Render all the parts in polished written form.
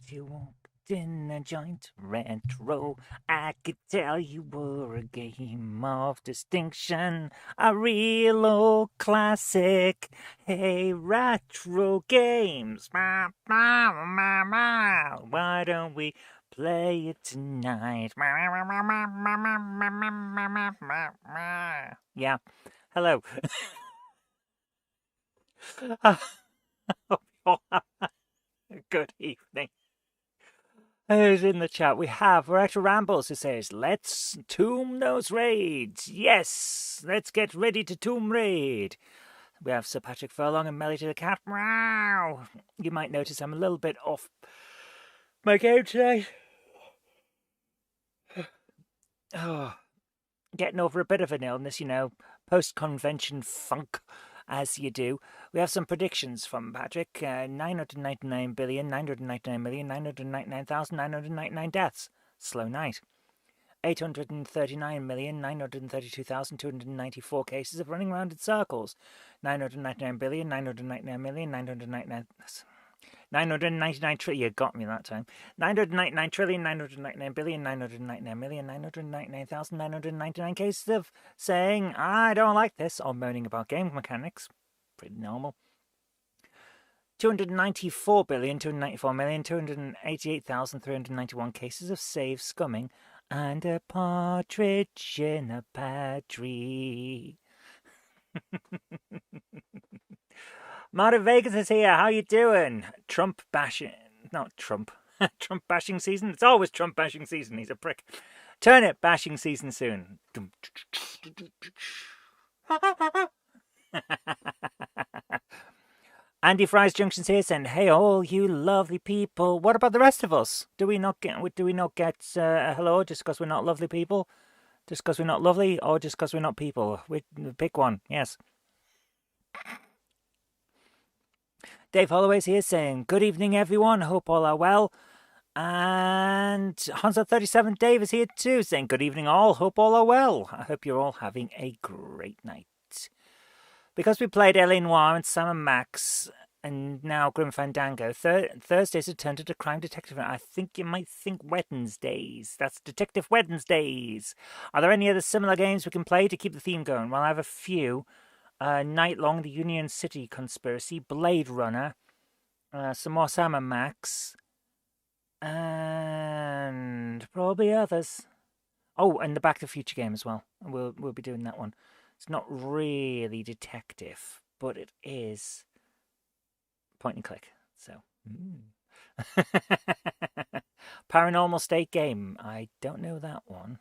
you walked in a joint retro, I could tell you were a game of distinction, a real old classic. Hey, retro games, why don't we play it tonight? Yeah, hello. Good evening. Who's in the chat? We have Retro Rambles who says, let's tomb those raids. Yes, let's get ready to tomb raid. We have Sir Patrick Furlong and Melly to the Cat. Wow. You might notice I'm a little bit off my game today. Oh, getting over a bit of an illness, post-convention funk, as you do. We have some predictions from Patrick. 999,999,999,999 deaths. Slow night. 839,932,294 cases of running around in circles. 999,999,999,999. 999 trillion. You got me that time. 999,999,999,999,999,999 cases of saying, I don't like this, or moaning about game mechanics. Pretty normal. 294,294,288,391 cases of save scumming and a partridge in a pear tree. Martin Vegas is here. How you doing? Trump bashing. Not Trump. Trump bashing season? It's always Trump bashing season. He's a prick. Turnip bashing season soon. Andy Fry's Junction's here saying, hey all you lovely people. What about the rest of us? Do we not get a hello just because we're not lovely people? Just because we're not lovely, or just because we're not people? Pick one, yes. Dave Holloway's here saying, good evening everyone, hope all are well. And Hanzo37 Dave is here too saying, good evening all, hope all are well. I hope you're all having a great night. Because we played L.A. Noire and Sam & Max, and now Grim Fandango, Thursdays have turned into Crime Detective. I think you might think Wednesdays. That's Detective Wednesdays. Are there any other similar games we can play to keep the theme going? Well, I have a few. Night Long, The Union City Conspiracy, Blade Runner, some more Sam & Max, and probably others. Oh, and the Back to the Future game as well. We'll be doing that one. It's not really detective, but it is point and click. So, Paranormal State game. I don't know that one.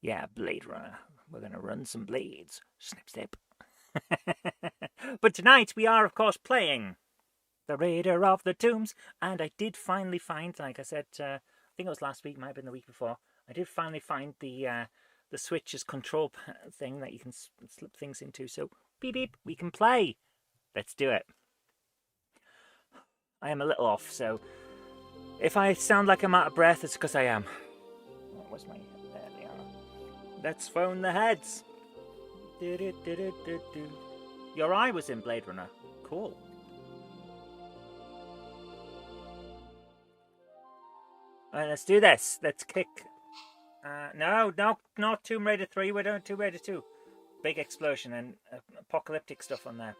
Yeah, Blade Runner. We're going to run some blades. Snip, snip. But tonight we are, of course, playing The Raider of the Tombs. And I did finally find, like I said, I think it was last week, might have been the week before. I did finally find the Switch's control thing that you can slip things into. So, beep, beep, we can play. Let's do it. I am a little off, so if I sound like I'm out of breath, it's because I am. Oh, where's my... There they are. Let's phone the heads. Your eye was in Blade Runner. Cool. Alright, let's do this. Let's kick... No, not Tomb Raider 3. We're doing Tomb Raider 2. Big explosion and apocalyptic stuff on there.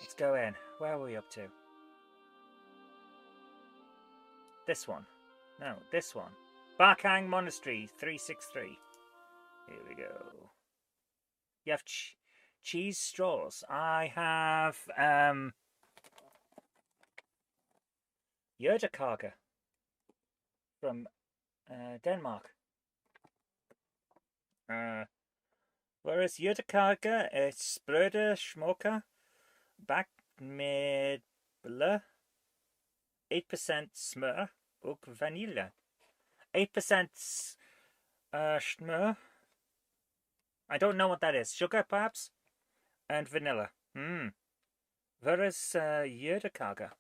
Let's go in. Where are we up to? This one. No, this one. Barkhang Monastery 363. Here we go. You have cheese straws. I have Jødekarke from Denmark. Whereas Jødekarke er sprøde smaker bakt med blø, 8% smør og vanilje. 8% smør. I don't know what that is. Sugar, perhaps? And vanilla. Whereas Jødekarke.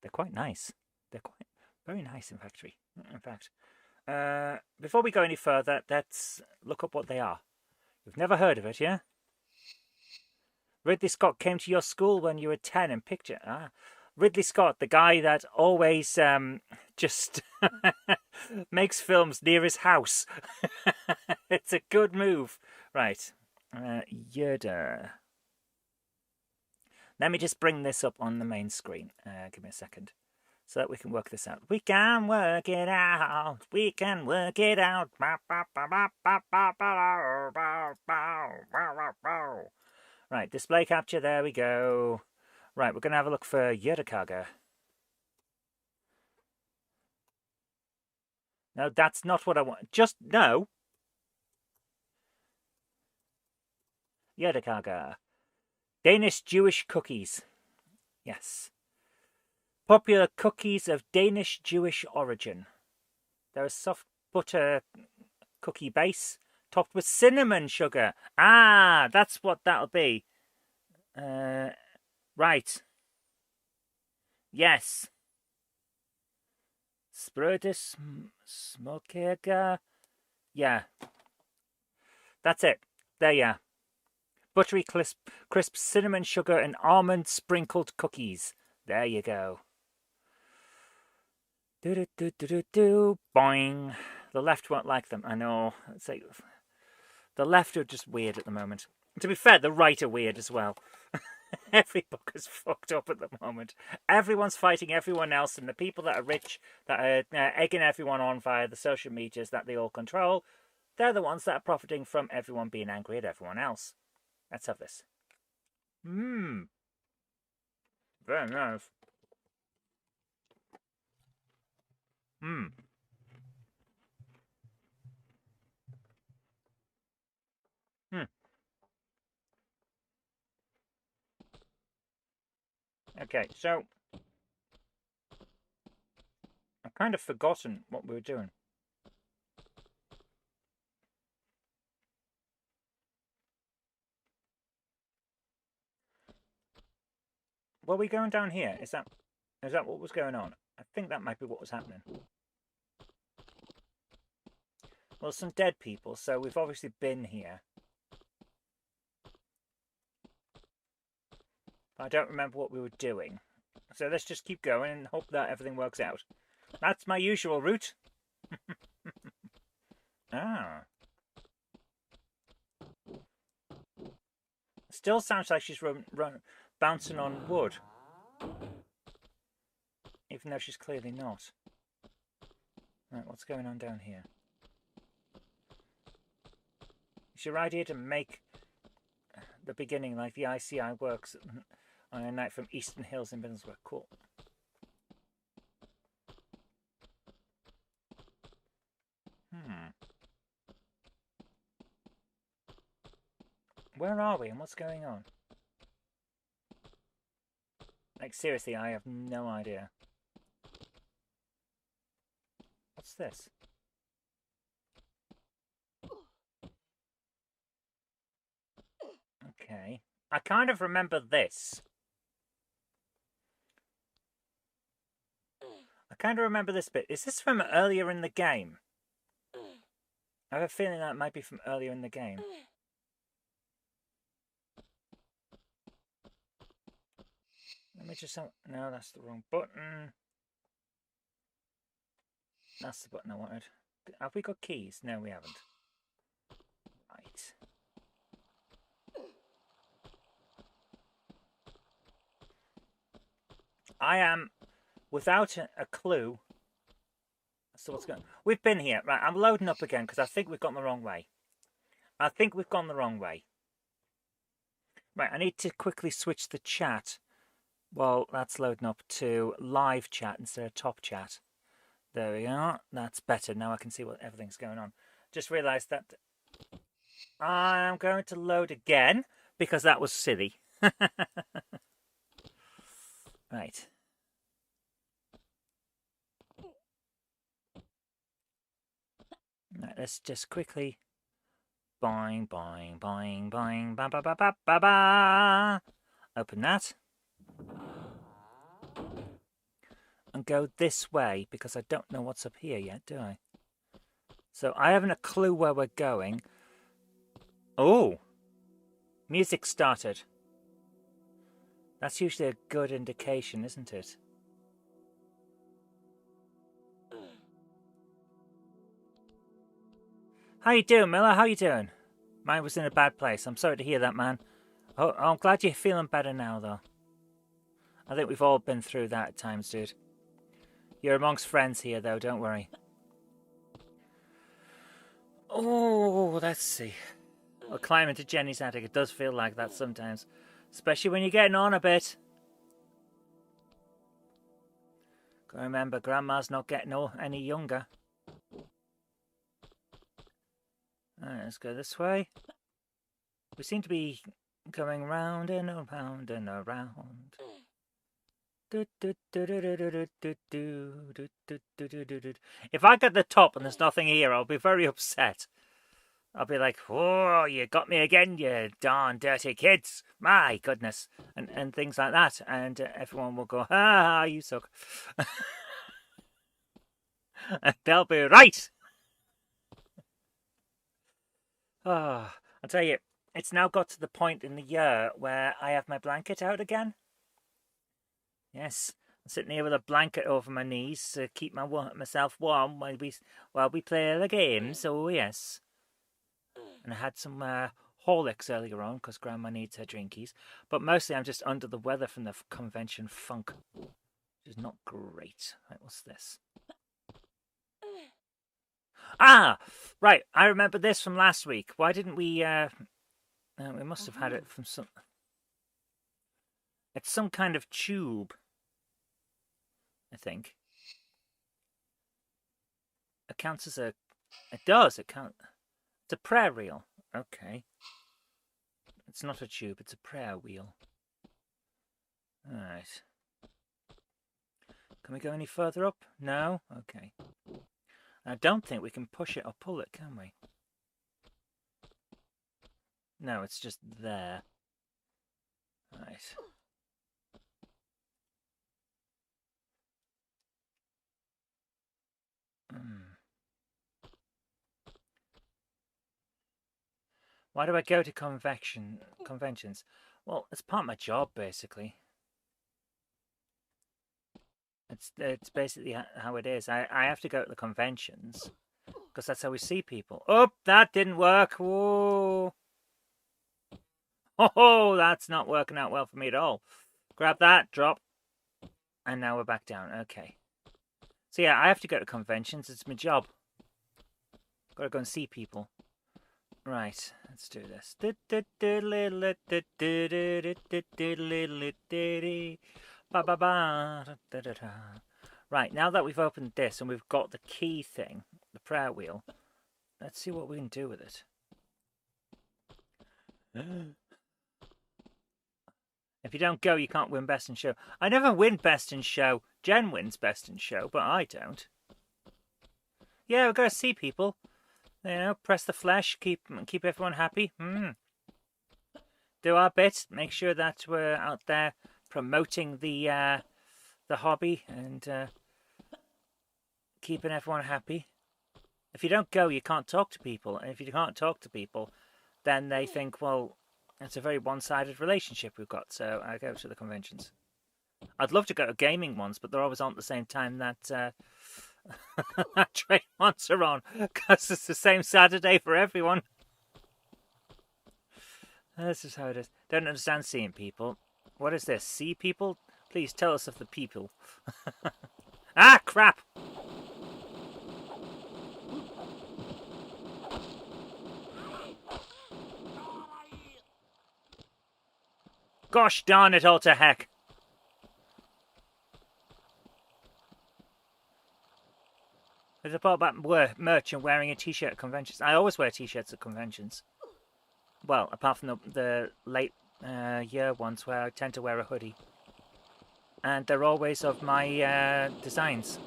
They're quite nice. They're quite very nice in factory. In fact, before we go any further, let's look up what they are. You've never heard of it, yeah? Ridley Scott came to your school when you were 10 and picked you. Ah, Ridley Scott, the guy that always just makes films near his house. It's a good move. Right. Yoda. Let me just bring this up on the main screen. Give me a second. So that we can work this out. We can work it out. We can work it out. Right, display capture. There we go. Right, we're going to have a look for Yurikaga. No, that's not what I want. Just no. Yurikaga. Danish Jewish cookies. Yes. Popular cookies of Danish Jewish origin. They're a soft butter cookie base topped with cinnamon sugar. Ah, that's what that'll be. Right. Yes. Sprödes smokiga. Yeah. That's it. There you are. Buttery crisp cinnamon sugar and almond sprinkled cookies. There you go. Do. Boing. The left won't like them. I know. It's like, the left are just weird at the moment. To be fair, the right are weird as well. Every book is fucked up at the moment. Everyone's fighting everyone else, and the people that are rich, that are egging everyone on via the social medias that they all control, they're the ones that are profiting from everyone being angry at everyone else. Let's have this. Very nice. Okay, so I've kind of forgotten what we were doing. Were we going down here? Is that what was going on? I think that might be what was happening. Well, some dead people, so we've obviously been here. I don't remember what we were doing. So let's just keep going and hope that everything works out. That's my usual route. Ah. Still sounds like she's bouncing on wood. Even though she's clearly not. Right, what's going on down here? It's your idea to make the beginning like the ICI works on a night from Eastern Hills in Biddlesworth. Cool. Where are we and what's going on? Like, seriously, I have no idea. What's this? Okay. I kind of remember this. I kind of remember this bit. Is this from earlier in the game? I have a feeling that might be from earlier in the game. Let me just... No, that's the wrong button. That's the button I wanted. Have we got keys? No, we haven't. Right. I am without a clue as to what's going on. We've been here. Right, I'm loading up again because I think we've gone the wrong way. Right, I need to quickly switch the chat while that's loading up to live chat instead of top chat. There we are. That's better. Now I can see what everything's going on. Just realised that I'm going to load again because that was silly. Right. Right, let's just quickly boing, boing, boing, boing, ba ba ba ba ba ba. Open that. And go this way because I don't know what's up here yet, do I? So I haven't a clue where we're going. Oh! Music started. That's usually a good indication, isn't it? How you doing, Miller? How you doing? Mine was in a bad place. I'm sorry to hear that, man. Oh, I'm glad you're feeling better now, though. I think we've all been through that at times, dude. You're amongst friends here, though. Don't worry. Oh, let's see. I'll climb into Jenny's attic. It does feel like that sometimes. Especially when you're getting on a bit. Gotta remember, Grandma's not getting any younger. Alright, let's go this way. We seem to be going round and around and around. If I get the top and there's nothing here, I'll be very upset. I'll be like, "Whoa, you got me again, you darn dirty kids! My goodness!" and things like that. And everyone will go, "Ah, you suck." And they'll be right. Oh, I'll tell you, it's now got to the point in the year where I have my blanket out again. Yes, I'm sitting here with a blanket over my knees to keep myself warm while we play the games. Oh yes. And I had some Horlicks earlier on because Grandma needs her drinkies. But mostly I'm just under the weather from the convention funk, which is not great. Right, what's this? Ah, right. I remember this from last week. Why didn't we? We must have had it from some. It's some kind of tube, I think. It counts as a. It does. It counts. It's a prayer reel. Okay. It's not a tube. It's a prayer wheel. All right. Can we go any further up? No. Okay. I don't think we can push it or pull it, can we? No, it's just there. Right. Why do I go to conventions? Well, it's part of my job, basically. It's basically how it is. I have to go to the conventions because that's how we see people. Oh, that didn't work. Whoa. Oh, that's not working out well for me at all. Grab that, drop. And now we're back down. Okay. So yeah, I have to go to conventions. It's my job. Gotta go and see people. Right, let's do this. Right, now that we've opened this and we've got the key thing, the prayer wheel, let's see what we can do with it. If you don't go, you can't win Best in Show. I never win Best in Show. Jen wins Best in Show, but I don't. Yeah, we've got to see people. You know, press the flesh, keep everyone happy. Do our bit, make sure that we're out there promoting the hobby and keeping everyone happy. If you don't go, you can't talk to people, and if you can't talk to people, then they think, well, it's a very one-sided relationship we've got. So I go to the conventions. I'd love to go to gaming ones, but they're always on at the same time that trade ones are on, because it's the same Saturday for everyone. This is how it is. Don't understand seeing people. What is this? See people? Please tell us of the people. Ah, crap! Gosh darn it all to heck. There's a part about merch and wearing a t-shirt at conventions. I always wear t-shirts at conventions. Well, apart from the late year ones where I tend to wear a hoodie. And they're always of my designs.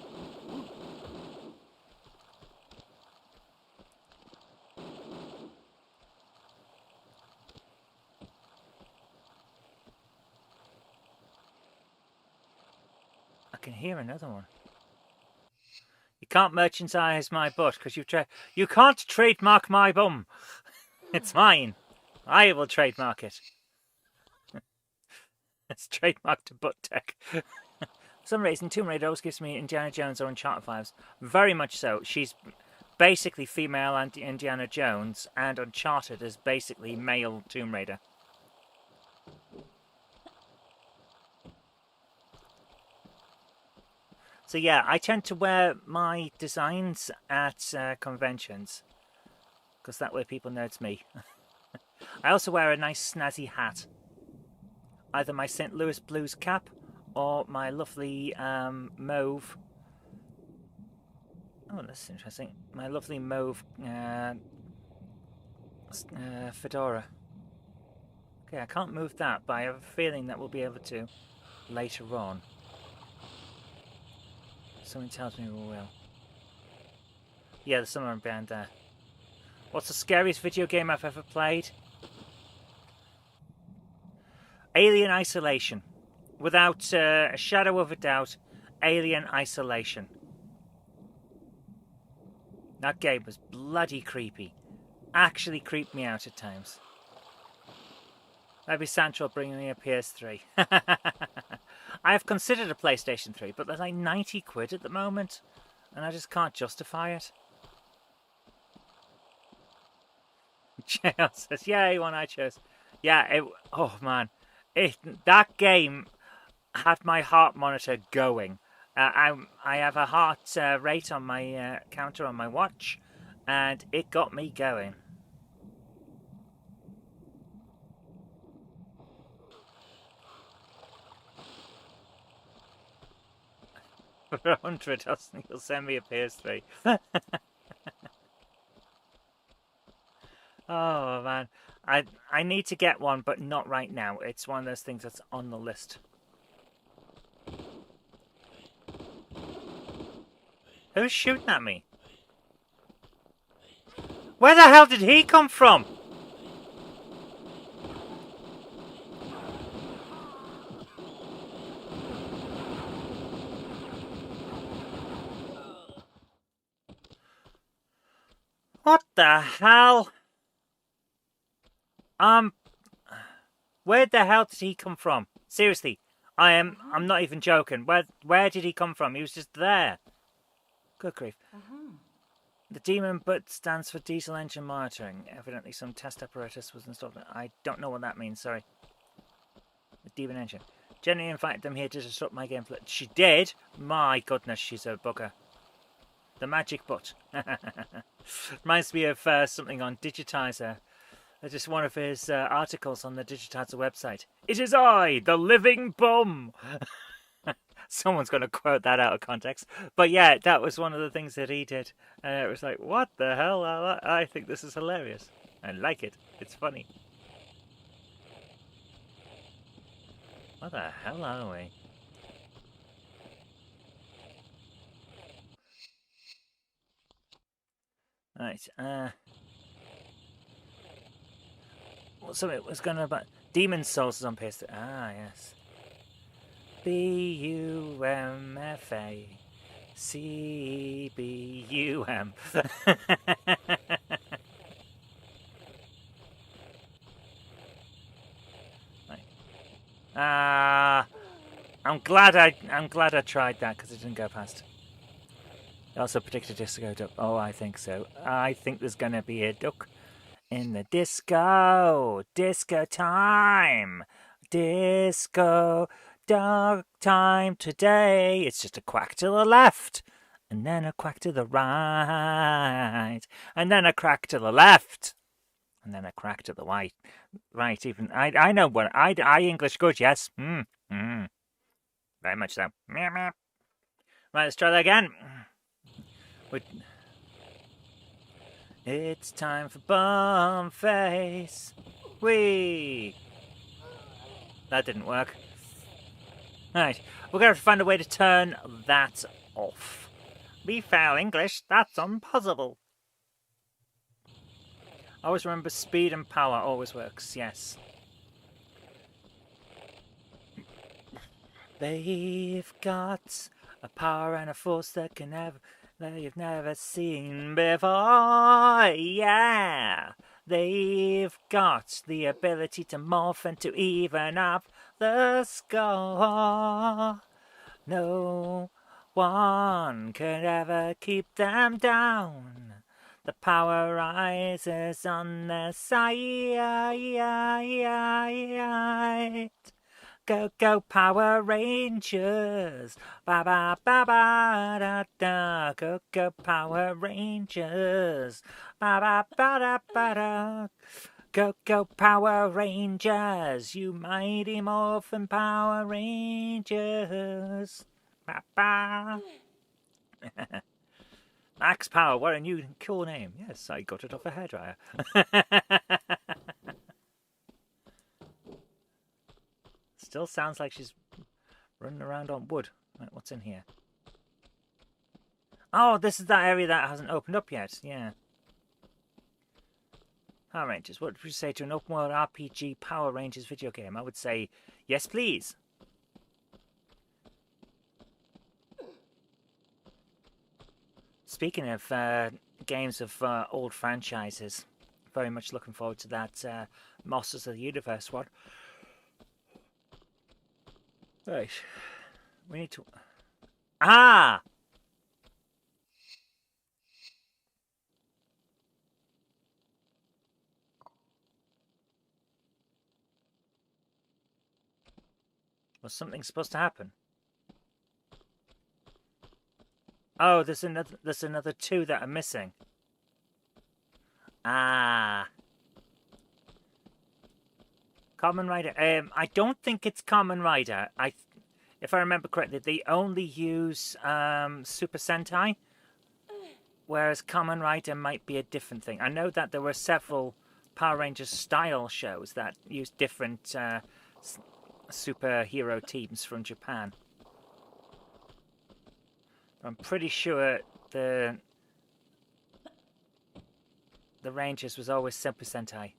I can hear another one. You can't merchandise my butt because you can't trademark my bum. It's mine. I will trademark it. It's trademarked to butt tech. For some reason, Tomb Raider always gives me Indiana Jones or Uncharted vibes. Very much so. She's basically female Indiana Jones, and Uncharted is basically male Tomb Raider. So yeah, I tend to wear my designs at conventions, because that way people know it's me. I also wear a nice snazzy hat. Either my St. Louis Blues cap or my lovely mauve. Oh, that's interesting. My lovely mauve fedora. Okay, I can't move that, but I have a feeling that we'll be able to later on. Something tells me we will. Yeah, there's someone behind there. What's the scariest video game I've ever played? Alien Isolation. Without a shadow of a doubt, Alien Isolation. That game was bloody creepy. Actually creeped me out at times. Maybe Sancho bringing me a PS3. I have considered a PlayStation 3, but they're like 90 quid at the moment, and I just can't justify it. JL says, yay, one I chose. Yeah, oh man. That game had my heart monitor going. I have a heart rate on my counter on my watch, and it got me going. For 100, you'll send me a PS3. Oh man, I need to get one, but not right now. It's one of those things that's on the list. Who's shooting at me? Where the hell did he come from? What the hell? Where the hell did he come from? Seriously, I'm not even joking. Where did he come from? He was just there. Good grief. The demon but stands for diesel engine monitoring. Evidently some test apparatus was installed. I don't know what that means, sorry. The demon engine. Jenny invited them here to disrupt my gameplay. She did? My goodness, she's a bugger. The magic butt. Reminds me of something on Digitizer. Just one of his articles on the Digitizer website. It is I, the living bum. Someone's going to quote that out of context. But yeah, that was one of the things that he did. And it was like, what the hell? I think this is hilarious. I like it. It's funny. What the hell are we? Right, so it was going to about Demon Souls is on PS3. Ah, yes. BUMFACBUM. I'm glad I tried that because it didn't go past. I also predicted disco duck. Oh, I think so. I think there's gonna be a duck in the disco. Disco time. Disco duck time today. It's just a quack to the left, and then a quack to the right, and then a crack to the left, and then a crack to the right. Right, even I know what I English good. Yes. Very much so. Right, let's try that again. It's time for bum face. Whee! That didn't work. Right, we're going to have to find a way to turn that off. We fail English, that's impossible. Always remember speed and power always works, yes. They've got a power and a force that you've never seen before, yeah. They've got the ability to morph and to even up the score. No one could ever keep them down. The power rises on their side. Go, go, Power Rangers. Ba ba ba ba da da. Go, go, Power Rangers. Ba ba ba da ba da. Go, go, Power Rangers. You mighty morphin' Power Rangers. Ba ba. Max Power, what a new cool name. Yes, I got it off a hairdryer. Still sounds like she's running around on wood. Right, what's in here? Oh, this is that area that hasn't opened up yet. Yeah. Power Rangers. What would you say to an open world RPG Power Rangers video game? I would say, yes, please. Speaking of games of old franchises, very much looking forward to that Masters of the Universe one. Right. We need to... Ah! Was something supposed to happen? Oh, there's another two that are missing. Ah. Kamen Rider. I don't think it's Kamen Rider. If I remember correctly, they only use Super Sentai, whereas Kamen Rider might be a different thing. I know that there were several Power Rangers style shows that used different superhero teams from Japan. I'm pretty sure the Rangers was always Super Sentai.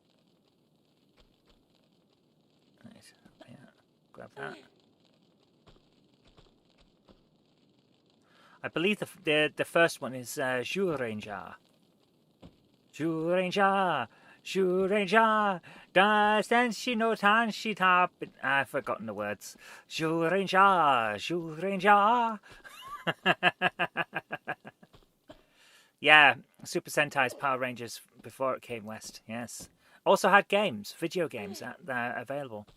Right, yeah, grab that. I believe the first one is Zyuranger. Zyuranger, Zyuranger, Dasenshi no Tanshita. I've forgotten the words. Zyuranger, Zyuranger. Yeah, Super Sentai's Power Rangers before it came west, yes. Also had games, video games available.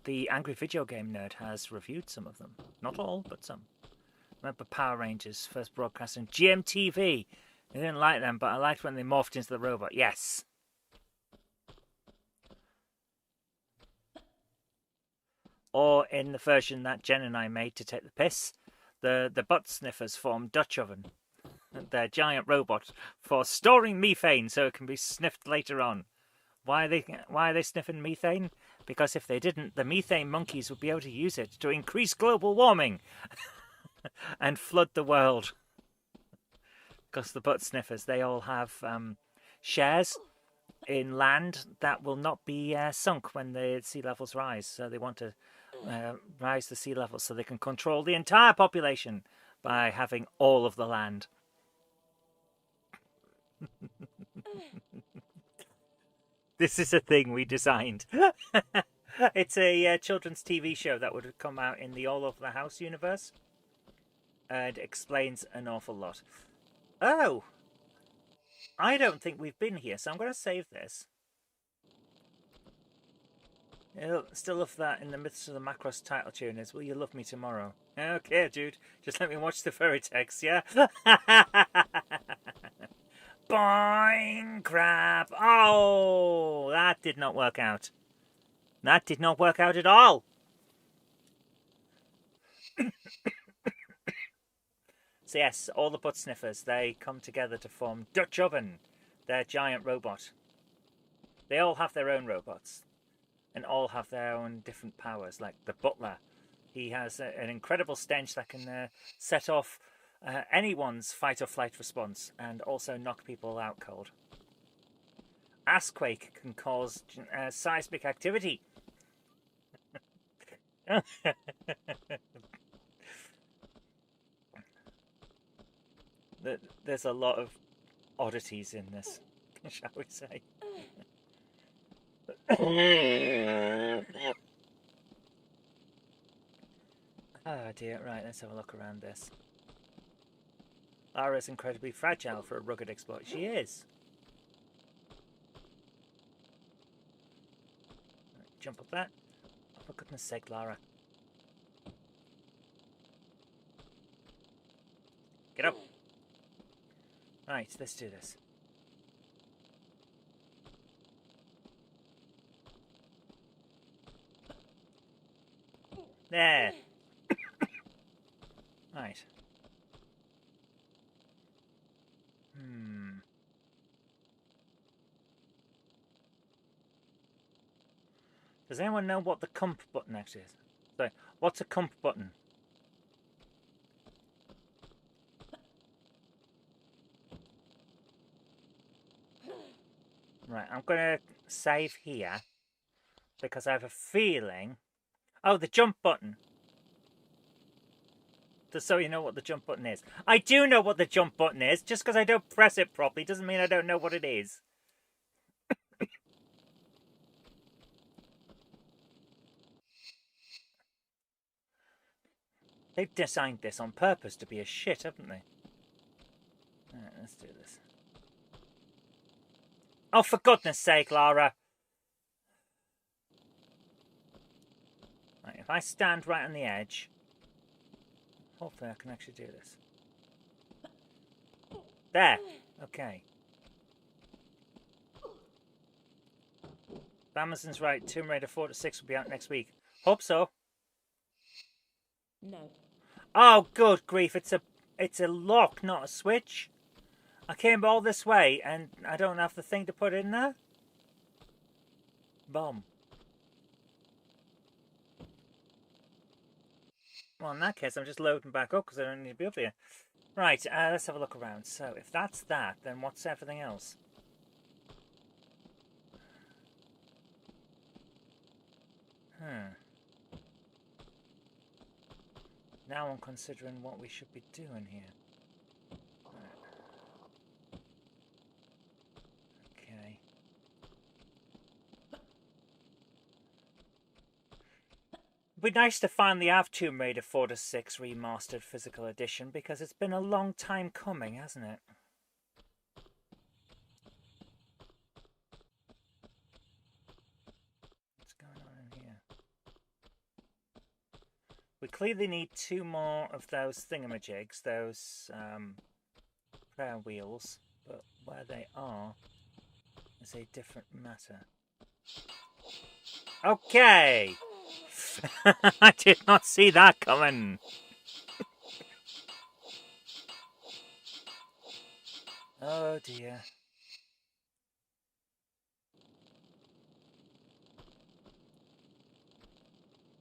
The Angry Video Game Nerd has reviewed some of them. Not all, but some. Remember Power Rangers first broadcast on GMTV. I didn't like them, but I liked when they morphed into the robot. Yes. Or in the version that Jen and I made to take the piss, the butt sniffers formed Dutch Oven. Their giant robot for storing methane so it can be sniffed later on. Why are they sniffing methane? Because if they didn't, the methane monkeys would be able to use it to increase global warming and flood the world. Because the butt sniffers, they all have shares in land that will not be sunk when the sea levels rise. So they want to rise the sea levels so they can control the entire population by having all of the land. This is a thing we designed. It's a children's TV show that would come out in the All Over the House universe. And explains an awful lot. Oh! I don't think we've been here, so I'm going to save this. Still love that in the midst of the Macross title tune is, will you love me tomorrow? Okay, dude. Just let me watch the furry text, yeah? Boing! Crap! Oh! That did not work out. That did not work out at all! So yes, all the butt sniffers, they come together to form Dutch Oven, their giant robot. They all have their own robots. And all have their own different powers, like the butler. He has an incredible stench that can set off anyone's fight or flight response and also knock people out cold. Assquake can cause seismic activity. There's a lot of oddities in this, shall we say. Oh dear, right, let's have a look around this. Lara's incredibly fragile for a rugged exploit. She is. Right, jump up that. Oh, for goodness sake, Lara. Get up. Right, let's do this. There. Right. Does anyone know what the comp button actually is? Sorry, what's a comp button? Right, I'm going to save here because I have a feeling... Oh, the jump button. Just so you know what the jump button is. I do know what the jump button is. Just because I don't press it properly doesn't mean I don't know what it is. They've designed this on purpose to be a shit, haven't they? Alright, let's do this. Oh, for goodness sake, Lara! Right, if I stand right on the edge... Hopefully I can actually do this. There! Okay. If Amazon's right, Tomb Raider 4 to 6 will be out next week. Hope so. No. Oh, good grief! It's a lock, not a switch. I came all this way and I don't have the thing to put in there. Bomb. Well, in that case, I'm just loading back up because I don't need to be up here. Right, let's have a look around. So, if that's that, then what's everything else? Now I'm considering what we should be doing here. Okay. It'd be nice to finally have Tomb Raider 4 to 6 Remastered Physical Edition because it's been a long time coming, hasn't it? What's going on in here? We clearly need 2 more of those thingamajigs, those prayer wheels, but where they are is a different matter. Okay! I did not see that coming. Oh dear.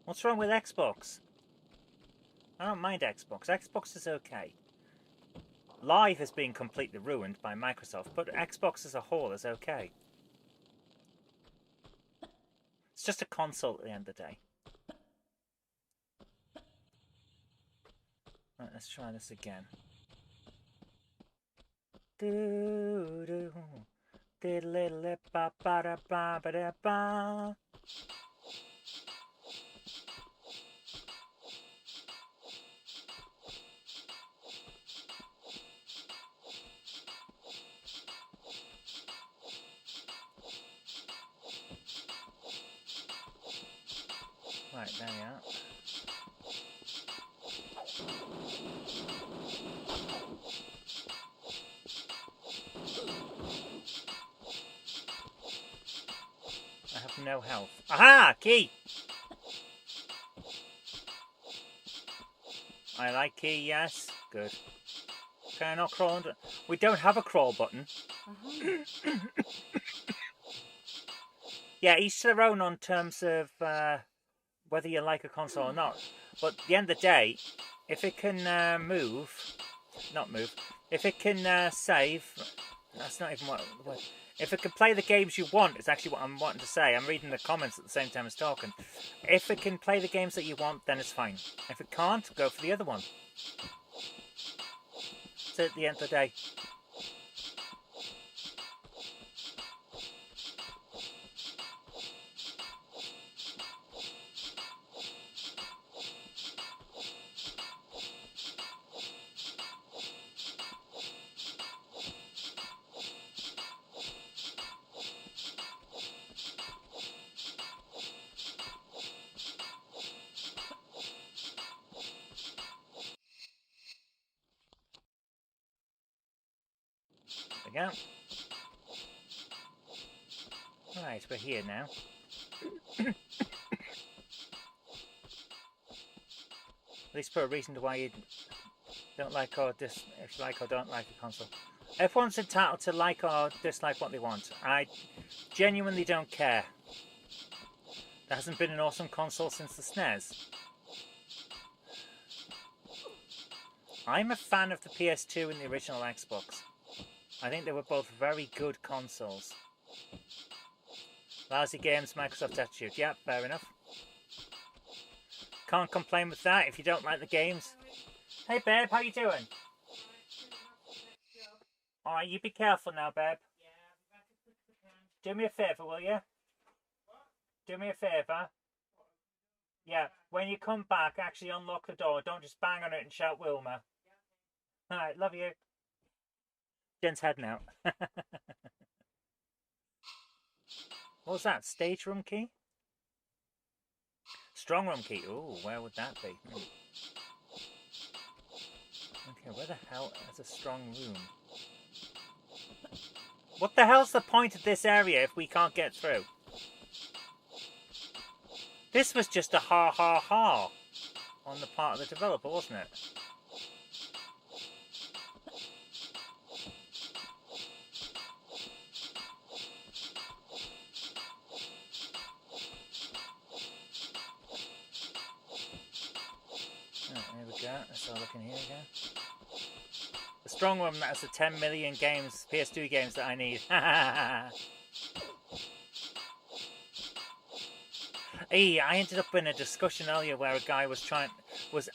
What's wrong with Xbox? I don't mind Xbox. Xbox is okay. Live is being completely ruined by Microsoft, but Xbox as a whole is okay. It's just a console at the end of the day. Right, let's try this again. Do do diddle ba ba da ba ba da ba. Right, there we are. I have no health. Aha! Key! I like key, yes. Good. Can I not crawl under? We don't have a crawl button. Yeah, each their own on terms of whether you like a console or not. But at the end of the day, if it can if it can save, that's not even what the word. If it can play the games you want, it's actually what I'm wanting to say. I'm reading the comments at the same time as talking. If it can play the games that you want, then it's fine. If it can't, go for the other one. So at the end of the day. go. Right, we're here now. At least put a reason to why you don't like or if you like or don't like a console. Everyone's entitled to like or dislike what they want. I genuinely don't care. There hasn't been an awesome console since the SNES. I'm a fan of the PS2 and the original Xbox. I think they were both very good consoles. Lousy games, Microsoft attitude. Yeah, fair enough. Can't complain with that if you don't like the games. Hey babe, how you doing? Alright, you be careful now, babe. Do me a favour, will you? Do me a favour. Yeah, when you come back, actually unlock the door. Don't just bang on it and shout Wilma. Alright, love you. Jen's heading out. What was that? Stage room key? Strong room key. Ooh, where would that be? Okay, where the hell is a strong room? What the hell's the point of this area if we can't get through? This was just a ha on the part of the developer, wasn't it? There we go. Let's start looking here again. The strong room, that's the 10 million games, PS2 games that I need. Hey, I ended up in a discussion earlier where a guy was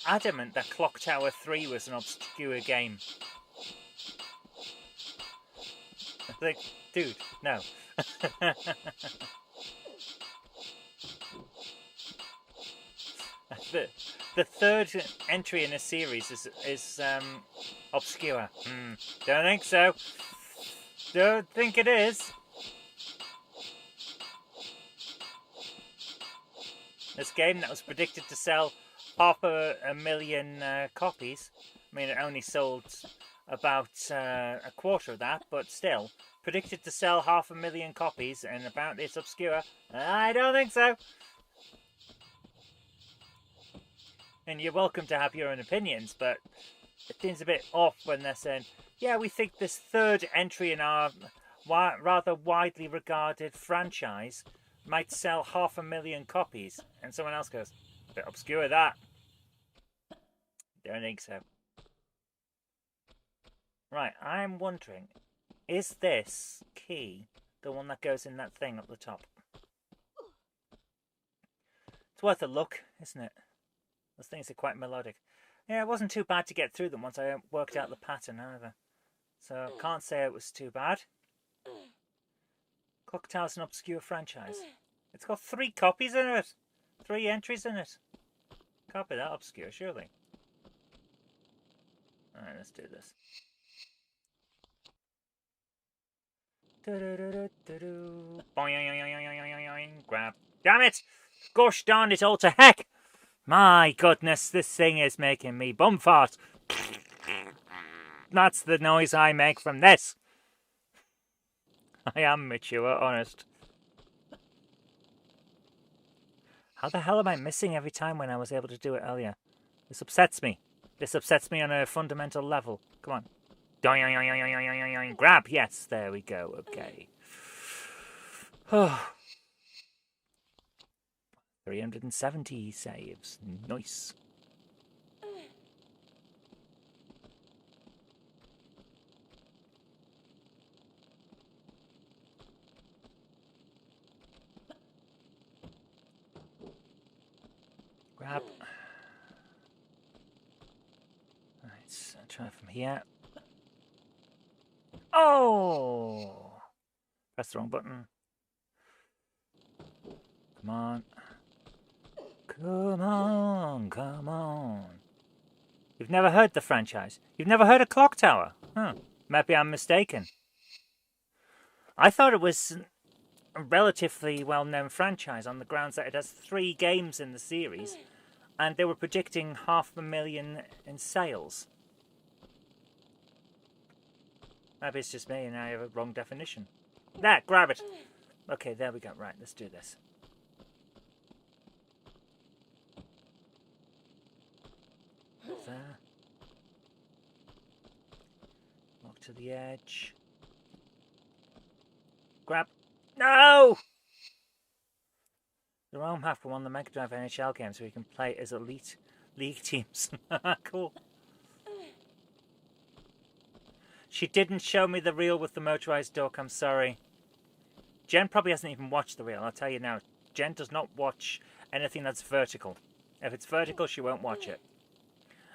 adamant that Clock Tower 3 was an obscure game. Like, dude, no. The third entry in a series is obscure. Don't think so. Don't think it is. This game that was predicted to sell 500,000 copies. I mean, it only sold about a quarter of that, but still. Predicted to sell 500,000 copies, and apparently it's obscure. I don't think so. And you're welcome to have your own opinions, but it seems a bit off when they're saying, yeah, we think this third entry in our rather widely regarded franchise might sell 500,000 copies. And someone else goes, a bit obscure that. Don't think so. Right, I'm wondering, is this key the one that goes in that thing up the top? It's worth a look, isn't it? Those things are quite melodic. Yeah, it wasn't too bad to get through them once I worked out the pattern either. So, can't say it was too bad. Clock Tower's an obscure franchise. It's got 3 copies in it. 3 entries in it. Can't be that obscure, surely. Alright, let's do this. Grab. Damn it! Gosh darn it all to heck! My goodness, this thing is making me bum fart. That's the noise I make from this. I am mature, honest. How the hell am I missing every time when I was able to do it earlier? This upsets me. This upsets me on a fundamental level. Come on. Grab. Yes, there we go. Okay. 370 saves. Nice. Grab. Right, so try from here. Oh! Press the wrong button. Come on. Come on, come on. You've never heard the franchise? You've never heard of Clock Tower? Huh. Maybe I'm mistaken. I thought it was a relatively well-known franchise on the grounds that it has 3 games in the series, and they were predicting 500,000 in sales. Maybe it's just me and I have a wrong definition. There, grab it. Okay, there we go. Right, let's do this. There. Walk to the edge. Grab. No! The Rome half for one of the Mega Drive NHL games so we can play as elite league teams. Cool. She didn't show me the reel with the motorized duck, I'm sorry. Jen probably hasn't even watched the reel, I'll tell you now. Jen does not watch anything that's vertical. If it's vertical, she won't watch it.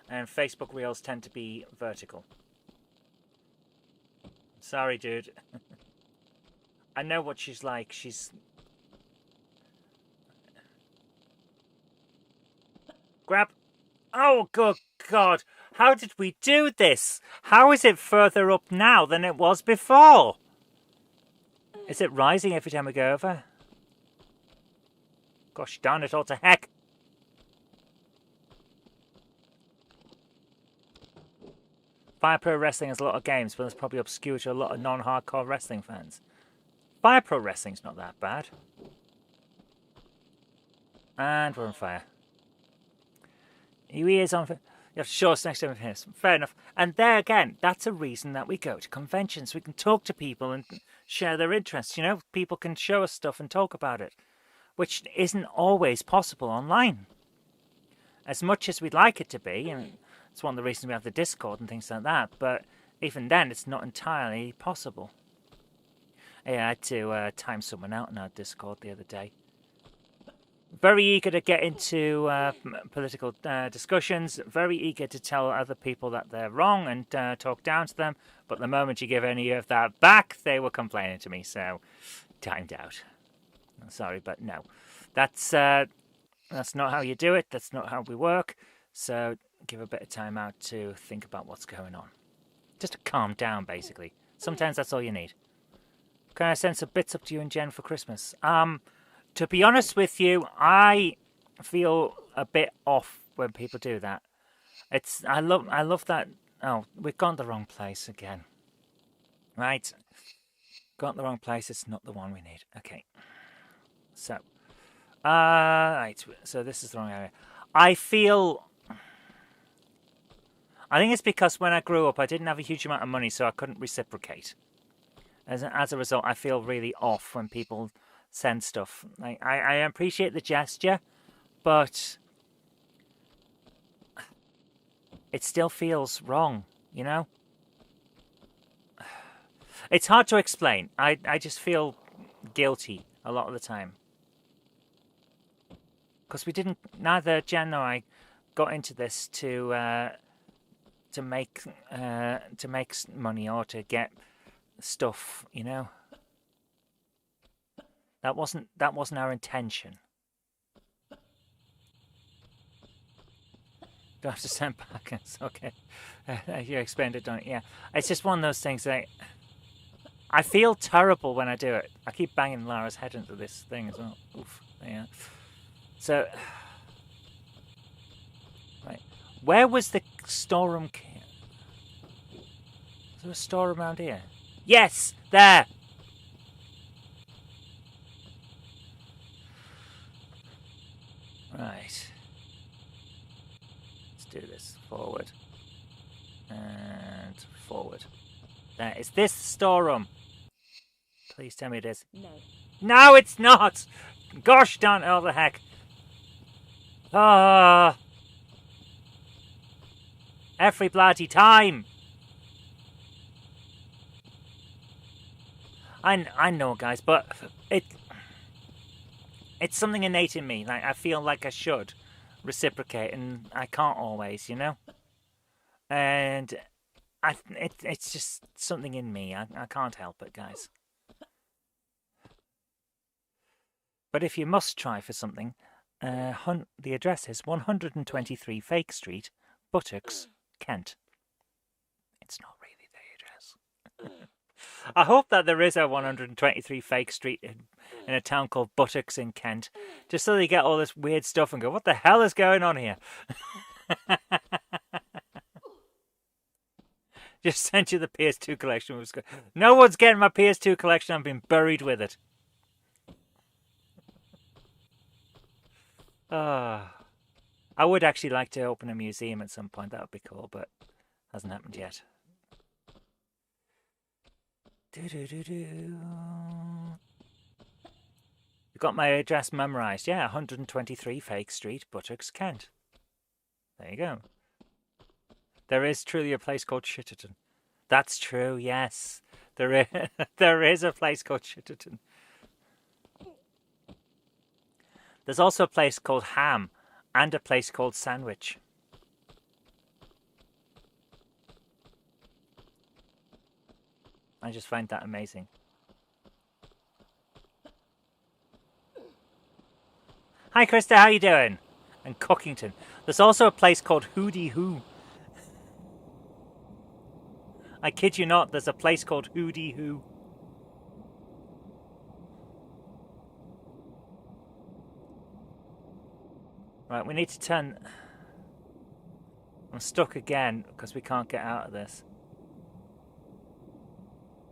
And Facebook reels tend to be vertical. Sorry, dude. I know what she's like. She's... Grab. Oh, good God. How did we do this? How is it further up now than it was before? Is it rising every time we go over? Gosh darn it all to heck. Fire Pro Wrestling has a lot of games, but it's probably obscure to a lot of non-hardcore wrestling fans. Fire Pro Wrestling's not that bad. And we're on fire. He is on fire. You have to show us next time. Fair enough. And there again, that's a reason that we go to conventions. We can talk to people and share their interests. You know, people can show us stuff and talk about it, which isn't always possible online. As much as we'd like it to be, and it's one of the reasons we have the Discord and things like that, but even then, it's not entirely possible. Yeah, I had to time someone out in our Discord the other day. Very eager to get into political discussions, very eager to tell other people that they're wrong and talk down to them, but the moment you give any of that back, they were complaining to me, so timed out. I'm sorry, but no. That's not how you do it, that's not how we work, so give a bit of time out to think about what's going on. Just to calm down, basically. Sometimes that's all you need. Can I send some bits up to you and Jen for Christmas? To be honest with you, I feel a bit off when people do that. I love that. Oh, we've gone to the wrong place again. Right. Got the wrong place. It's not the one we need. Okay. So, right. So this is the wrong area. I think it's because when I grew up, I didn't have a huge amount of money, so I couldn't reciprocate. As a result, I feel really off when people send stuff. I appreciate the gesture, but it still feels wrong, you know? It's hard to explain. I just feel guilty a lot of the time. Because neither Jen nor I got into this to make money or to get stuff, you know? That wasn't our intention. Do I have to send back? It's okay. You explained it, don't you? Yeah. It's just one of those things that I feel terrible when I do it. I keep banging Lara's head into this thing as well. Oof. Yeah. So, right. Where was the storeroom? Is there a storeroom around here? Yes! There! Right. Let's do this. Forward. And forward. There. Is this the storeroom? Please tell me it is. No. No, it's not! Gosh darn it, all the heck. Ah. Every bloody time. I know, guys, but it's something innate in me. Like, I feel like I should reciprocate, and I can't always, you know? And it's just something in me. I can't help it, guys. But if you must try for something, the address is 123 Fake Street, Buttocks, Kent. It's not really the address. I hope that there is a 123 Fake Street in a town called Buttocks in Kent, just so they get all this weird stuff and go, what the hell is going on here? Just sent you the PS2 collection. No one's getting my PS2 collection. I've been buried with it. I would actually like to open a museum at some point. That would be cool, but hasn't happened yet. You got my address memorized. Yeah, 123 Fake Street, Buttocks, Kent. There you go. There is truly a place called Shitterton. That's true, yes. There is a place called Shitterton. There's also a place called Ham and a place called Sandwich. I just find that amazing. Hi, Krista, how you doing? And Cockington. There's also a place called Hootie Hoo. I kid you not, there's a place called Hootie Hoo. Right, we need to turn... I'm stuck again because we can't get out of this.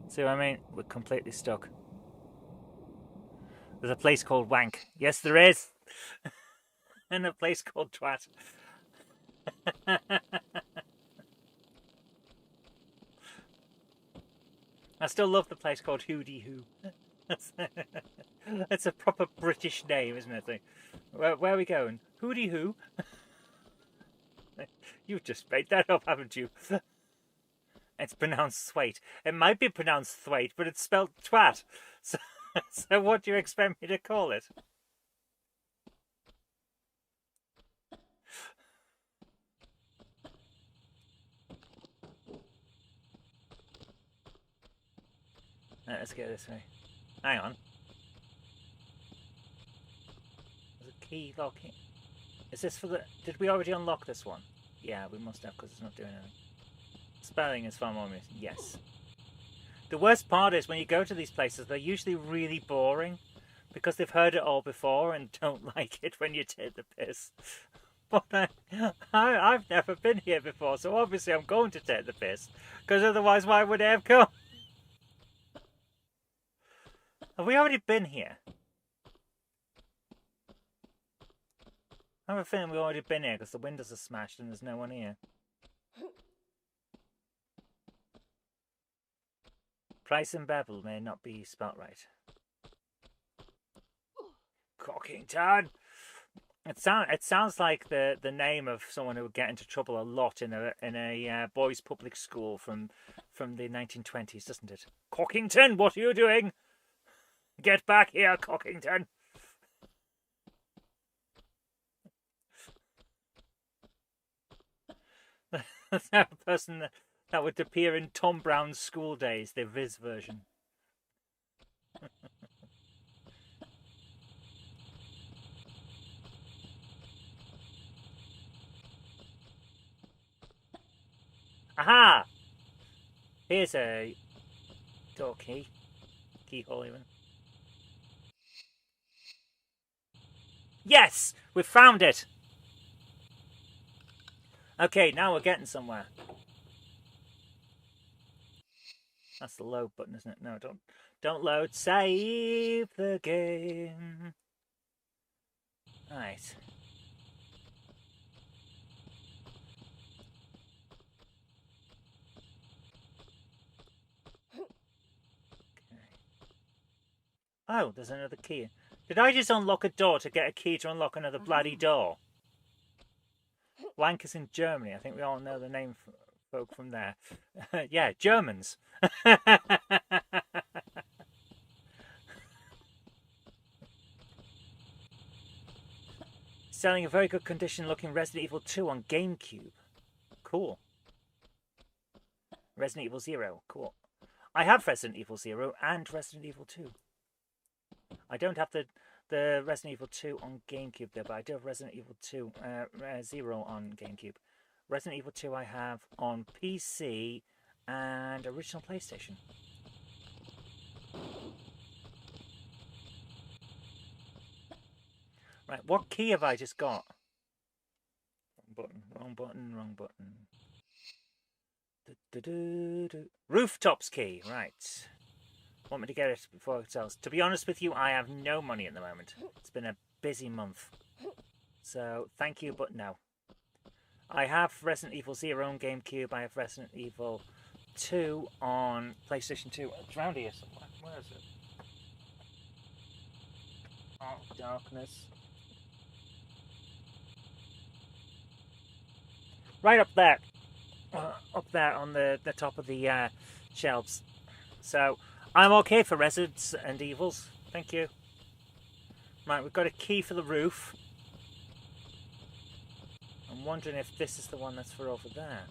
See what I mean? We're completely stuck. There's a place called Wank. Yes, there is. And a place called Twat. I still love the place called Hootie Hoo. That's a proper British name, isn't it? Where are we going? Hootie Hoo? You've just made that up, haven't you? It's pronounced Thwaite. It might be pronounced Thwaite, but it's spelled Twat. So what do you expect me to call it? Right, let's go this way. Hang on. There's a key locking. Is this for the... Did we already unlock this one? Yeah, we must have, because it's not doing anything. Spelling is far more missing. Yes. The worst part is when you go to these places, they're usually really boring because they've heard it all before and don't like it when you take the piss. But I've never been here before, so obviously I'm going to take the piss, because otherwise why would I have come? Have we already been here? I have a feeling we've already been here because the windows are smashed and there's no one here. Price and Bevel may not be spelt right. Cockington! It sounds like the name of someone who would get into trouble a lot in a boys' public school from the 1920s, doesn't it? Cockington, what are you doing? Get back here, Cockington! That's a person that would appear in Tom Brown's School Days, the Viz version. Aha! Here's a door key. Keyhole even. Yes! We've found it! Okay, now we're getting somewhere. That's the load button, isn't it? No, don't load. Save the game. Right. Okay. Oh, there's another key. Did I just unlock a door to get a key to unlock another bloody door? Wank is in Germany. I think we all know the name folk from there. Yeah, Germans. Selling a very good condition looking Resident Evil 2 on GameCube. Cool. Resident Evil 0. Cool. I have Resident Evil 0 and Resident Evil 2. I don't have the Resident Evil 2 on GameCube though, but I do have Resident Evil 2 0 on GameCube. Resident Evil 2 I have on PC and original PlayStation. Right, what key have I just got? Wrong button, wrong button, wrong button. Rooftops key, right. Want me to get it before it sells? To be honest with you, I have no money at the moment. It's been a busy month. So, thank you, but no. I have Resident Evil 0 on GameCube. I have Resident Evil 2 on PlayStation 2. It's around here somewhere. Where is it? Oh, darkness. Right up there. Up there on the top of the shelves. So, I'm okay for Residents and Evils. Thank you. Right, we've got a key for the roof. I'm wondering if this is the one that's for over there.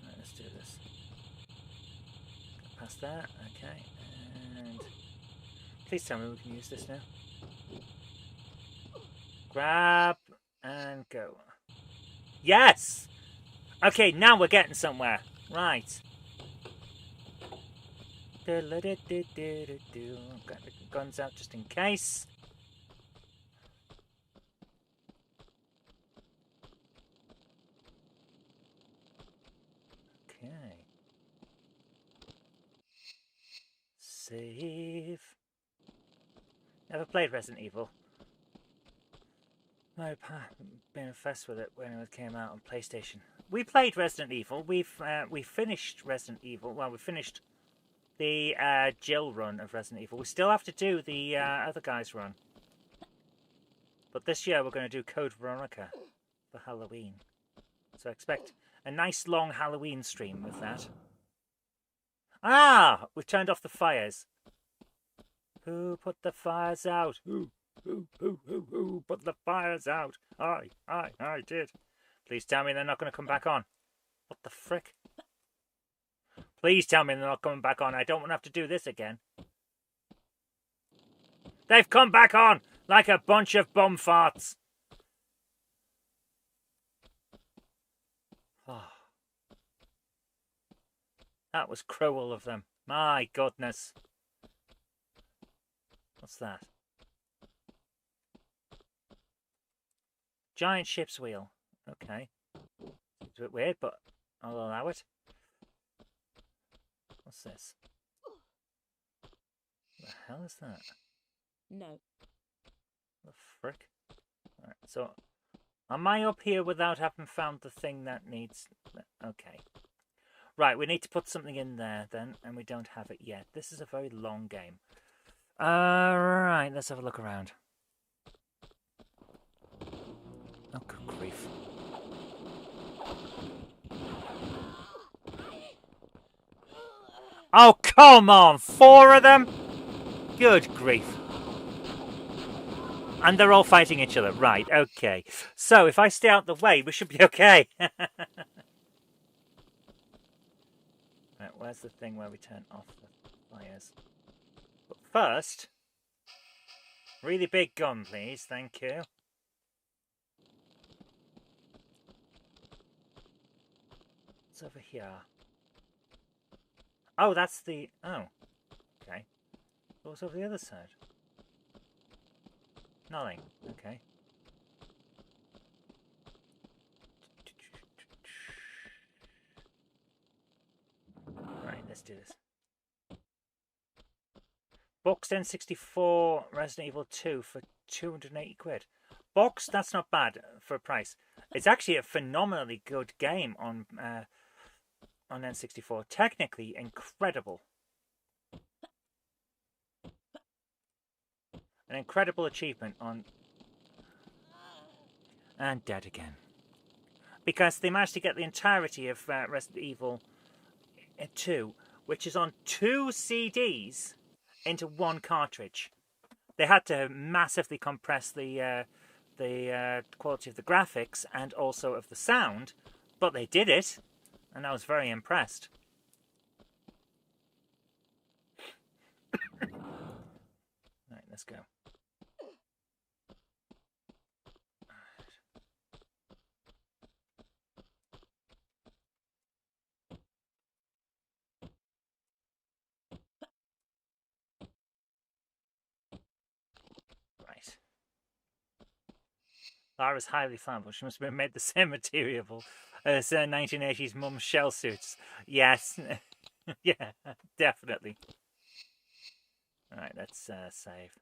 Right, let's do this. Go past that, okay. And please tell me we can use this now. Grab and go. Yes! Okay, now we're getting somewhere. Right. Got the guns out just in case. Okay. Save. Never played Resident Evil. I've been obsessed with it when it came out on PlayStation. We played Resident Evil. We finished Resident Evil. Well, we finished the Jill run of Resident Evil. We still have to do the other guy's run. But this year we're going to do Code Veronica for Halloween. So expect a nice long Halloween stream with that. Ah! We've turned off the fires. Who put the fires out? Who put the fires out? I did. Please tell me they're not going to come back on. What the frick? Please tell me they're not coming back on. I don't want to have to do this again. They've come back on like a bunch of bum farts. Oh. That was cruel of them. My goodness. What's that? Giant ship's wheel. Okay. It's a bit weird, but I'll allow it. What's this? What the hell is that? No. The frick? Alright, so am I up here without having found the thing that needs... Okay. Right, we need to put something in there then, and we don't have it yet. This is a very long game. Alright, let's have a look around. Oh, good grief. Oh, come on! 4 of them? Good grief. And they're all fighting each other. Right, okay. So, if I stay out the way, we should be okay. Right, where's the thing where we turn off the fires? But first, really big gun, please. Thank you. What's over here? Oh, that's the... Oh. Okay. What's over the other side? Nothing. Okay. Right, let's do this. Boxed N64 Resident Evil 2 for 280 quid. Boxed, that's not bad for a price. It's actually a phenomenally good game on N64. Technically incredible. An incredible achievement on... And dead again. Because they managed to get the entirety of Resident Evil 2, which is on 2 CDs, into 1 cartridge. They had to massively compress the quality of the graphics and also of the sound, but they did it, and I was very impressed. Right, let's go. Lara's highly flammable. She must have been made the same material As 1980s mum shell suits. Yes. Yeah, definitely. Alright, let's save.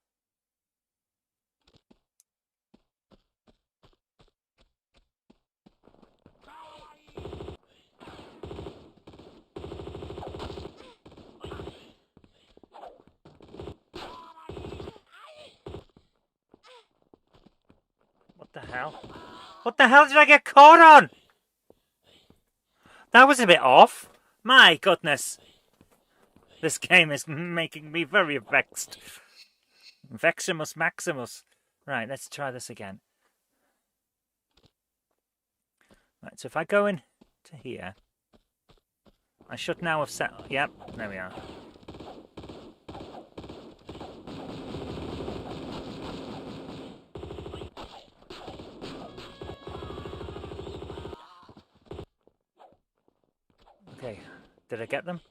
What the hell? What the hell did I get caught on? That was a bit off. My goodness. This game is making me very vexed. Veximus Maximus. Right, let's try this again. Right, so if I go in to here, I should now have set... Yep, there we are. Okay, did I get them?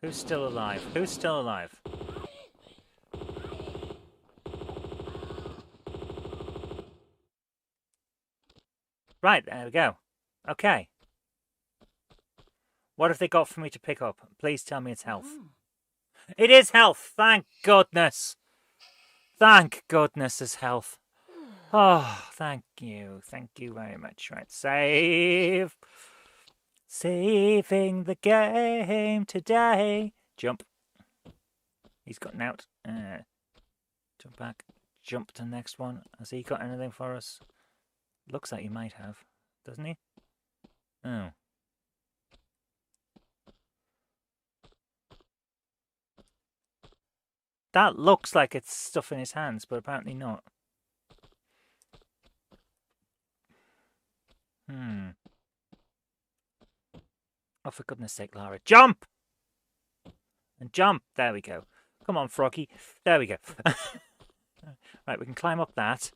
Who's still alive? Who's still alive? Right, there we go. Okay. What have they got for me to pick up? Please tell me it's health. It is health! Thank goodness! Thank goodness it's health. Oh, thank you. Thank you very much. Right, save. Saving the game today. Jump. He's gotten out. Jump back. Jump to the next one. Has he got anything for us? Looks like he might have. Doesn't he? Oh. That looks like it's stuff in his hands, but apparently not. Oh, for goodness sake, Lara. Jump! And jump. There we go. Come on, Froggy. There we go. Right, we can climb up that.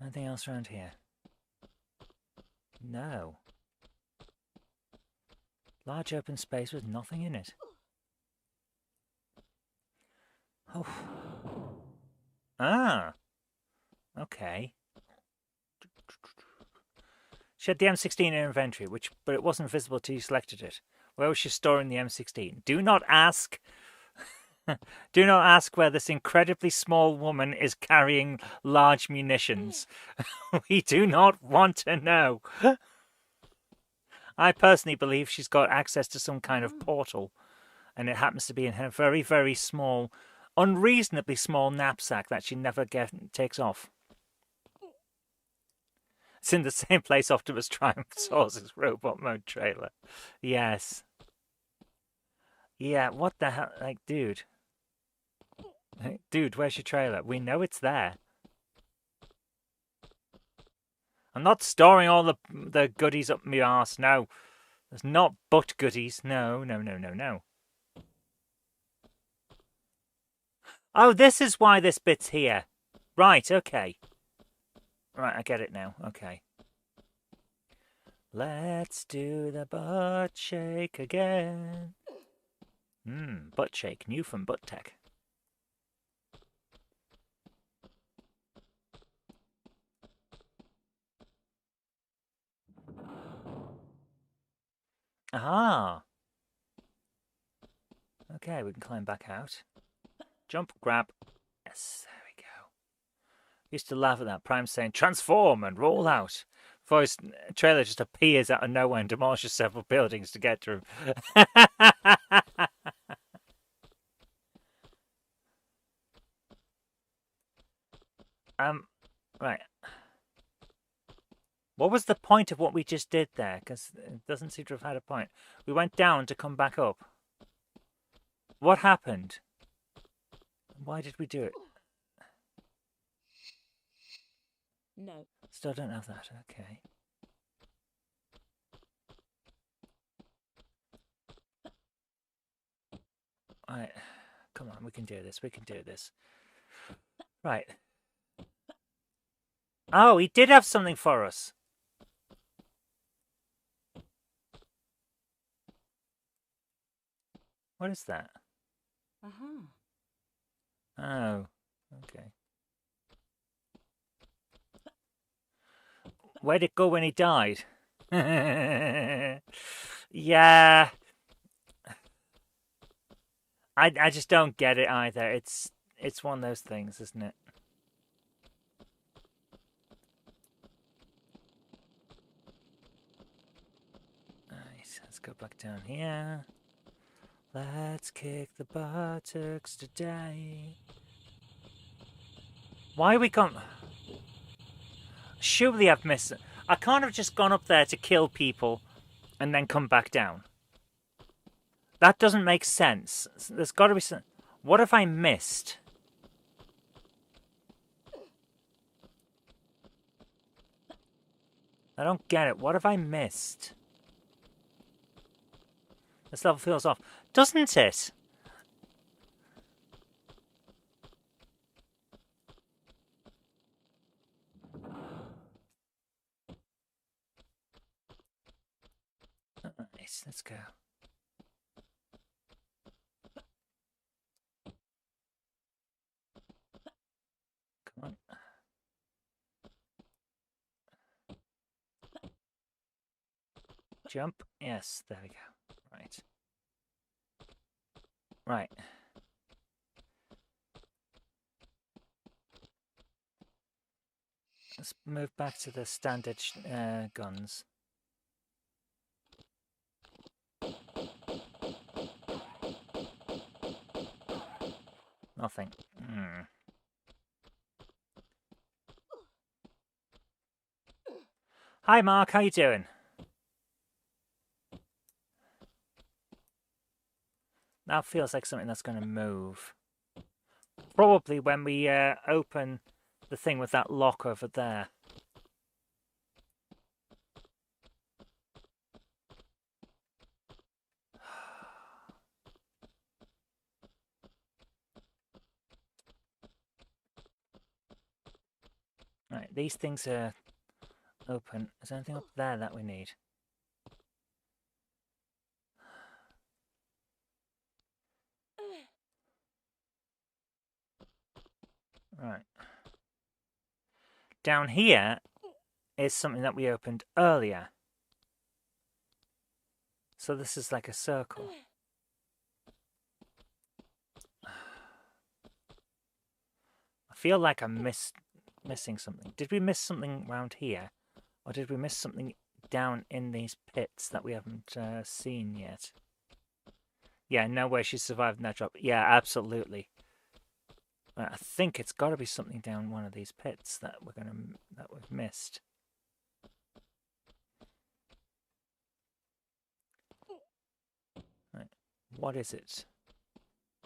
Anything else around here? No. Large open space with nothing in it. Oh. Ah. Okay. She had the M16 in her inventory, but it wasn't visible till you selected it. Where was she storing the M16? Do not ask. Do not ask where this incredibly small woman is carrying large munitions. We do not want to know. I personally believe she's got access to some kind of portal, and it happens to be in her very, very small, unreasonably small knapsack that she never takes off. It's in the same place Optimus Triumph saws his robot mode trailer. Yes. Yeah, what the hell? Like, dude. Dude, where's your trailer? We know it's there. I'm not storing all the goodies up my arse, no. There's not butt goodies. No, no, no, no, no. Oh, this is why this bit's here. Right, okay. Right, I get it now. Okay. Let's do the butt shake again. Butt shake, new from Butt Tech. Aha! Okay, we can climb back out. Jump, grab. Yes, there we go. Used to laugh at that. Prime saying, transform and roll out. Before his trailer just appears out of nowhere and demolishes several buildings to get to him. Right. What was the point of what we just did there? Because it doesn't seem to have had a point. We went down to come back up. What happened? Why did we do it? No. Still don't have that. Okay. Alright. Come on, we can do this. We can do this. Right. Oh, he did have something for us. What is that? Oh, okay. Where'd it go when he died? Yeah. I just don't get it either. It's one of those things, isn't it? Nice. Let's go back down here. Let's kick the buttocks today. Why are we gone? Surely I've missed it. I can't have just gone up there to kill people and then come back down. That doesn't make sense. There's got to be some... What have I missed? I don't get it. What have I missed? This level feels off. Doesn't it? Nice. Let's go. Come on. Jump. Yes, there we go. Right. Right. Let's move back to the standard guns. Nothing. Hi, Mark. How you doing? That feels like something that's going to move. Probably when we open the thing with that lock over there. Right, these things are open. Is there anything up there that we need? Right. Down here is something that we opened earlier. So this is like a circle. I feel like I'm missing something. Did we miss something around here? Or did we miss something down in these pits that we haven't seen yet? Yeah, no way she survived in that drop. Yeah, absolutely. I think it's got to be something down one of these pits that we've missed. Right. What is it?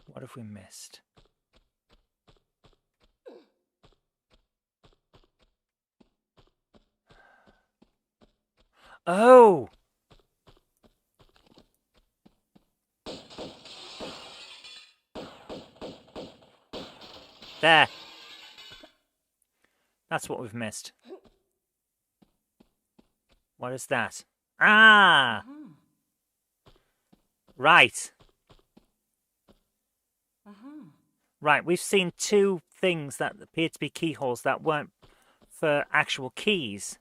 What have we missed? Oh! There. That's what we've missed. What is that? Ah! Right. Right, we've seen two things that appear to be keyholes that weren't for actual keys.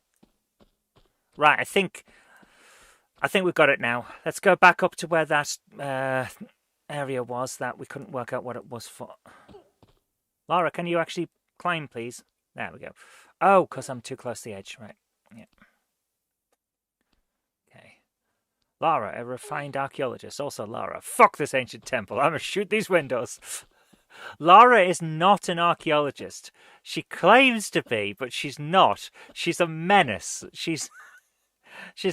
Right, I think we've got it now. Let's go back up to where that area was that we couldn't work out what it was for. Laura, can you actually climb, please? There we go. Oh, because I'm too close to the edge. Right. Yeah. Okay. Laura, a refined archaeologist. Also, Laura, fuck this ancient temple. I'm going to shoot these windows. Laura is not an archaeologist. She claims to be, but she's not. She's a menace. She's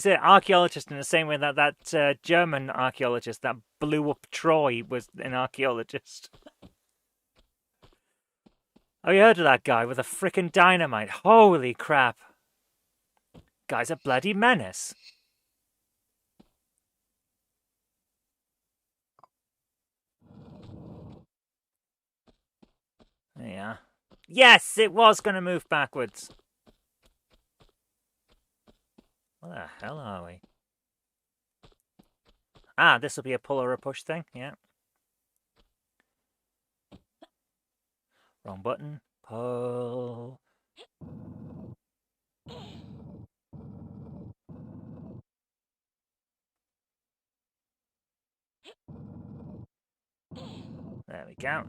an archaeologist in the same way that that German archaeologist that blew up Troy was an archaeologist. Have you heard of that guy with a frickin' dynamite? Holy crap. Guy's a bloody menace. Yeah. Yes, it was going to move backwards. Where the hell are we? Ah, this will be a pull or a push thing. Yeah. Wrong button. Pull. freak out.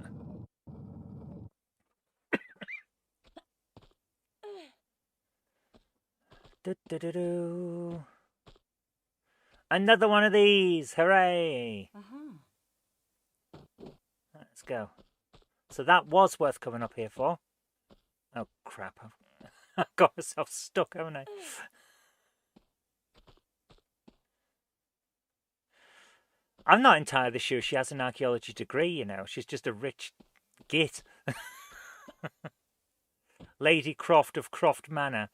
Do-do-do-do. Another one of these! Hooray! Let's go. So that was worth coming up here for. Oh crap. I've got myself stuck, haven't I? I'm not entirely sure she has an archaeology degree, you know. She's just a rich git. Lady Croft of Croft Manor.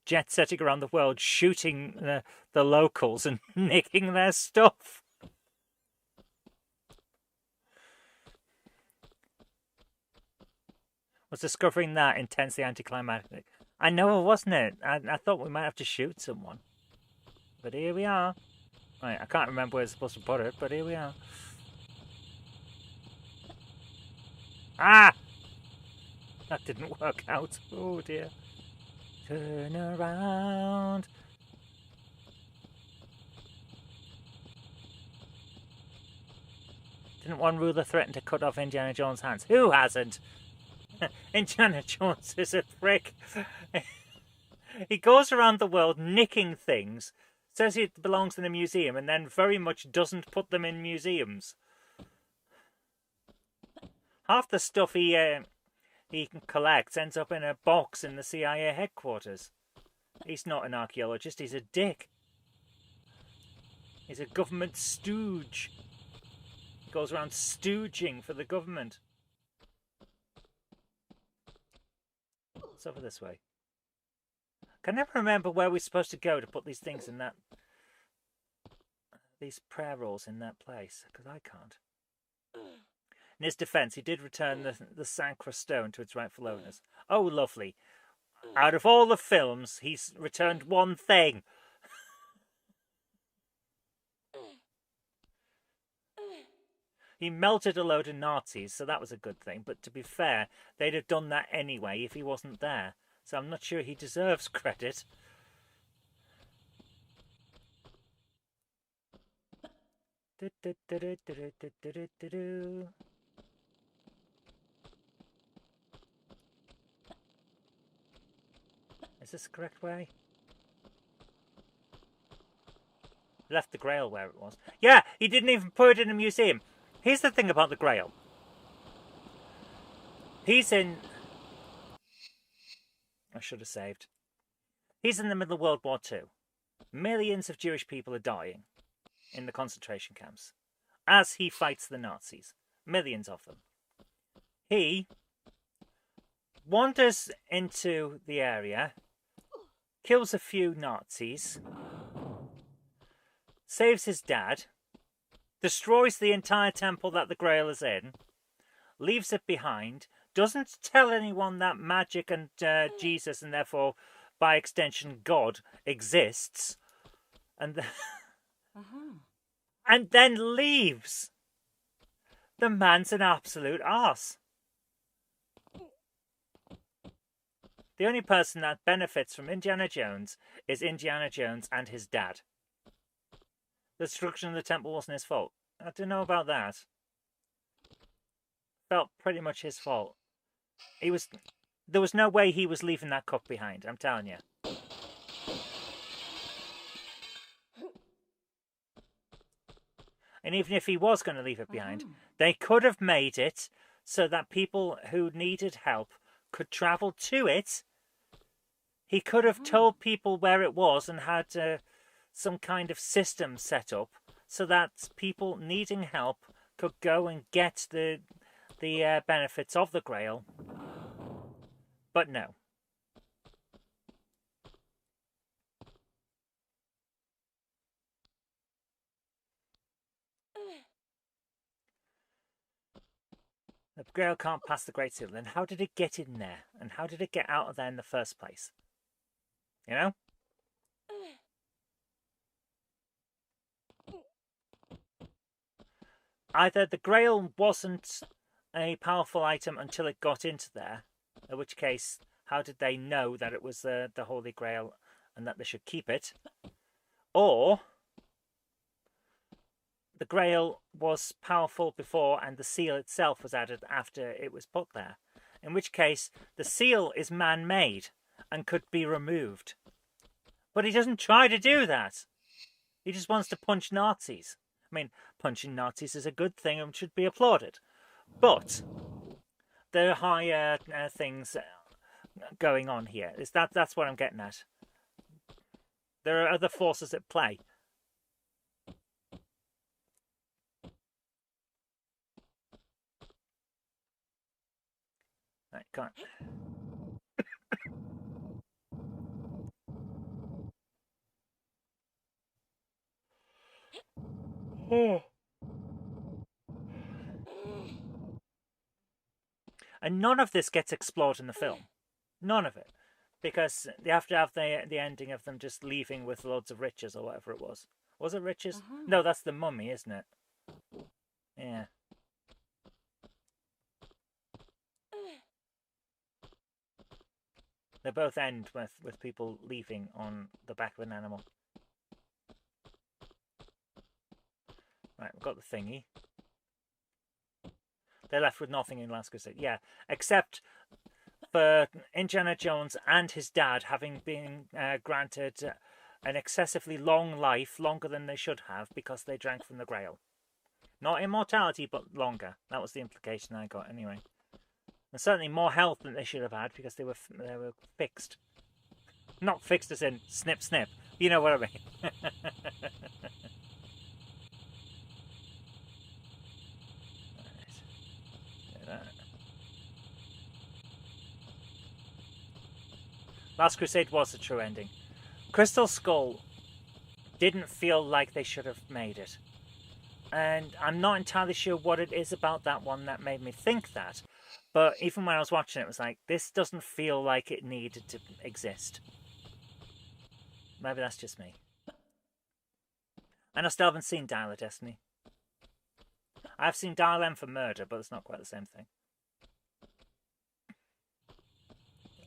Jet setting around the world, shooting the locals and nicking their stuff. Was discovering that intensely anticlimactic. I know, wasn't it? I thought we might have to shoot someone. But here we are. Right, I can't remember where I was supposed to put it, but here we are. Ah! That didn't work out. Oh dear. Turn around. Didn't one ruler threaten to cut off Indiana Jones' hands? Who hasn't? Indiana Jones is a prick. He goes around the world nicking things, says it belongs in a museum, and then very much doesn't put them in museums. Half the stuff he collects ends up in a box in the CIA headquarters. He's not an archaeologist, he's a dick. He's a government stooge. He goes around stooging for the government. It's over this way. I can never remember where we're supposed to go to put these things in that... these prayer rolls in that place, because I can't. In his defence, he did return the Sancra stone to its rightful owners. Oh, lovely. Out of all the films, he's returned one thing. He melted a load of Nazis, so that was a good thing. But to be fair, they'd have done that anyway if he wasn't there. So I'm not sure he deserves credit. Is this the correct way? Left the Grail where it was. Yeah, he didn't even put it in a museum. Here's the thing about the Grail. He's in... I should have saved. He's in the middle of World War II. Millions of Jewish people are dying in the concentration camps as he fights the Nazis. Millions of them. He wanders into the area, kills a few Nazis, saves his dad, destroys the entire temple that the Grail is in, leaves it behind, doesn't tell anyone that magic and Jesus, and therefore, by extension, God, exists, and and then leaves. The man's an absolute arse. The only person that benefits from Indiana Jones is Indiana Jones and his dad. The destruction of the temple wasn't his fault. I don't know about that. Felt pretty much his fault. There was no way he was leaving that cup behind, I'm telling you. And even if he was going to leave it behind, they could have made it so that people who needed help could travel to it. He could have told people where it was and had some kind of system set up so that people needing help could go and get the benefits of the Grail. But no. The Grail can't pass the Great Seal. Then how did it get in there? And how did it get out of there in the first place? You know? Either the Grail wasn't a powerful item until it got into there, in which case, how did they know that it was the Holy Grail and that they should keep it? Or the Grail was powerful before and the seal itself was added after it was put there. In which case, the seal is man-made and could be removed. But he doesn't try to do that. He just wants to punch Nazis. I mean, punching Nazis is a good thing and should be applauded. But there are higher things going on here. That's what I'm getting at. There are other forces at play. Right, come on. And none of this gets explored in the film. None of it. Because they have to have the ending of them just leaving with loads of riches or whatever it was. Was it riches? No, that's the mummy, isn't it? Yeah. They both end with people leaving on the back of an animal. Right, we've got the thingy. They're left with nothing in Last Crusade. Yeah, except for Indiana Jones and his dad having been granted an excessively long life, longer than they should have, because they drank from the Grail. Not immortality, but longer. That was the implication I got, anyway. And certainly more health than they should have had, because they were fixed. Not fixed as in snip, snip. You know what I mean. Last Crusade was a true ending. Crystal Skull didn't feel like they should have made it. And I'm not entirely sure what it is about that one that made me think that. But even when I was watching it, it was like, this doesn't feel like it needed to exist. Maybe that's just me. And I still haven't seen Dial of Destiny. I've seen Dial M for Murder, but it's not quite the same thing.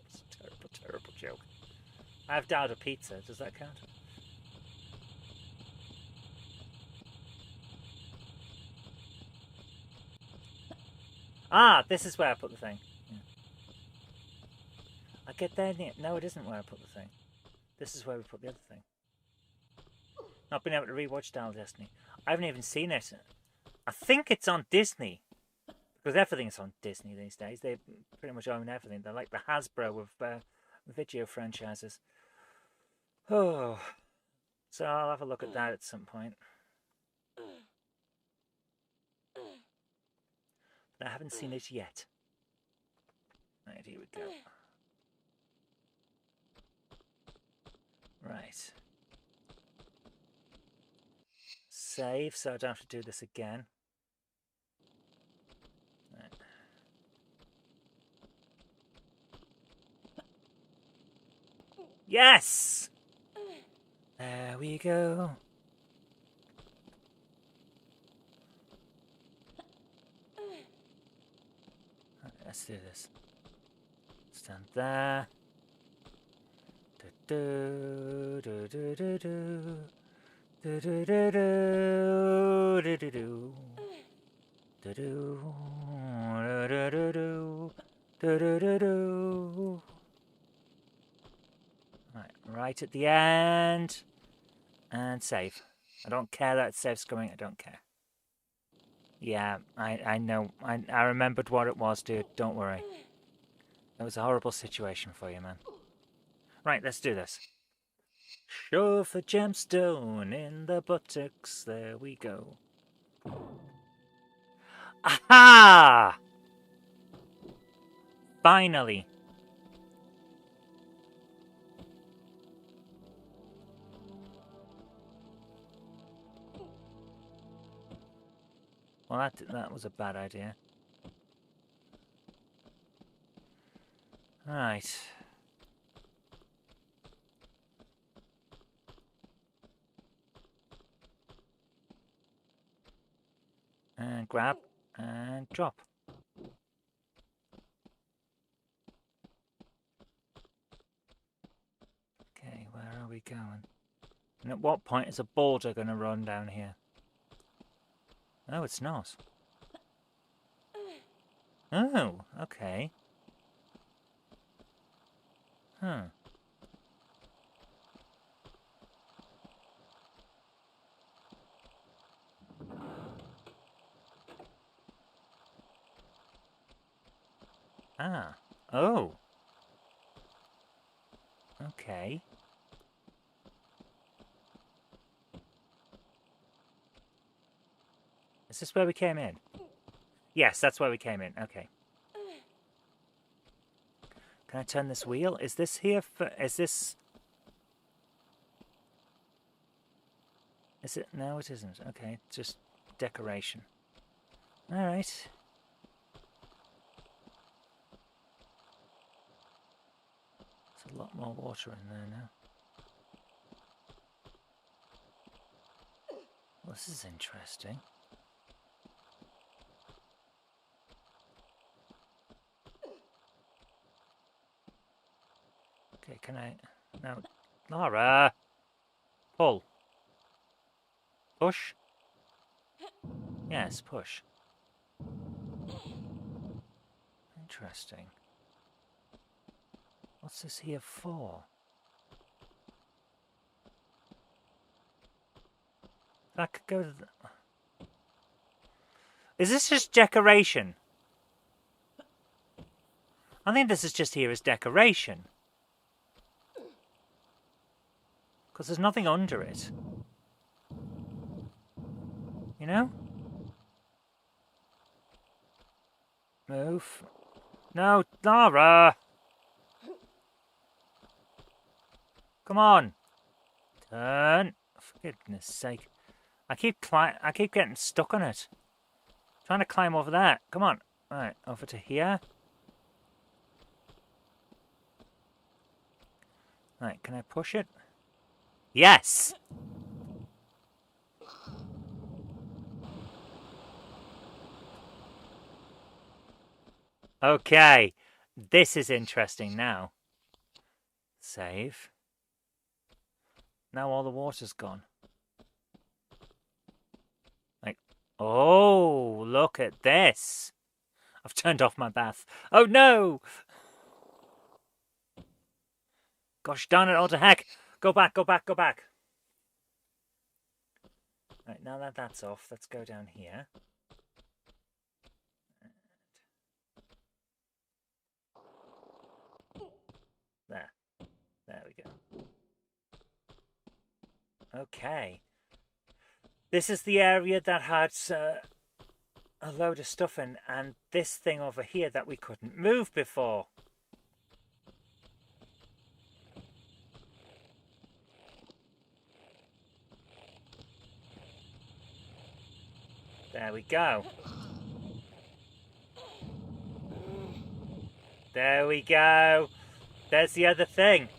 It's a terrible, terrible joke. I've dialed a pizza. Does that count? Ah, this is where I put the thing. Yeah. I get there. No, it isn't where I put the thing. This is where we put the other thing. Not been able to rewatch Dial of Destiny. I haven't even seen it. I think it's on Disney. Because everything's on Disney these days. They pretty much own everything. They're like the Hasbro of video franchises. Oh. So I'll have a look at that at some point. But I haven't seen it yet. Right, here we go. Right. Save, so I don't have to do this again. Right. Yes! There we go. Right, let's do this. Stand there. Do do do do do. Do do do do do do do. Do do do do do do do do do. Right at the end. And save. I don't care that save's coming, I don't care. Yeah, I know. I remembered what it was, dude. Don't worry. It was a horrible situation for you, man. Right, let's do this. Shove the gemstone in the buttocks. There we go. Aha! Finally. Well, that was a bad idea. Right. And grab and drop. Okay, where are we going? And at what point is a boulder going to run down here? Oh, it's not. Oh, okay. Huh. Ah. Oh. Okay. Is this where we came in? Yes, that's where we came in. Okay. Can I turn this wheel? Is this here for... Is this... Is it? No, it isn't. Okay, just decoration. Alright. There's a lot more water in there now. Well, this is interesting. Okay, can I... No. Laura! Pull. Push? Yes, push. Interesting. What's this here for? If I could go to the... Is this just decoration? I think this is just here as decoration. Because there's nothing under it. You know? Move. No, Lara! Come on. Turn. For goodness sake. I keep getting stuck on it. Trying to climb over that. Come on. Right, over to here. Right, can I push it? Yes! Okay. This is interesting now. Save. Now all the water's gone. Like, oh, look at this. I've turned off my bath. Oh no! Gosh darn it, all to heck. Go back, go back, go back. Right, now that that's off, let's go down here. There. There we go. Okay. This is the area that had a load of stuff in, and this thing over here that we couldn't move before. There we go. There we go. There's the other thing.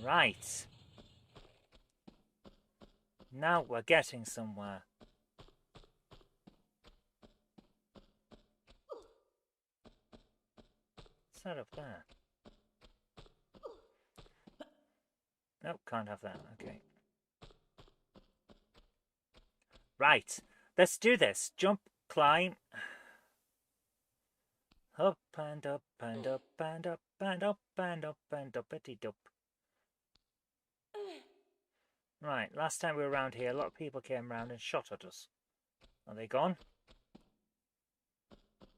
Right. Now we're getting somewhere. What's that up there? Nope, can't have that. Okay. Right. Let's do this. Jump, climb. Up and up and up and up and up and up and uppity-dup. Right, last time we were around here, a lot of people came around and shot at us. Are they gone?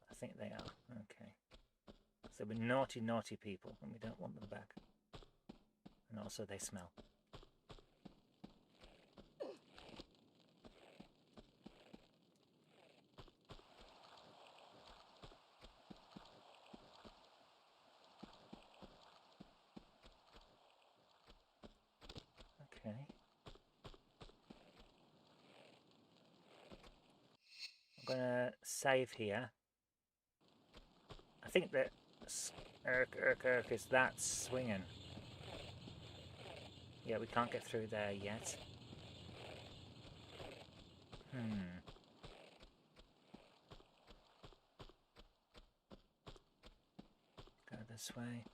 I think they are. Okay. So they were naughty, naughty people, and we don't want them back. And also they smell. Okay. I'm gonna save here. I think that Irk is that swinging. Yeah, we can't get through there yet. Go this way.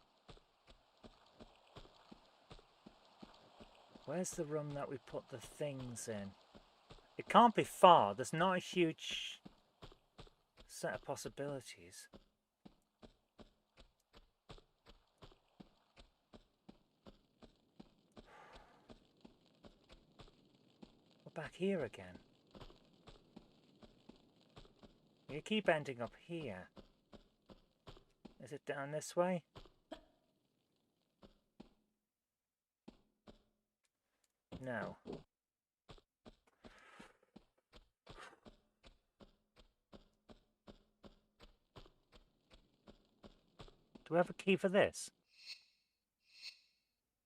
Where's the room that we put the things in? It can't be far. There's not a huge set of possibilities. We're back here again. You keep ending up here. Is it down this way? No. Do we have a key for this?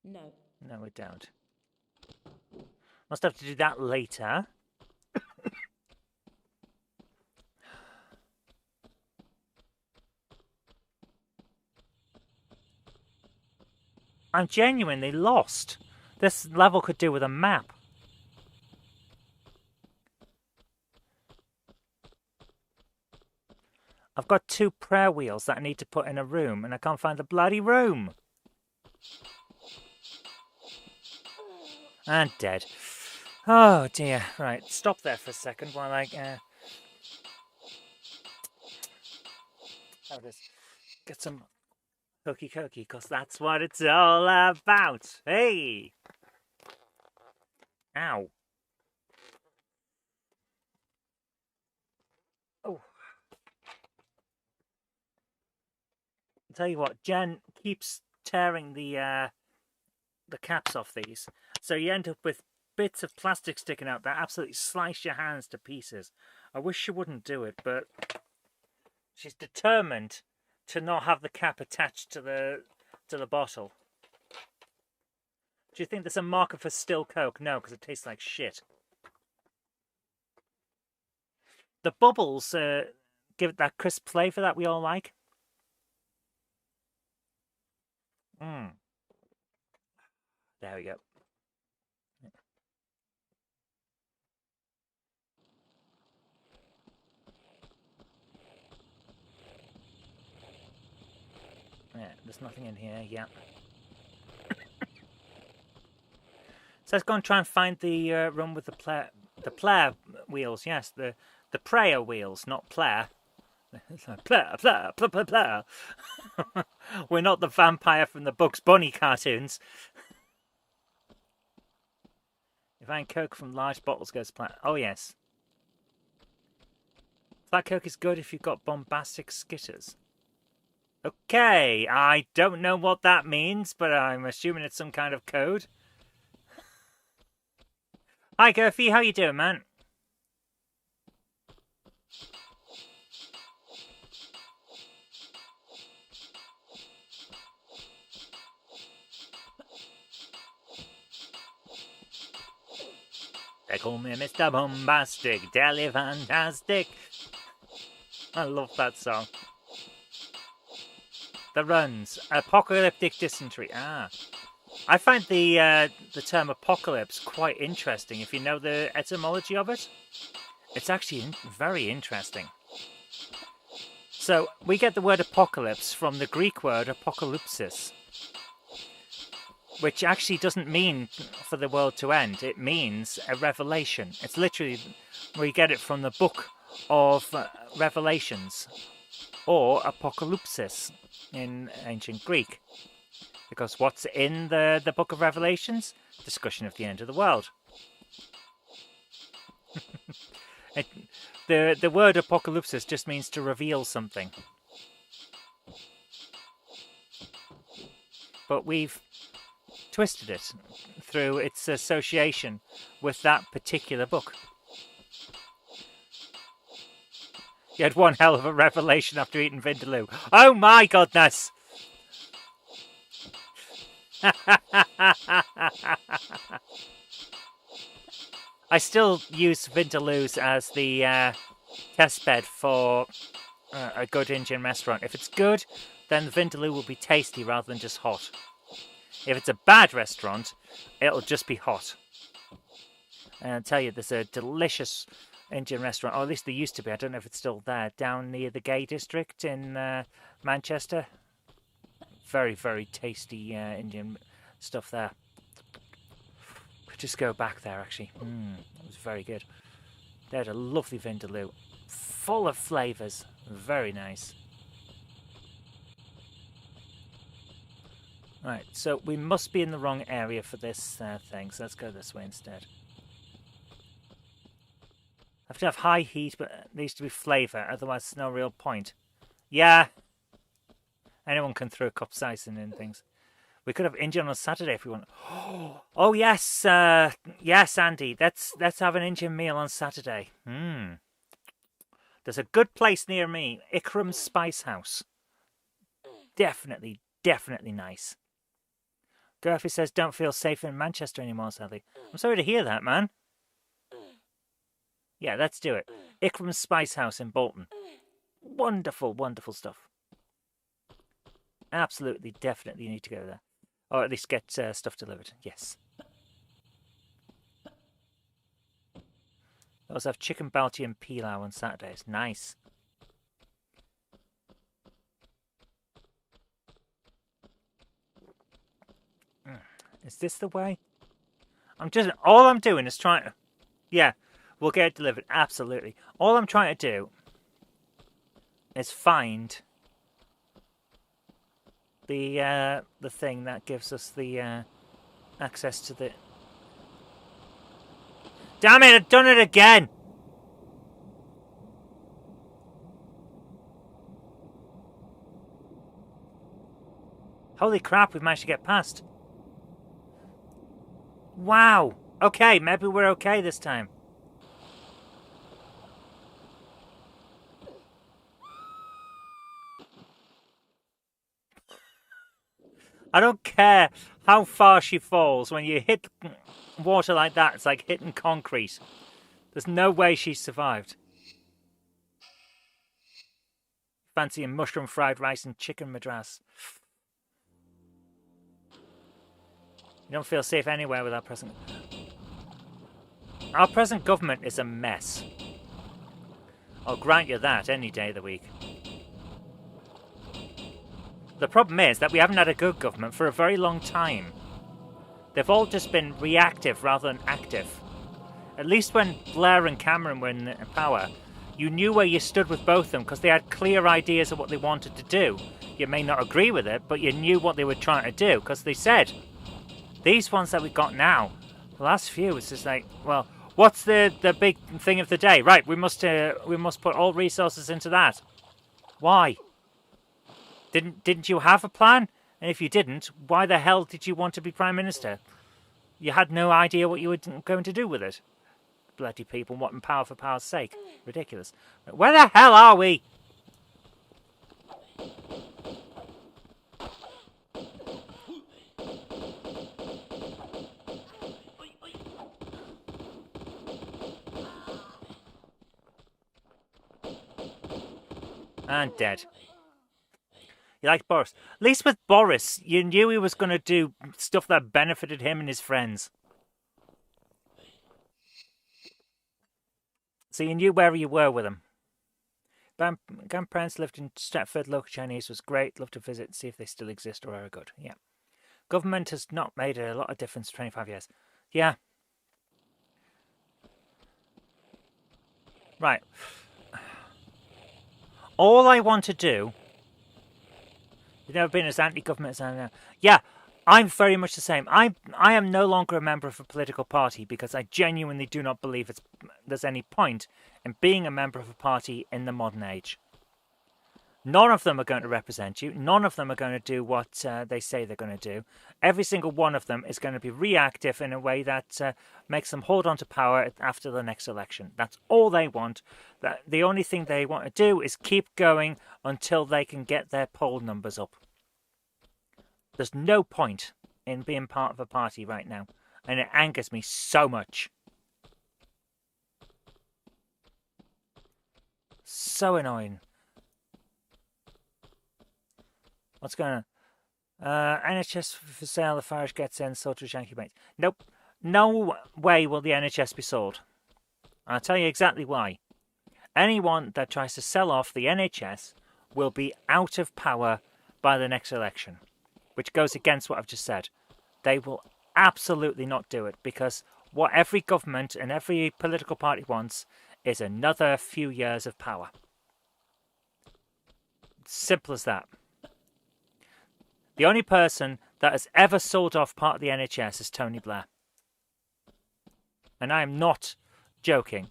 No. No, we don't. Must have to do that later. I'm genuinely lost. This level could do with a map. I've got 2 prayer wheels that I need to put in a room, and I can't find the bloody room. And dead. Oh dear. Right, stop there for a second while I get some hokey cokey, because that's what it's all about. Hey! Ow. Oh. I'll tell you what, Jen keeps tearing the caps off these, so you end up with bits of plastic sticking out that absolutely slice your hands to pieces. I wish she wouldn't do it, but she's determined to not have the cap attached to the bottle. Do you think there's a marker for still Coke? No, because it tastes like shit. The bubbles give it that crisp flavour that we all like. There we go. Yeah, there's nothing in here. Yeah. So let's go and try and find the room with the player wheels. Yes, the prayer wheels, not player. Player. We're not the vampire from the Bugs Bunny cartoons. If I Coke from large bottles goes player. Oh yes. Flat Coke is good if you've got bombastic skitters. Okay, I don't know what that means, but I'm assuming it's some kind of code. Hi, Goofy, how you doing, man? They call me Mr. Bombastic, Deli Fantastic. I love that song. The runs. Apocalyptic dysentery. Ah. I find the term apocalypse quite interesting. If you know the etymology of it, it's actually very interesting. So we get the word apocalypse from the Greek word apokalypsis, which actually doesn't mean for the world to end. It means a revelation. It's literally, we get it from the book of Revelations, or apocalypsis in ancient Greek. Because what's in the book of Revelations? Discussion of the end of the world. The word apocalypsis just means to reveal something. But we've twisted it through its association with that particular book. You had one hell of a revelation after eating Vindaloo. Oh my goodness! I still use Vindaloos as the test bed for a good Indian restaurant. If it's good, then the Vindaloo will be tasty rather than just hot. If it's a bad restaurant, it'll just be hot. And I'll tell you, there's a delicious Indian restaurant, or at least there used to be, I don't know if it's still there, down near the Gay District in Manchester. Very, very tasty Indian stuff there. could just go back there, actually. It was very good. They had a lovely vindaloo. Full of flavours. Very nice. Right, so we must be in the wrong area for this thing, so let's go this way instead. I have to have high heat, but it needs to be flavour, otherwise there's no real point. Yeah! Anyone can throw capsaicin in things. We could have Indian on Saturday if we want. Oh yes, yes, Andy. Let's have an Indian meal on Saturday. There's a good place near me, Ikram's Spice House. Definitely, definitely nice. Garfi says don't feel safe in Manchester anymore, sadly. I'm sorry to hear that, man. Yeah, let's do it. Ikram's Spice House in Bolton. Wonderful, wonderful stuff. Absolutely, definitely need to go there. Or at least get stuff delivered. Yes. They also have chicken balti and pilau on Saturdays. Nice. Is this the way? All I'm doing is trying to... Yeah, we'll get it delivered. Absolutely. All I'm trying to do is find the thing that gives us the access to the... Damn it, I've done it again! Holy crap, we've managed to get past. Wow. Okay, maybe we're okay this time. I don't care how far she falls. When you hit water like that, it's like hitting concrete. There's no way she survived. Fancy a mushroom fried rice and chicken madras. You don't feel safe anywhere with our present... Our present government is a mess. I'll grant you that any day of the week. The problem is that we haven't had a good government for a very long time. They've all just been reactive rather than active. At least when Blair and Cameron were in power, you knew where you stood with both of them because they had clear ideas of what they wanted to do. You may not agree with it, but you knew what they were trying to do because they said. These ones that we got now, the last few, it's just like, well, what's the big thing of the day? Right, we must put all resources into that. Why? Didn't you have a plan? And if you didn't, why the hell did you want to be Prime Minister? You had no idea what you were going to do with it. Bloody people wanting power for power's sake. Ridiculous. Where the hell are we? And dead. You like Boris? At least with Boris, you knew he was going to do stuff that benefited him and his friends. So you knew where you were with him. Grandparents lived in Stratford. Local Chinese was great. Love to visit and see if they still exist or are good. Yeah. Government has not made a lot of difference in 25 years. Yeah. Right. All I want to do... You've never been as anti-government as I am now. Yeah, I'm very much the same. I am no longer a member of a political party because I genuinely do not believe there's any point in being a member of a party in the modern age. None of them are going to represent you. None of them are going to do what they say they're going to do. Every single one of them is going to be reactive in a way that makes them hold on to power after the next election. That's all they want. The only thing they want to do is keep going until they can get their poll numbers up. There's no point in being part of a party right now. And it angers me so much. So annoying. What's going on? NHS for sale, the Farage gets in, sold to Yankee mates. Nope. No way will the NHS be sold. I'll tell you exactly why. Anyone that tries to sell off the NHS will be out of power by the next election. Which goes against what I've just said. They will absolutely not do it, because what every government and every political party wants is another few years of power. Simple as that. The only person that has ever sold off part of the NHS is Tony Blair. And I am not joking.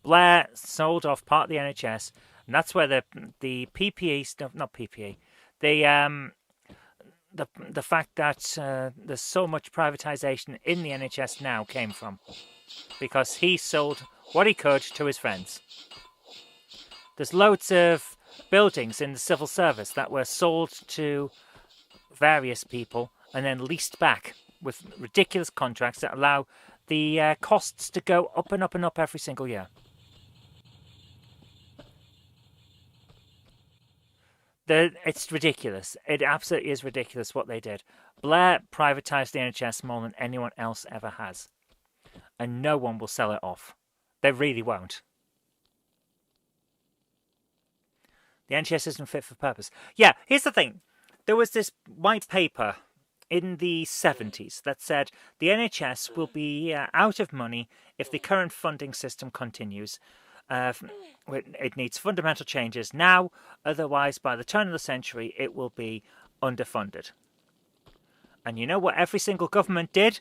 Blair sold off part of the NHS, and that's where the PPE, not PPE, the fact that there's so much privatisation in the NHS now came from, because he sold what he could to his friends. There's loads of buildings in the civil service that were sold to various people and then leased back with ridiculous contracts that allow the costs to go up and up and up every single year. It's ridiculous. It absolutely is ridiculous what they did. Blair privatised the NHS more than anyone else ever has. And no one will sell it off. They really won't. The NHS isn't fit for purpose. Yeah, here's the thing. There was this white paper in the 70s that said the NHS will be out of money if the current funding system continues. It needs fundamental changes now, otherwise by the turn of the century it will be underfunded. And you know what every single government did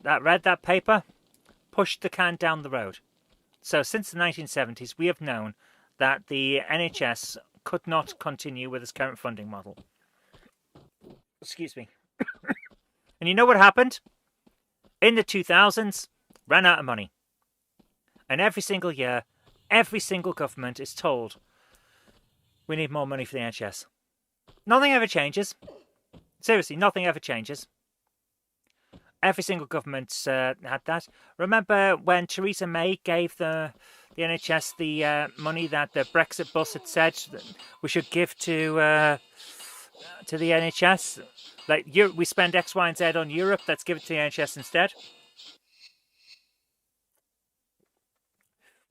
that read that paper? Pushed the can down the road. So since the 1970s we have known that the NHS could not continue with its current funding model. Excuse me. And you know what happened? In the 2000s, ran out of money. And every single year, every single government is told, we need more money for the NHS. Nothing ever changes. Seriously, nothing ever changes. Every single government had that. Remember when Theresa May gave the NHS the money that the Brexit bus had said that we should give to the NHS? Like, we spend X, Y, and Z on Europe, let's give it to the NHS instead.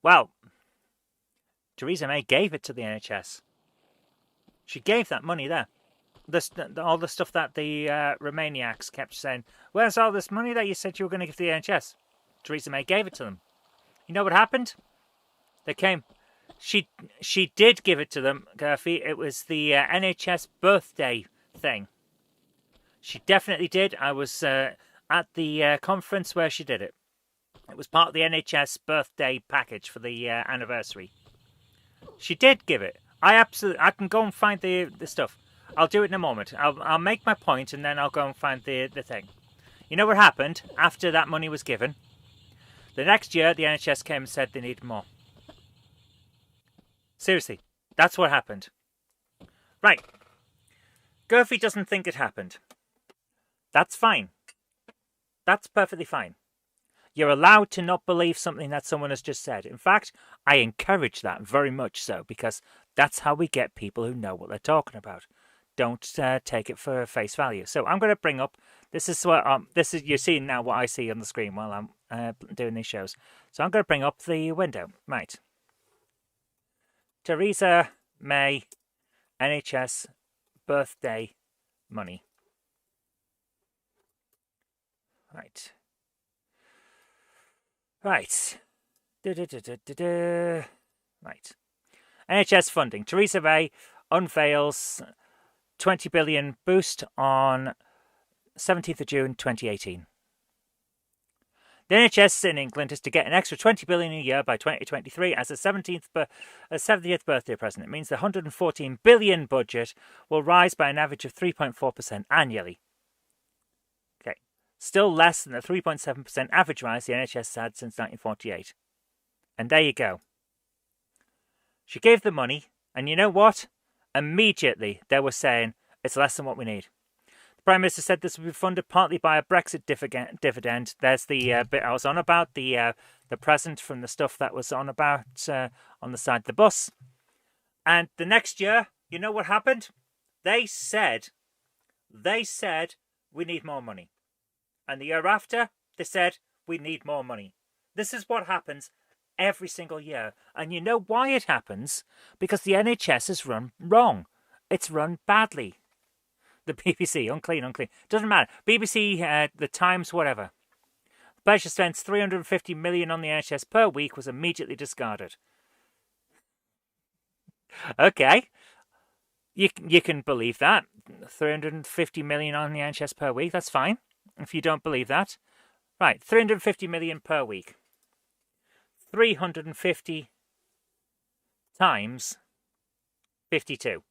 Well, Theresa May gave it to the NHS. She gave that money there. All the stuff that the Remainiacs kept saying, where's all this money that you said you were going to give to the NHS? Theresa May gave it to them. You know what happened? They came. She did give it to them, Gerfie. It was the NHS birthday thing. She definitely did. I was at the conference where she did it. It was part of the NHS birthday package for the anniversary. She did give it. I can go and find the stuff. I'll do it in a moment. I'll make my point and then I'll go and find the thing. You know what happened after that money was given? The next year, the NHS came and said they needed more. Seriously, that's what happened. Right. Gerfie doesn't think it happened. That's fine. That's perfectly fine. You're allowed to not believe something that someone has just said. In fact, I encourage that very much so, because that's how we get people who know what they're talking about. Don't take it for face value. So I'm going to bring up. This is what you're seeing now. What I see on the screen while I'm doing these shows. So I'm going to bring up the window. Right. Theresa May, NHS birthday money. Right. Right. Right. NHS funding. Theresa May unveils 20 billion boost on 17th of June 2018. The NHS in England is to get an extra 20 billion a year by 2023 as a 70th birthday present. It means the 114 billion budget will rise by an average of 3.4% annually. Okay. Still less than the 3.7% average rise the NHS has had since 1948. And there you go. She gave the money, and you know what? Immediately they were saying it's less than what we need. The Prime Minister said this would be funded partly by a Brexit dividend. There's the bit I was on about, the present from the stuff that was on about on the side of the bus. And the next year, you know what happened? They said we need more money. And the year after, they said we need more money. This is what happens every single year. And you know why it happens? Because the NHS is run wrong. It's run badly. The BBC, unclean. Doesn't matter. BBC, the Times, whatever. Pleasure spends 350 million on the NHS per week was immediately discarded. Okay. You can believe that. 350 million on the NHS per week, that's fine. If you don't believe that. Right, 350 million per week. 350 times 52.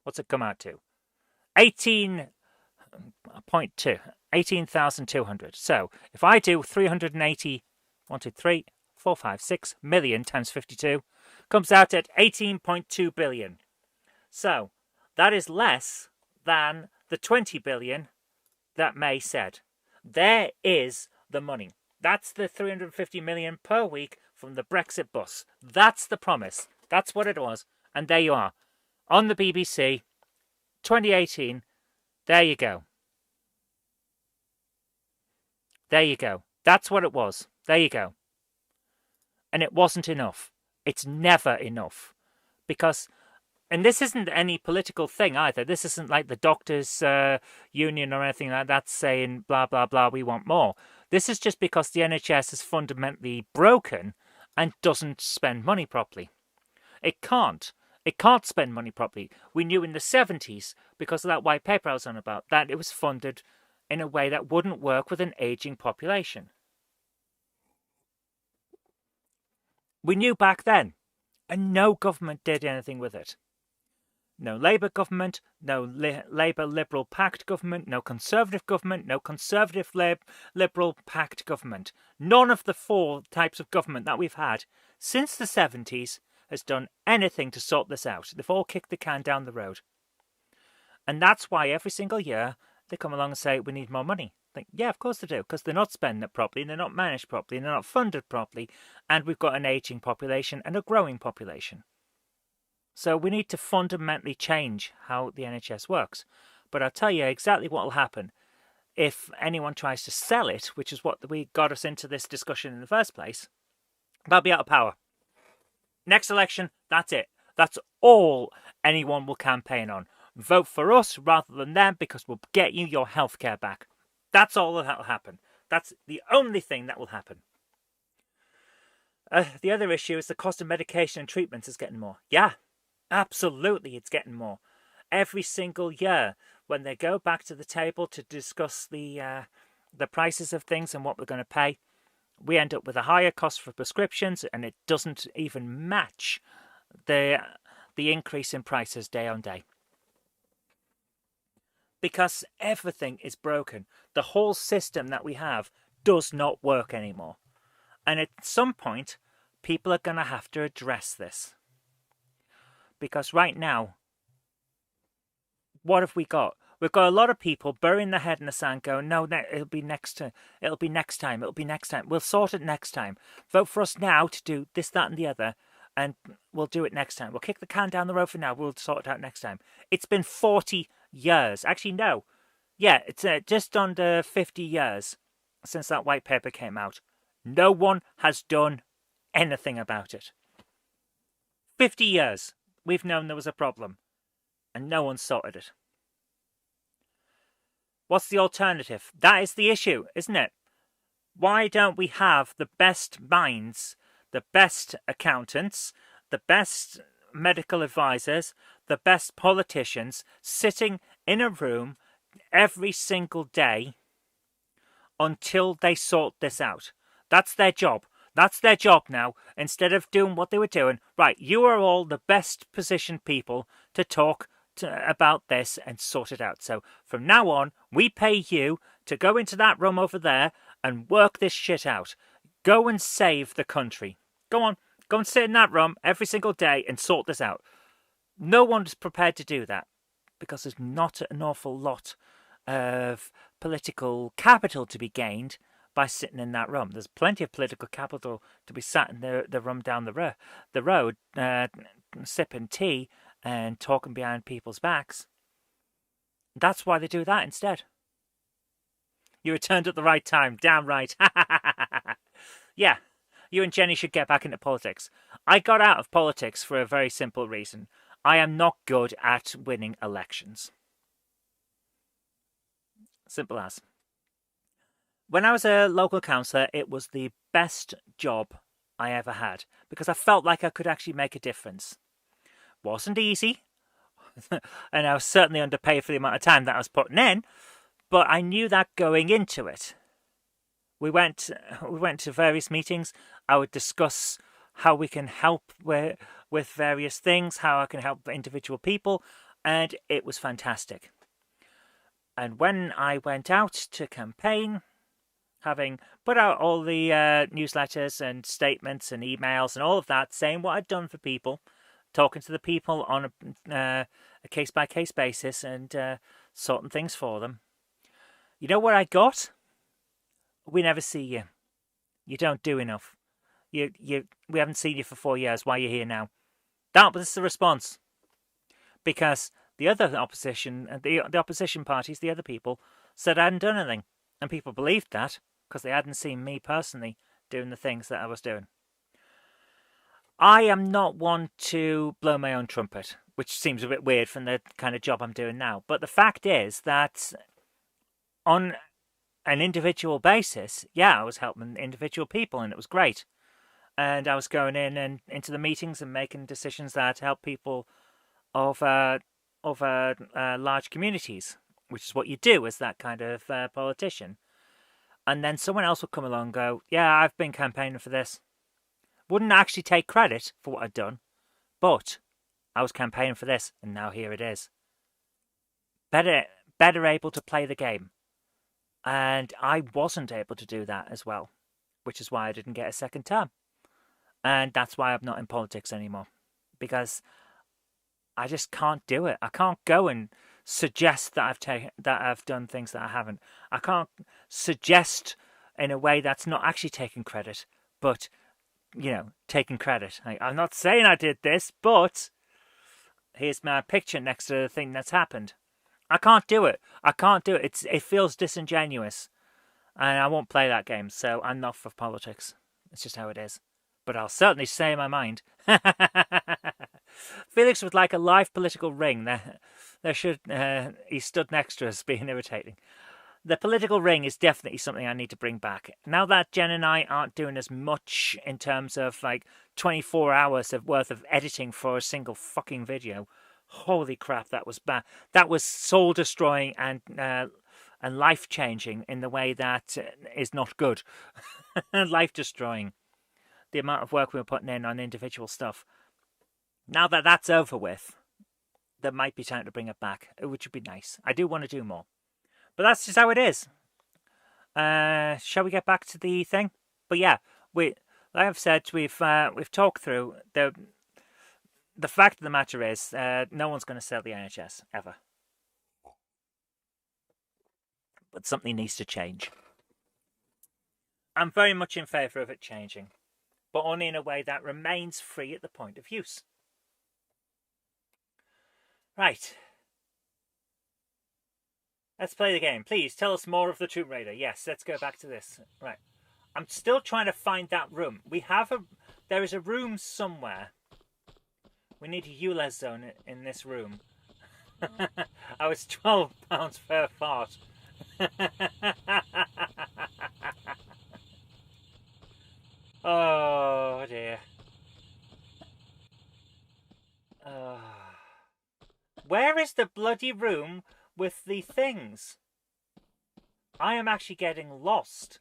What's it come out to? 18,200. So if I do 380, 1, 2, 3, 4, 5, 6 million times 52, comes out at 18.2 billion. So that is less than the 20 billion that May said. There is the money. That's the 350 million per week from the Brexit bus. That's the promise. That's what it was. And there you are. On the BBC, 2018, there you go. There you go. That's what it was. There you go. And it wasn't enough. It's never enough. Because, and this isn't any political thing either. This isn't like the doctors' union or anything like that saying, blah, blah, blah, we want more. This is just because the NHS is fundamentally broken and doesn't spend money properly. It can't. It can't spend money properly. We knew in the 70s, because of that white paper I was on about, that it was funded in a way that wouldn't work with an ageing population. We knew back then, and no government did anything with it. No Labour government, no Labour Liberal pact government, no Conservative government, no Conservative Liberal pact government. None of the four types of government that we've had since the 70s has done anything to sort this out. They've all kicked the can down the road. And that's why every single year they come along and say, we need more money. Think, yeah, of course they do, because they're not spending it properly, and they're not managed properly, and they're not funded properly, and we've got an ageing population and a growing population. So we need to fundamentally change how the NHS works. But I'll tell you exactly what will happen if anyone tries to sell it, which is what we got us into this discussion in the first place. They'll be out of power. Next election, that's it. That's all anyone will campaign on. Vote for us rather than them because we'll get you your healthcare back. That's all that will happen. That's the only thing that will happen. The other issue is the cost of medication and treatments is getting more. Yeah, absolutely it's getting more. Every single year when they go back to the table to discuss the prices of things and what we're going to pay, we end up with a higher cost for prescriptions, and it doesn't even match the increase in prices day on day. Because everything is broken. The whole system that we have does not work anymore. And at some point, people are going to have to address this. Because right now, what have we got? We've got a lot of people burying their head in the sand going, no, it'll be next time. We'll sort it next time. Vote for us now to do this, that and the other, and we'll do it next time. We'll kick the can down the road for now. We'll sort it out next time. It's been 40 years. Actually, no. Yeah, it's just under 50 years since that white paper came out. No one has done anything about it. 50 years we've known there was a problem, and no one sorted it. What's the alternative? That is the issue, isn't it? Why don't we have the best minds, the best accountants, the best medical advisors, the best politicians sitting in a room every single day until they sort this out? That's their job. That's their job now. Instead of doing what they were doing, right, you are all the best positioned people to talk about this and sort it out. So from now on, we pay you to go into that room over there and work this shit out. Go and save the country. Go on, go and sit in that room every single day and sort this out. No one's prepared to do that because there's not an awful lot of political capital to be gained by sitting in that room. There's plenty of political capital to be sat in the room down the road, sipping tea and talking behind people's backs. That's why they do that instead. You returned at the right time. Damn right. Yeah, you and Jenny should get back into politics. I got out of politics for a very simple reason. I am not good at winning elections. Simple as. When I was a local councillor, it was the best job I ever had because I felt like I could actually make a difference. Wasn't easy, and I was certainly underpaid for the amount of time that I was putting in, but I knew that going into it. We went to various meetings. I would discuss how we can help with various things, how I can help individual people, and it was fantastic. And when I went out to campaign, having put out all the newsletters and statements and emails and all of that, saying what I'd done for people, talking to the people on a case-by-case basis and sorting things for them. You know what I got? We never see you. You don't do enough. We haven't seen you for 4 years. Why are you here now? That was the response. Because the other opposition, the opposition parties, the other people, said I hadn't done anything. And people believed that because they hadn't seen me personally doing the things that I was doing. I am not one to blow my own trumpet, which seems a bit weird from the kind of job I'm doing now. But the fact is that on an individual basis, yeah, I was helping individual people and it was great. And I was going in and into the meetings and making decisions that help people of large communities, which is what you do as that kind of politician. And then someone else would come along and go, yeah, I've been campaigning for this. Wouldn't actually take credit for what I'd done, but I was campaigning for this, and now here it is. Better able to play the game. And I wasn't able to do that as well, which is why I didn't get a second term. And that's why I'm not in politics anymore, because I just can't do it. I can't go and suggest that I've done things that I haven't. I can't suggest in a way that's not actually taking credit, but taking credit. I'm not saying I did this, but here's my picture next to the thing that's happened. I can't do it. It feels disingenuous, and I won't play that game. So I'm not for politics. It's just how it is. But I'll certainly say my mind. Felix would like a live political ring. He stood next to us, being irritating. The political ring is definitely something I need to bring back. Now that Jen and I aren't doing as much in terms of 24 hours worth of editing for a single fucking video. Holy crap, that was bad. That was soul destroying and life changing in the way that is not good. Life destroying. The amount of work we were putting in on individual stuff. Now that that's over with, there might be time to bring it back, which would be nice. I do want to do more. But that's just how it is. Shall we get back to the thing? But yeah, like I've said, we've talked through the fact of the matter is no one's going to sell the NHS ever. But something needs to change. I'm very much in favour of it changing, but only in a way that remains free at the point of use. Right. Let's play the game. Please tell us more of the Tomb Raider. Yes, let's go back to this. Right. I'm still trying to find that room. There is a room somewhere. We need a ULEZ zone in this room. I was £12 per fart. Oh dear. Where is the bloody room with the things? I am actually getting lost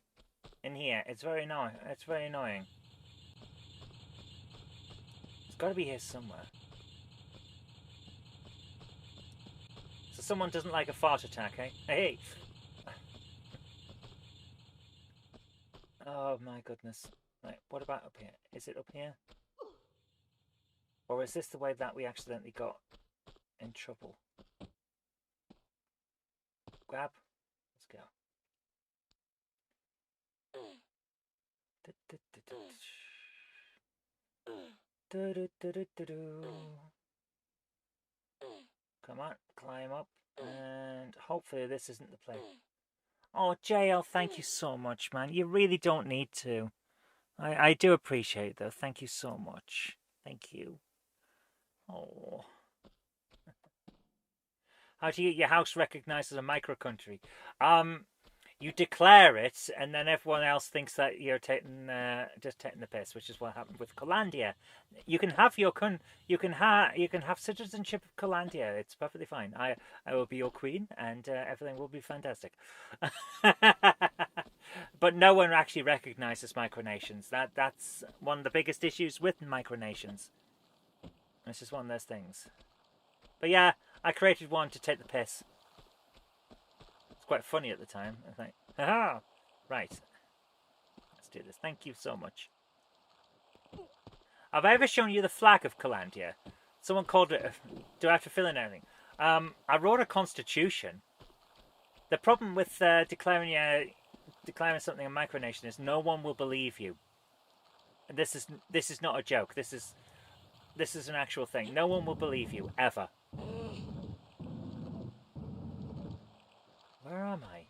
in here. It's very annoying. It's got to be here somewhere. So someone doesn't like a fart attack, eh? Hey! Oh my goodness. Right, what about up here? Is it up here? Or is this the way that we accidentally got in trouble? Grab. Let's go. Come on, climb up, and hopefully this isn't the place. Oh, JL, thank you so much, man. You really don't need to. I do appreciate it, though. Thank you so much. Thank you. Oh. How do you get your house recognized as a micro country? You declare it, and then everyone else thinks that you're just taking the piss, which is what happened with Calandia. You can have you can have citizenship of Calandia. It's perfectly fine. I will be your queen, and everything will be fantastic. But no one actually recognizes micronations. That's one of the biggest issues with micronations. This is one of those things. But yeah, I created one to take the piss. It's quite funny at the time. I think, haha, right. Let's do this. Thank you so much. Have I ever shown you the flag of Calandia? Someone called it. Do I have to fill in anything? I wrote a constitution. The problem with declaring something a micronation is no one will believe you. And this is not a joke. This is an actual thing. No one will believe you ever. Where am I?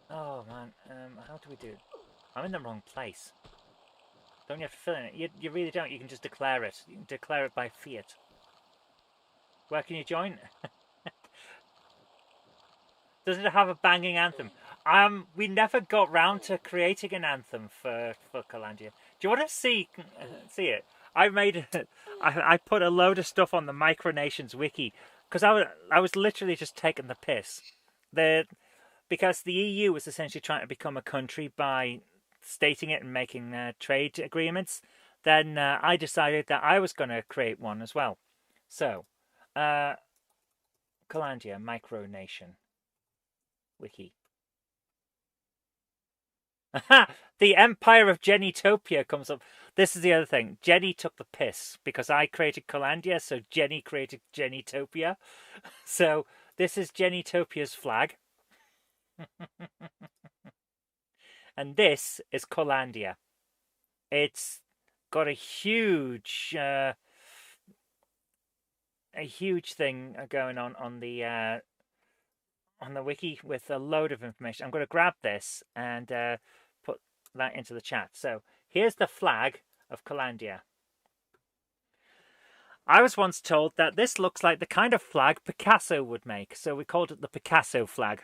Oh man, how do we do it? I'm in the wrong place. Don't you have to fill in it? You really don't. You can just declare it. You can declare it by fiat. Where can you join? Does it have a banging anthem? We never got round to creating an anthem for Calandia. Do you want to see it? I put a load of stuff on the Micronations wiki because I was literally just taking the piss. Because the EU was essentially trying to become a country by stating it and making trade agreements. Then I decided that I was going to create one as well. So, Calandia Micronation wiki. The Empire of Genitopia comes up. This is the other thing. Jenny took the piss because I created Calandia, so Jenny created Genitopia. So this is Genitopia's flag. And this is Calandia. It's got a huge thing going on the wiki with a load of information. I'm going to grab this and put that into the chat. So here's the flag of Calandia. I was once told that this looks like the kind of flag Picasso would make, so we called it the Picasso flag.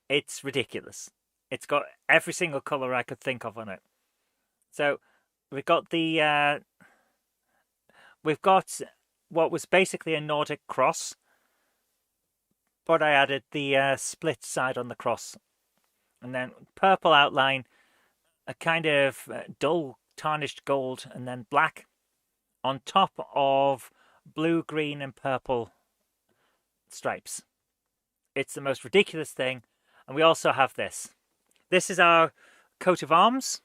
It's ridiculous. It's got every single colour I could think of on it. So we've got what was basically a Nordic cross, but I added the split side on the cross, and then purple outline, a kind of dull tarnished gold, and then black on top of blue, green, and purple stripes. It's the most ridiculous thing. And we also have this. This is our coat of arms.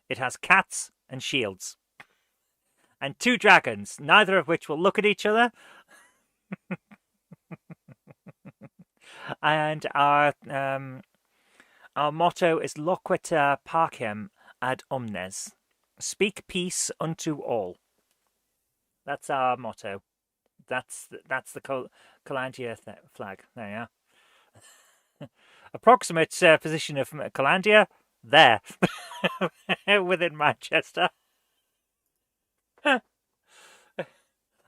It has cats and shields. And 2 dragons, neither of which will look at each other. And our motto is Loquita Pacem ad omnes. Speak peace unto all. That's our motto. That's the Calandia flag. There you are. Approximate position of Calandia, there, within Manchester.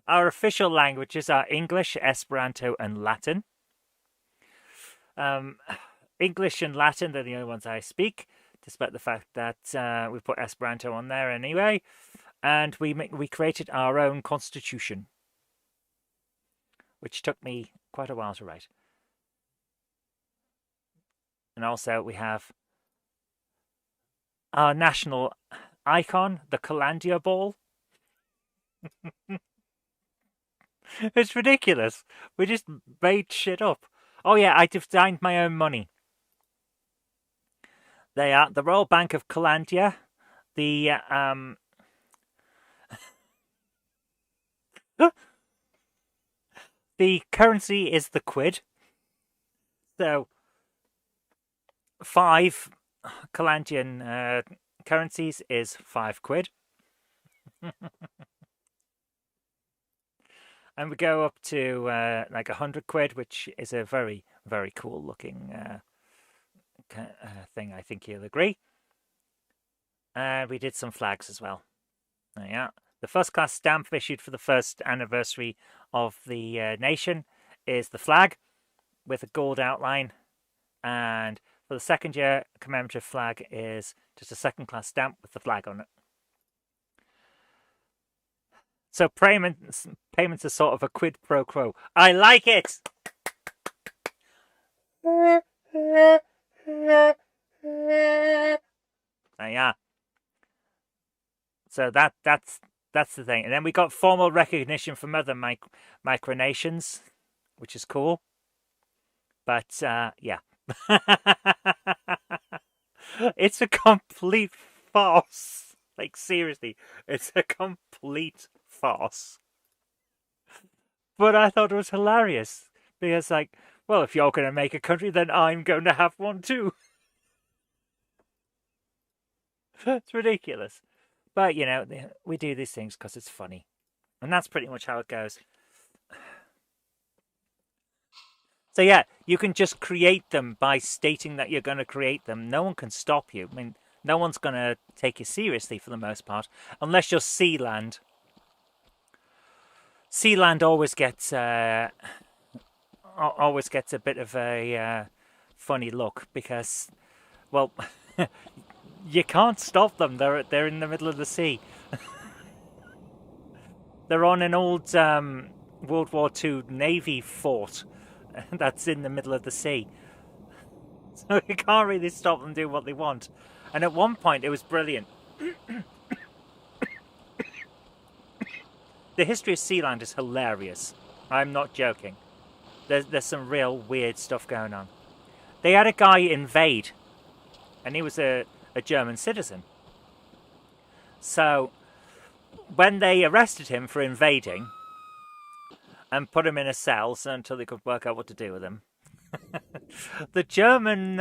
Our official languages are English, Esperanto, and Latin. English and Latin, they're the only ones I speak, despite the fact that we put Esperanto on there anyway. And we created our own constitution, which took me quite a while to write. And also we have our national icon, the Calandia ball. It's ridiculous. We just made shit up. Oh yeah, I designed my own money. They are the Royal Bank of Calandia. The the currency is the quid. So 5 Calandian currencies is 5 quid. And we go up to like 100 quid, which is a very, very cool looking thing. I think you'll agree. And we did some flags as well. Yeah, The first class stamp issued for the first anniversary of the nation is the flag with a gold outline, and for the second year commemorative flag is just a second class stamp with the flag on it. So payments are sort of a quid pro quo. I like it. Yeah. So that's the thing. And then we got formal recognition from other micronations, which is cool. But yeah. It's a complete farce. Like, seriously, it's a complete farce. But I thought it was hilarious because, like, well, if you're going to make a country, then I'm going to have one too. It's ridiculous. But, you know, we do these things because it's funny. And that's pretty much how it goes. So, yeah, you can just create them by stating that you're going to create them. No one can stop you. I mean, no one's going to take you seriously for the most part, unless you're Sealand. Sealand always gets a bit of a funny look because, well, you can't stop them. They're in the middle of the sea. They're on an old World War II Navy fort that's in the middle of the sea. So you can't really stop them doing what they want. And at one point, it was brilliant. The history of Sealand is hilarious. I'm not joking. There's some real weird stuff going on. They had a guy invade, and he was a German citizen. So when they arrested him for invading and put him in a cell until they could work out what to do with him, the German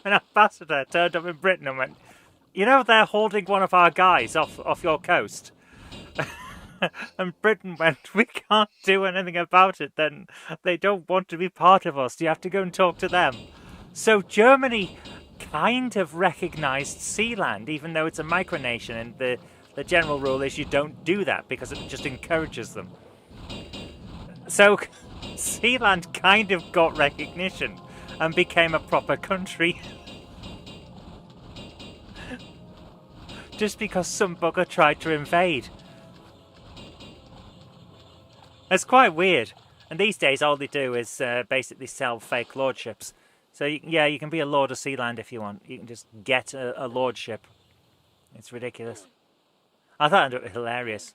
ambassador turned up in Britain and went, "You know, they're holding one of our guys off your coast." And Britain went, "We can't do anything about it. Then they don't want to be part of us. You have to go and talk to them." So Germany kind of recognised Sealand, even though it's a micronation, and the general rule is you don't do that because it just encourages them. So Sealand kind of got recognition and became a proper country. Just because some bugger tried to invade. It's quite weird. And these days all they do is basically sell fake lordships. So yeah, you can be a lord of Sealand if you want. You can just get a lordship. It's ridiculous. I thought it was hilarious.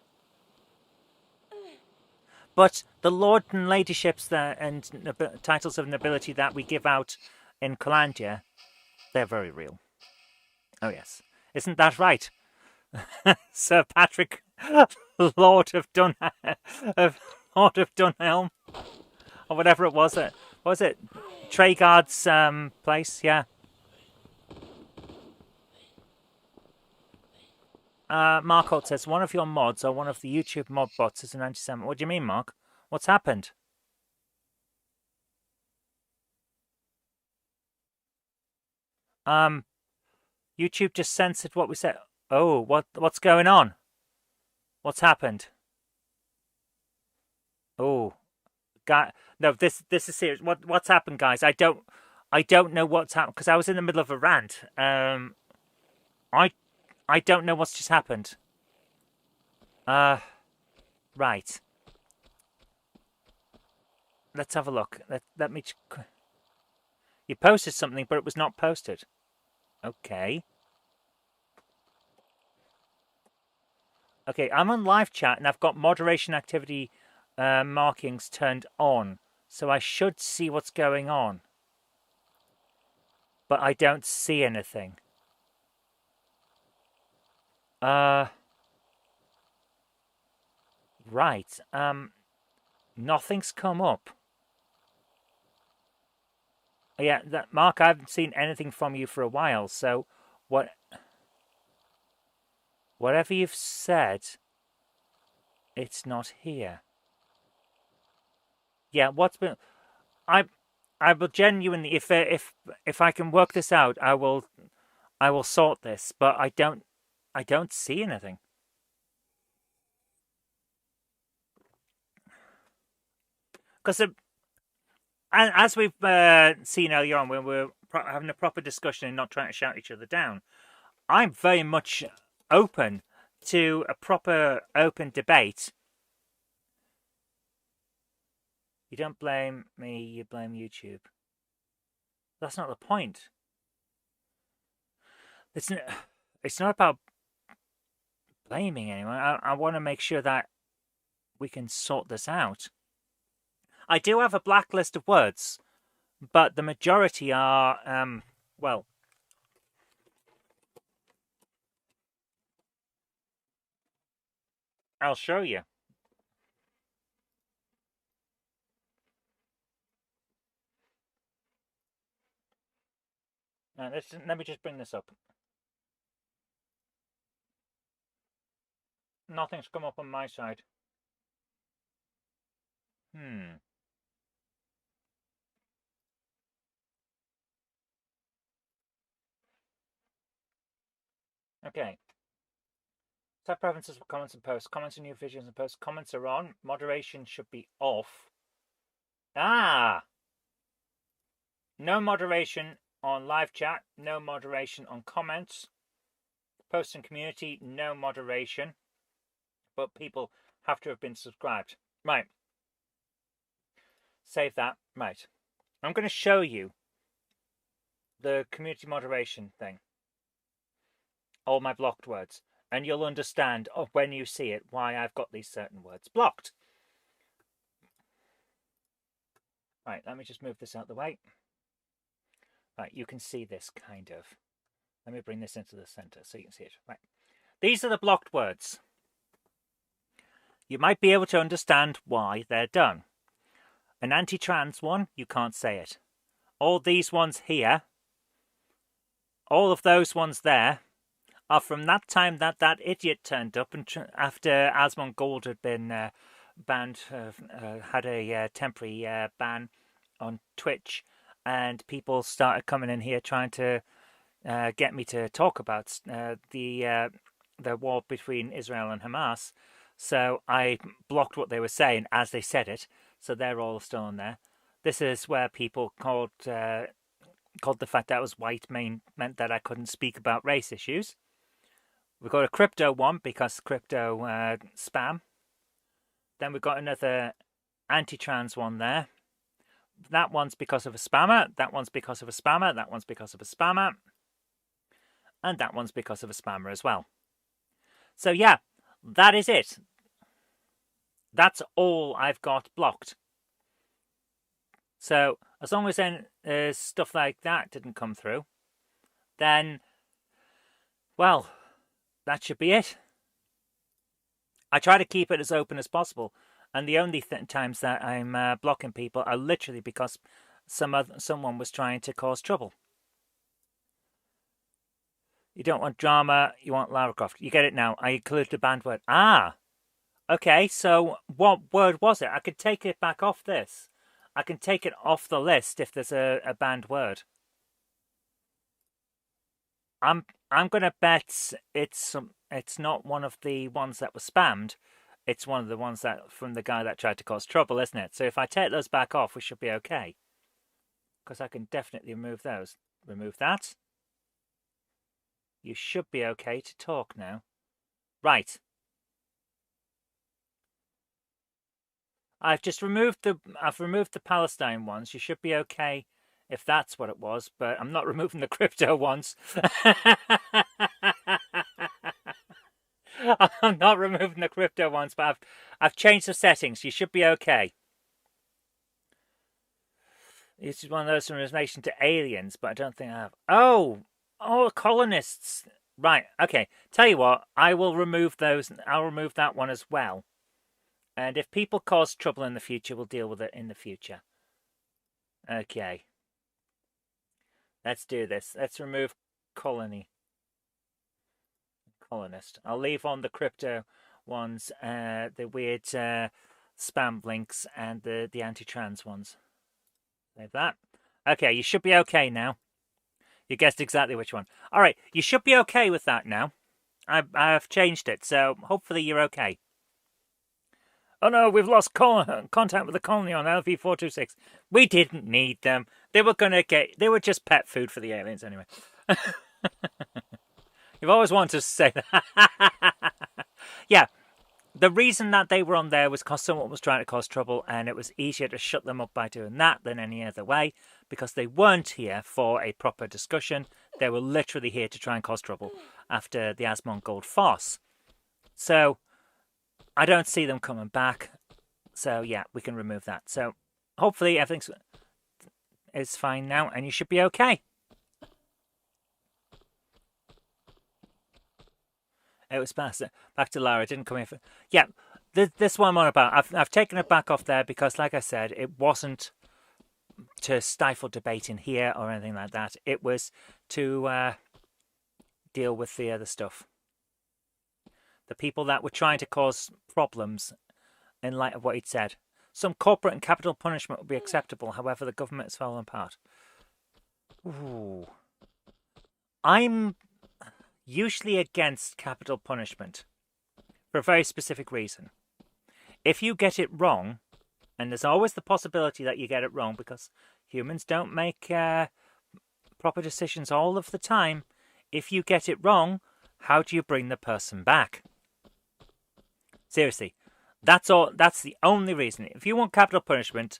But the lord and ladyships and titles of nobility that we give out in Calandia, they're very real. Oh yes. Isn't that right? Sir Patrick, Lord of Dunhelm, or whatever it was. Was it Treguard's place? Yeah. Mark Holt says, one of your mods or one of the YouTube mod bots is an anti-Semite. What do you mean, Mark? What's happened? YouTube just censored what we said. Oh, what's going on? What's happened? Oh, no, this is serious. What's happened, guys? I don't know what's happened because I was in the middle of a rant. I don't know what's just happened. Right. Let's have a look. Let me. You posted something, but it was not posted. Okay. Okay, I'm on live chat and I've got moderation activity markings turned on, so I should see what's going on. But I don't see anything. Right. Nothing's come up. Yeah, Mark, I haven't seen anything from you for a while, so whatever you've said, it's not here. Yeah, what's been... I will genuinely, if I can work this out, I will sort this, but I don't I don't see anything. Because as we've seen earlier on, when we're having a proper discussion and not trying to shout each other down, I'm very much open to a proper open debate. You don't blame me, you blame YouTube. That's not the point. It's not about blaming anyone. I want to make sure that we can sort this out. I do have a blacklist of words, but the majority are, well, I'll show you. Now, let me just bring this up. Nothing's come up on my side. Okay. Set preferences for comments and posts. Comments on new videos and posts. Comments are on. Moderation should be off. Ah! No moderation on live chat. No moderation on comments. Posts and community. No moderation. But people have to have been subscribed. Right. Save that. Right. I'm going to show you the community moderation thing. All my blocked words. And you'll understand when you see it why I've got these certain words blocked. Right, let me just move this out of the way. Right, you can see this kind of. Let me bring this into the center so you can see it. Right, these are the blocked words. You might be able to understand why they're done. An anti-trans one, you can't say it. All these ones here, all of those ones there, are from that time that idiot turned up and after Asmon Gold had been banned, had a temporary ban on Twitch, and people started coming in here trying to get me to talk about the war between Israel and Hamas. So I blocked what they were saying as they said it. So they're all still on there. This is where people called the fact that I was white meant that I couldn't speak about race issues. We've got a crypto one because crypto spam. Then we've got another anti-trans one there. That one's because of a spammer. That one's because of a spammer. That one's because of a spammer. And that one's because of a spammer as well. So yeah, that is it. That's all I've got blocked. So as long as stuff like that didn't come through, then, well, that should be it. I try to keep it as open as possible, and the only times that I'm blocking people are literally because someone was trying to cause trouble. You don't want drama, you want Lara Croft. You get it now. I included the banned word. Ah! Okay, so what word was it? I could take it back off this. I can take it off the list if there's a banned word. I'm gonna bet it's not one of the ones that was spammed. It's one of the ones that from the guy that tried to cause trouble, isn't it? So if I take those back off, we should be okay. Because I can definitely remove those. Remove that. You should be okay to talk now. Right. I've removed the Palestine ones. You should be okay if that's what it was, but I'm not removing the crypto ones. I'm not removing the crypto ones, but I've changed the settings. You should be okay. This is one of those in relation to aliens, but I don't think I have. Oh, colonists. Right, okay. Tell you what, I will remove those. I'll remove that one as well. And if people cause trouble in the future, we'll deal with it in the future. Okay. Let's do this. Let's remove colonist. I'll leave on the crypto ones, the weird spam links, and the anti-trans ones. Save that. Okay, you should be okay now. You guessed exactly which one. All right, you should be okay with that now. I've changed it, so hopefully you're okay. Oh no, we've lost contact with the colony on LV-426. We didn't need them. They were just pet food for the aliens anyway. You've always wanted to say that. Yeah, the reason that they were on there was because someone was trying to cause trouble, and it was easier to shut them up by doing that than any other way, because they weren't here for a proper discussion. They were literally here to try and cause trouble after the Asmongold farce. So I don't see them coming back. So yeah, we can remove that. So hopefully everything is fine now, and you should be okay. It was back to Lara. It didn't come in. Yeah, this one I'm on about. I've taken it back off there because, like I said, it wasn't to stifle debate in here or anything like that. It was to deal with the other stuff. The people that were trying to cause problems in light of what he'd said. Some corporate and capital punishment would be acceptable, however, the government has fallen apart. Ooh. I'm usually against capital punishment for a very specific reason. If you get it wrong, and there's always the possibility that you get it wrong because humans don't make proper decisions all of the time. If you get it wrong, how do you bring the person back? Seriously, that's all. That's the only reason. If you want capital punishment,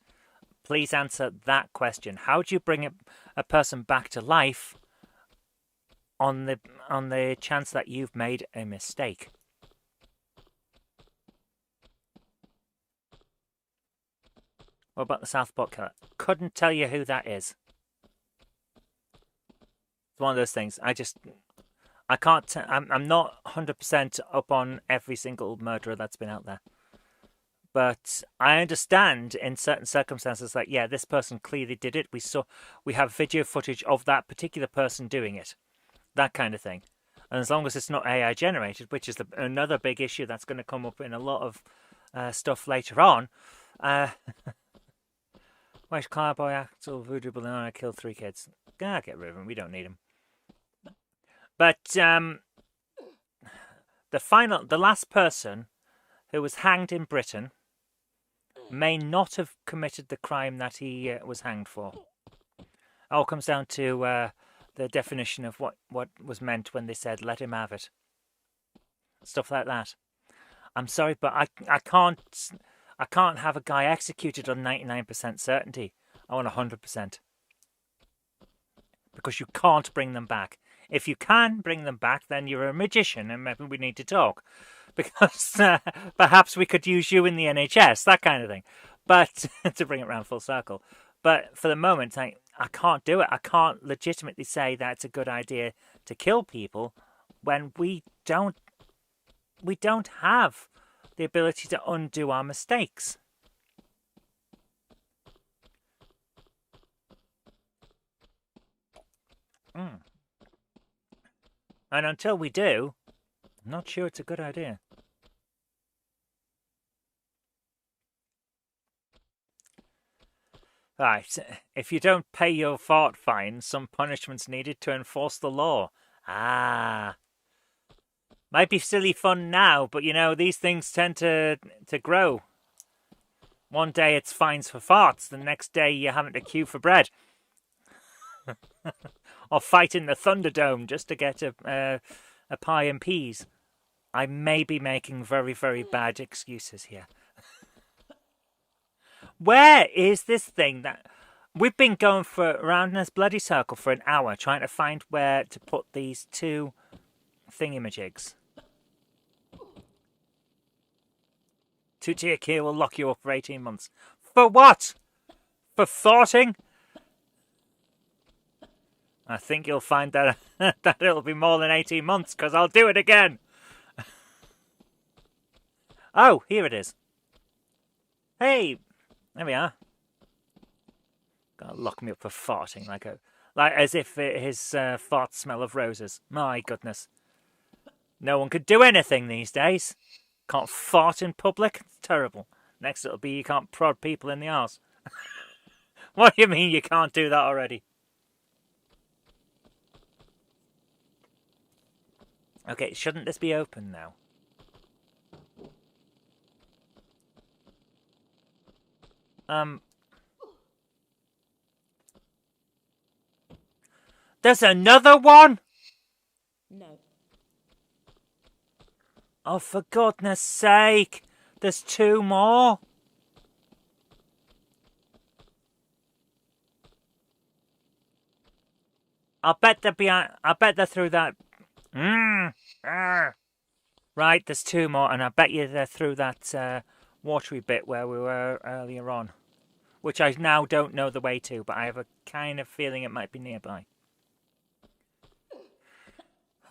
please answer that question. How do you bring a person back to life on the chance that you've made a mistake? What about the South Park killer? Couldn't tell you who that is. It's one of those things. I can't. I'm not 100% up on every single murderer that's been out there. But I understand in certain circumstances, like, yeah, this person clearly did it. We have video footage of that particular person doing it. That kind of thing. And as long as it's not AI generated, which is another big issue that's going to come up in a lot of stuff later on. White Carboy, Axel, Voodoo Banana killed 3 kids. Get rid of them. We don't need them. But the last person who was hanged in Britain may not have committed the crime that he was hanged for. It all comes down to the definition of what was meant when they said, let him have it. Stuff like that. I'm sorry, but I can't have a guy executed on 99% certainty. I want 100%. Because you can't bring them back. If you can bring them back, then you're a magician and maybe we need to talk. Because perhaps we could use you in the NHS, that kind of thing. But to bring it round full circle. But for the moment, I can't do it. I can't legitimately say that it's a good idea to kill people when we don't have the ability to undo our mistakes. And until we do, I'm not sure it's a good idea. Right, if you don't pay your fart fine, some punishment's needed to enforce the law. Ah. Might be silly fun now, but you know, these things tend to grow. One day it's fines for farts, the next day you're having to queue for bread. Or fight in the Thunderdome just to get a pie and peas. I may be making very, very bad excuses here. Where is this thing that... We've been going around in this bloody circle for an hour trying to find where to put these 2 thingamajigs. 2-tier key will lock you up for 18 months. For what? For farting? I think you'll find that that it'll be more than 18 months because I'll do it again. Oh, here it is. Hey, there we are. Gonna lock me up for farting like as if his farts smell of roses. My goodness. No one could do anything these days. Can't fart in public. It's terrible. Next it'll be you can't prod people in the arse. What do you mean you can't do that already? Okay, shouldn't this be open now? There's another one? No. Oh, for goodness sake. There's two more. I'll bet they're behind. I bet they're through that. Right, there's two more, and I bet you they're through that watery bit where we were earlier on, which I now don't know the way to, but I have a kind of feeling it might be nearby.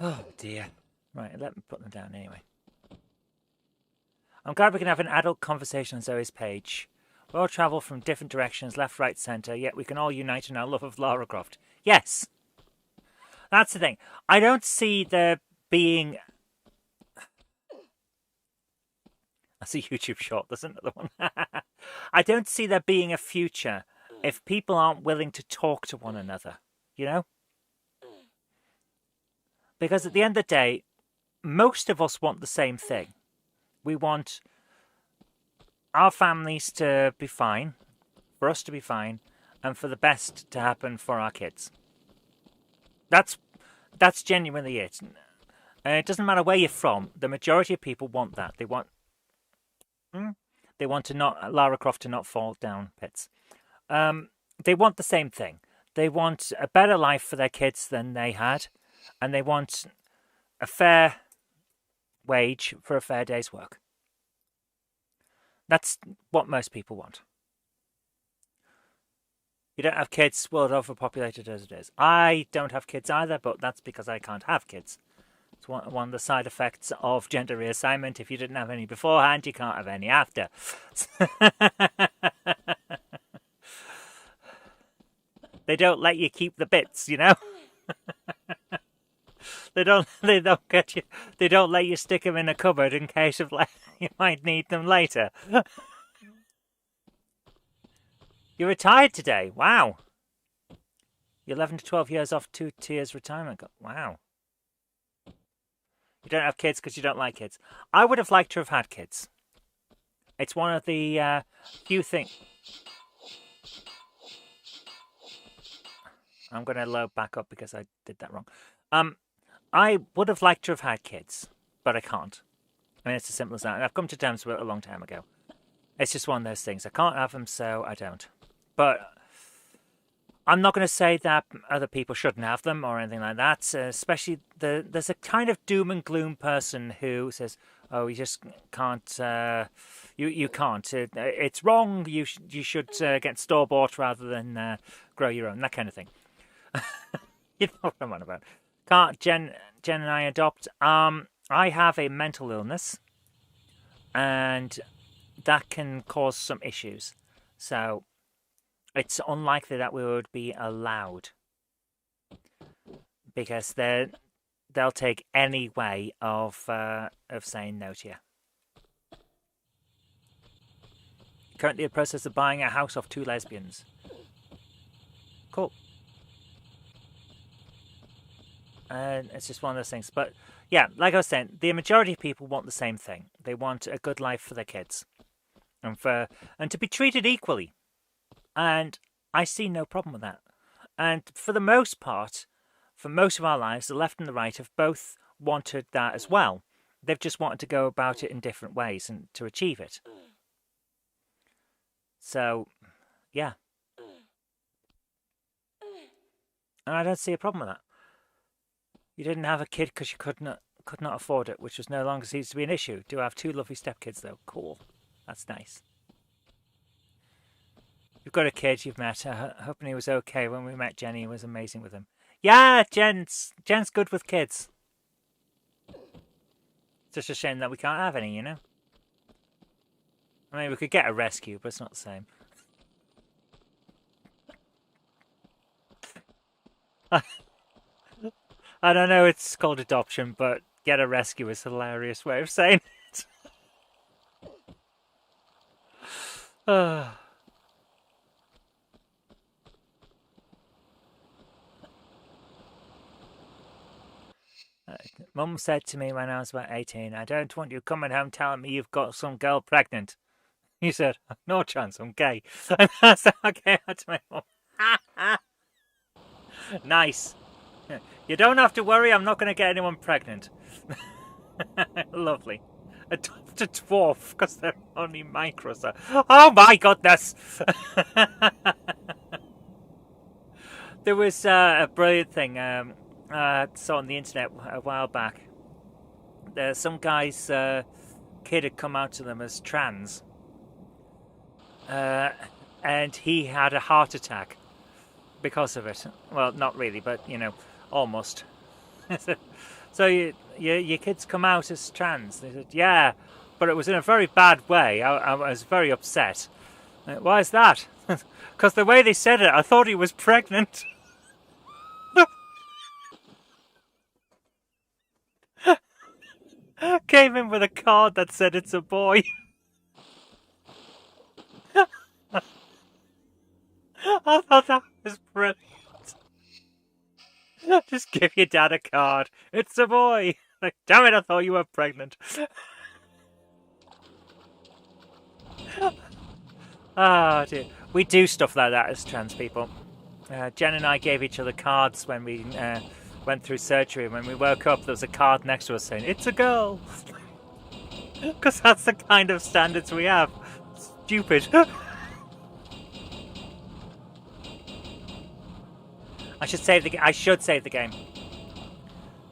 Oh dear. Right, let me put them down anyway. I'm glad we can have an adult conversation on Zoe's page. We all travel from different directions, left, right, centre, yet we can all unite in our love of Lara Croft. Yes! That's the thing. I don't see there being... That's a YouTube short, there's another one. I don't see there being a future if people aren't willing to talk to one another, you know? Because at the end of the day, most of us want the same thing. We want our families to be fine, for us to be fine, and for the best to happen for our kids. That's genuinely it. And it doesn't matter where you're from. The majority of people want that. They want to not Lara Croft to not fall down pits. They want the same thing. They want a better life for their kids than they had, and they want a fair wage for a fair day's work. That's what most people want. You don't have kids, world overpopulated as it is. I don't have kids either, but that's because I can't have kids. It's one of the side effects of gender reassignment. If you didn't have any beforehand, you can't have any after. They don't let you keep the bits, you know? They don't get you. They don't let you stick them in a cupboard in case of you might need them later. You're retired today. Wow. You're 11 to 12 years off 2 tiers retirement. Wow. You don't have kids because you don't like kids. I would have liked to have had kids. It's one of the few things. I'm going to load back up because I did that wrong. I would have liked to have had kids, but I can't. I mean, it's as simple as that. And I've come to terms with it a long time ago. It's just one of those things. I can't have them, so I don't. But I'm not going to say that other people shouldn't have them or anything like that. Especially there's a kind of doom and gloom person who says, "Oh, you just can't. You can't. It's wrong. You should get store bought rather than grow your own. That kind of thing." You know what I'm on about. Can't Jen and I adopt? I have a mental illness, and that can cause some issues. So it's unlikely that we would be allowed, because they'll take any way of saying no to you. Currently in the process of buying a house off 2 lesbians. Cool. And it's just one of those things. But yeah, like I was saying, the majority of people want the same thing. They want a good life for their kids, and to be treated equally. And I see no problem with that. And for the most part, for most of our lives, the left and the right have both wanted that as well. They've just wanted to go about it in different ways and to achieve it. So, yeah. And I don't see a problem with that. You didn't have a kid because you could not afford it, which was no longer seems to be an issue. Do I have 2 lovely stepkids though? Cool. That's nice. You've got a kid you've met. Hoping he was okay when we met Jenny. It was amazing with him. Yeah, Jen's good with kids. It's just a shame that we can't have any, you know? I mean, we could get a rescue, but it's not the same. I don't know, it's called adoption, but get a rescue is a hilarious way of saying it. Mum said to me when I was about 18, I don't want you coming home telling me you've got some girl pregnant. You said, no chance, I'm gay. And I said, okay, that's my mum. Nice. You don't have to worry, I'm not going to get anyone pregnant. Lovely. Adopt a dwarf, because they're only micro. So. Oh my goodness! There was a brilliant thing I saw on the internet a while back. There's some guy's kid had come out to them as trans. And he had a heart attack because of it. Well, not really, but, you know, almost. So your kids come out as trans? They said, yeah, but it was in a very bad way. I was very upset. Why is that? Because the way they said it, I thought he was pregnant. Came in with a card that said it's a boy. I thought that was brilliant. Just give your dad a card. It's a boy. Like, damn it, I thought you were pregnant. Oh dear. We do stuff like that as trans people. Jen and I gave each other cards when we went through surgery. When we woke up, there was a card next to us saying, it's a girl. Because that's the kind of standards we have. Stupid. I should save the game.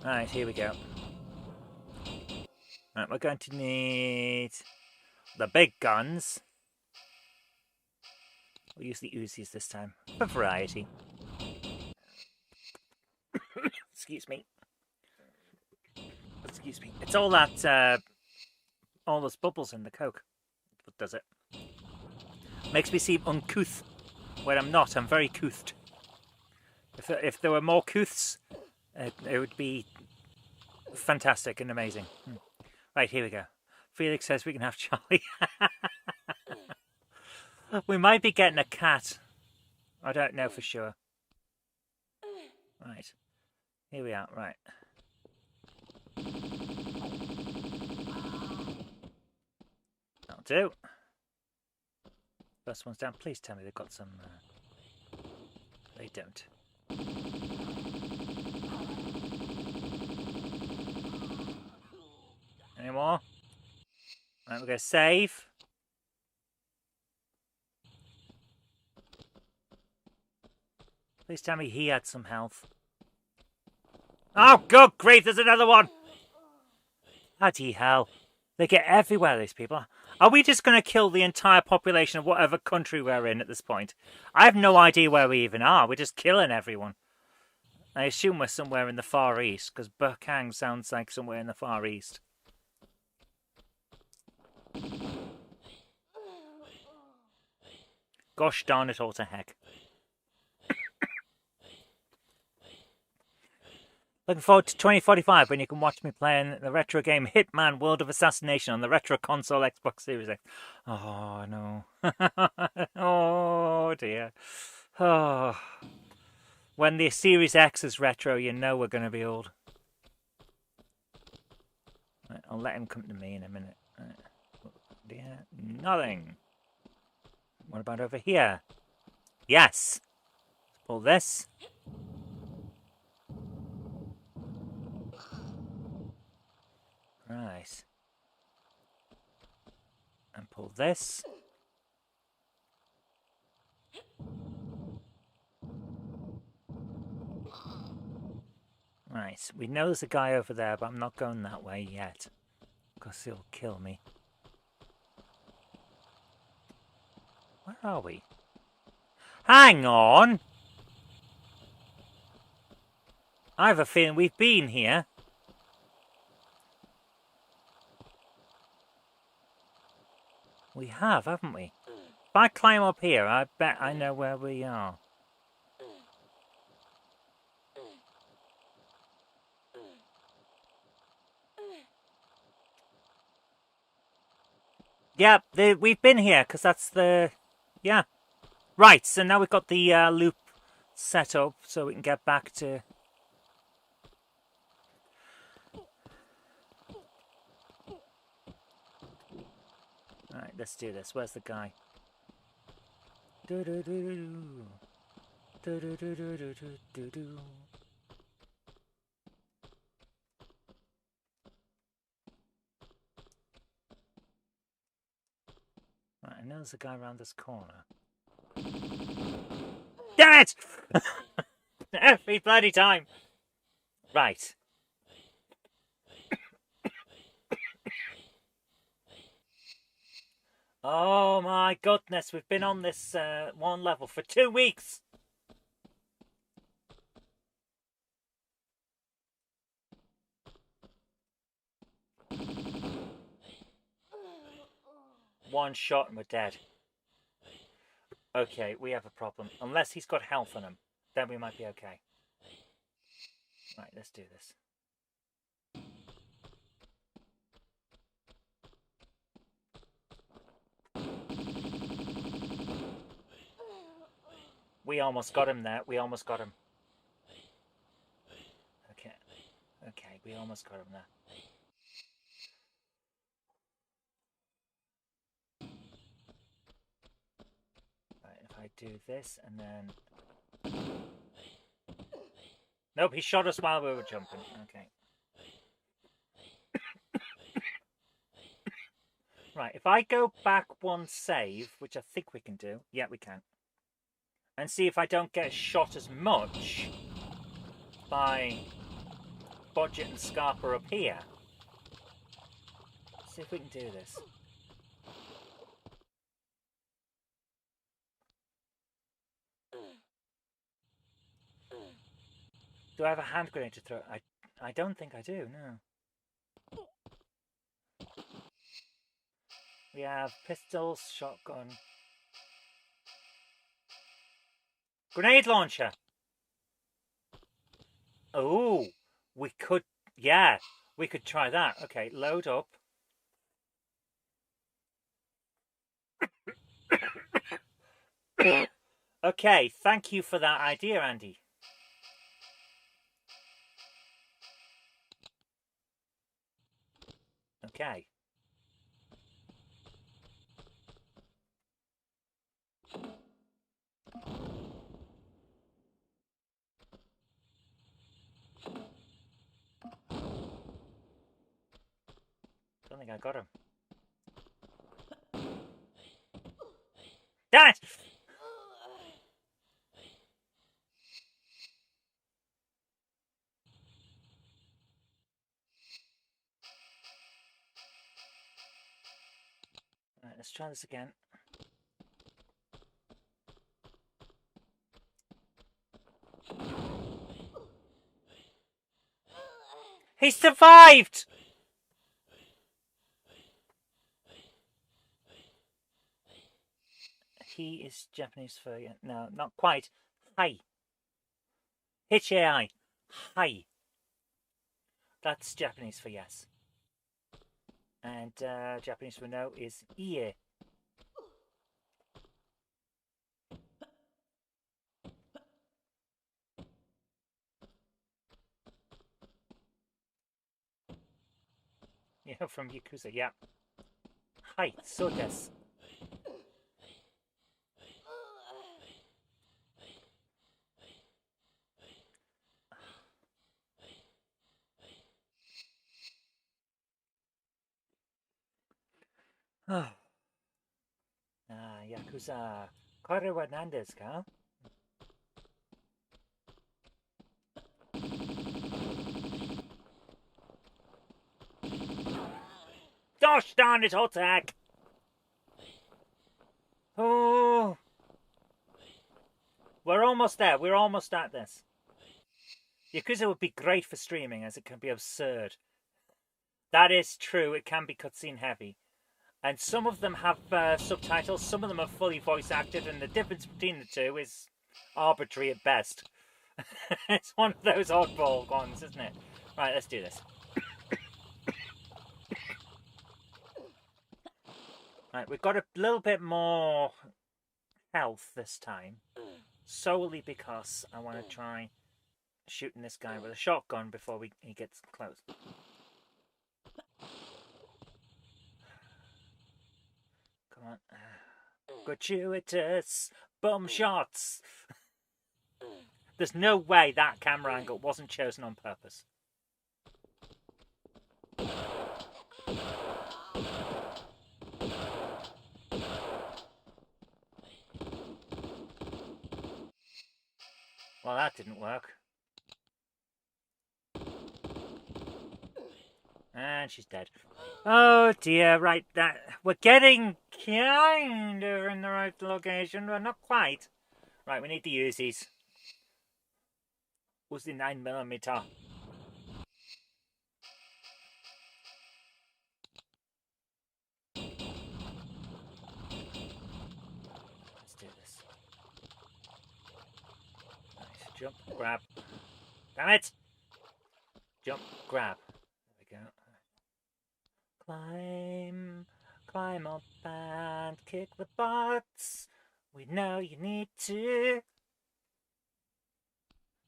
Right, here we go. Right, we're going to need the big guns. We'll use the Uzis this time, for variety. Excuse me. Excuse me. It's all that, all those bubbles in the Coke. What does it? Makes me seem uncouth. When I'm not, I'm very couthed. If there were more couths, it would be fantastic and amazing. Right, here we go. Felix says we can have Charlie. We might be getting a cat. I don't know for sure. Right. Here we are. Right. That'll do. First one's down. Please tell me they've got some... They don't. Any more? Right, we're going to save. Please tell me he had some health. Oh, good grief, there's another one! Bloody hell. They get everywhere, these people. Are we just going to kill the entire population of whatever country we're in at this point? I have no idea where we even are. We're just killing everyone. I assume we're somewhere in the Far East, because Burkang sounds like somewhere in the Far East. Gosh darn it all to heck. Looking forward to 2045 when you can watch me playing the retro game Hitman World of Assassination on the retro console Xbox Series X. Oh no. Oh dear. Oh. When the Series X is retro, you know we're going to be old. Right, I'll let him come to me in a minute. Right. Dear, nothing. What about over here? Yes. Let's pull this. Right. And pull this. Right. We know there's a guy over there, but I'm not going that way yet. Because he'll kill me. Where are we? Hang on! I have a feeling we've been here. We have, haven't we? If I climb up here, I bet I know where we are. Yeah, we've been here, because that's the... Yeah. Right, so now we've got the loop set up, so we can get back to... let's do this. Where's the guy? Do do do do do do do do do do do do. Right, I know there's a guy around this corner. Damn it! Every bloody time. Right. Oh my goodness, we've been on this one level for 2 weeks. One shot and we're dead. Okay, we have a problem. Unless he's got health on him, then we might be okay. Right, let's do this. We almost got him there. We almost got him. Okay. Okay, we almost got him there. Right, if I do this and then... Nope, he shot us while we were jumping. Okay. Right, if I go back one save, which I think we can do. Yeah, we can. And see if I don't get shot as much by Bodget and Scarpa up here. See if we can do this. Do I have a hand grenade to throw? I don't think I do, no. We have pistols, shotgun. Grenade launcher! Oh, we could, yeah, we could try that. Okay, load up. Okay, thank you for that idea, Andy. Okay. Don't think I got him. Damn it! Right, let's try this again. He survived! He is Japanese for you. No, not quite. Hi. H-A-I. Hi. That's Japanese for yes. And Japanese for no is ie. You know, from Yakuza, yeah. Hi, so desu. Yakuza. これは何ですか? Gosh darn it, Hotak! Oh, we're almost there. We're almost at this. Yakuza would be great for streaming, as it can be absurd. That is true. It can be cutscene heavy. And some of them have subtitles, some of them are fully voice acted, and the difference between the two is arbitrary at best. It's one of those oddball ones, isn't it? Right, let's do this. Right, we've got a little bit more health this time, solely because I want to try shooting this guy with a shotgun before he gets close. Come on. Gratuitous bum shots. There's no way that camera angle wasn't chosen on purpose. Well, that didn't work. And she's dead. Oh dear, right, that we're getting kind of in the right location, but not quite. Right, we need the Uzis. Uzi 9mm. Let's do this. Nice. Jump, grab. Damn it! Jump, grab. There we go. Climb, climb up and kick the butts. We know you need to.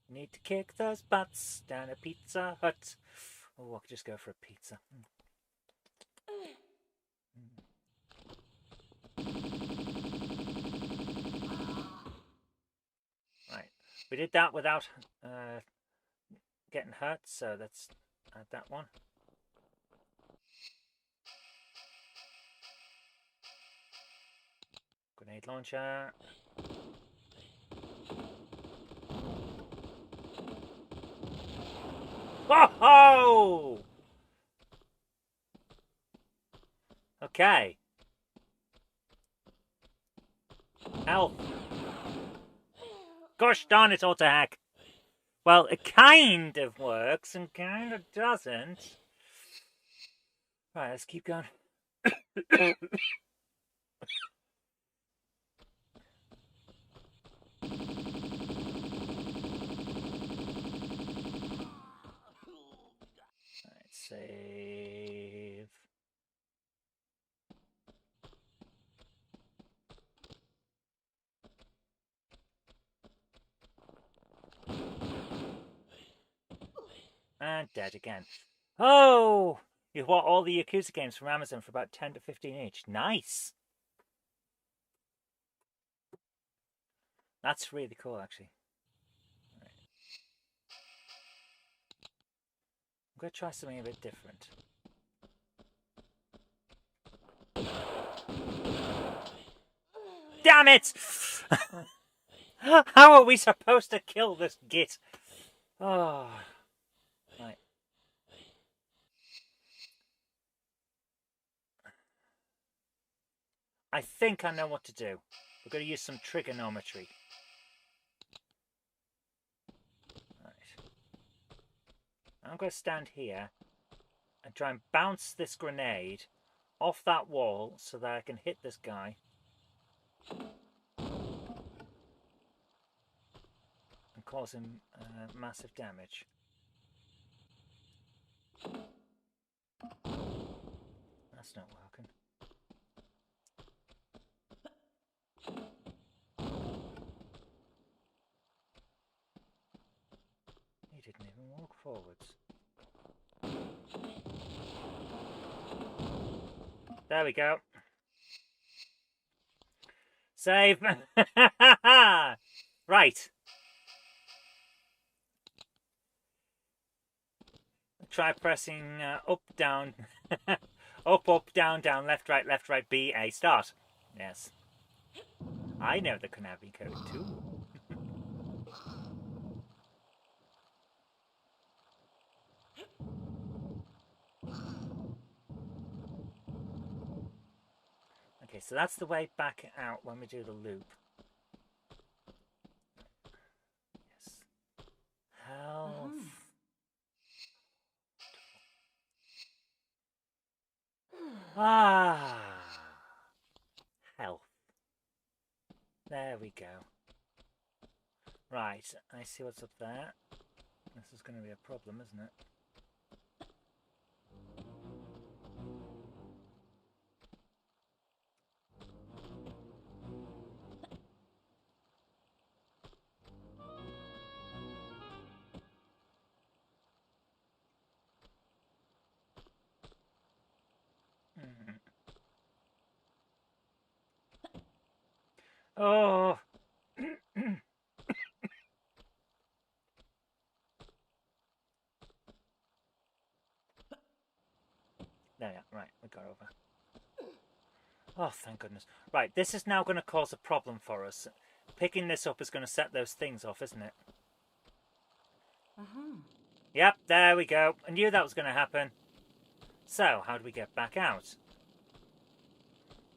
You need to kick those butts down at Pizza Hut. Oh, I could just go for a pizza. Right, we did that without getting hurt, so let's add that one. Grenade launcher. Whoa! Okay. Health. Gosh darn it, auto hack. Well, it kind of works and kind of doesn't. Right, let's keep going. Right, save. And dead again. Oh! You bought all the Yakuza games from Amazon for about 10 to 15 each. Nice! That's really cool, actually. Right. I'm going to try something a bit different. Damn it! How are we supposed to kill this git? Oh. Right. I think I know what to do. We're going to use some trigonometry. Right. I'm going to stand here and try and bounce this grenade off that wall so that I can hit this guy. And cause him massive damage. That's not working. He didn't even walk forwards. There we go. Save. Right. Try pressing up, down. Up, down, down, left, right, B, A, start. Yes. I know the Konami code too. Okay, so that's the way back out when we do the loop. Yes. Health. Ah. Health. There we go. Right, I see what's up there. This is going to be a problem, isn't it? Oh. There, yeah, right, we got over. Oh, thank goodness. Right, this is now going to cause a problem for us. Picking this up is going to set those things off, isn't it? Uh-huh. Yep, there we go. I knew that was going to happen. So, how do we get back out?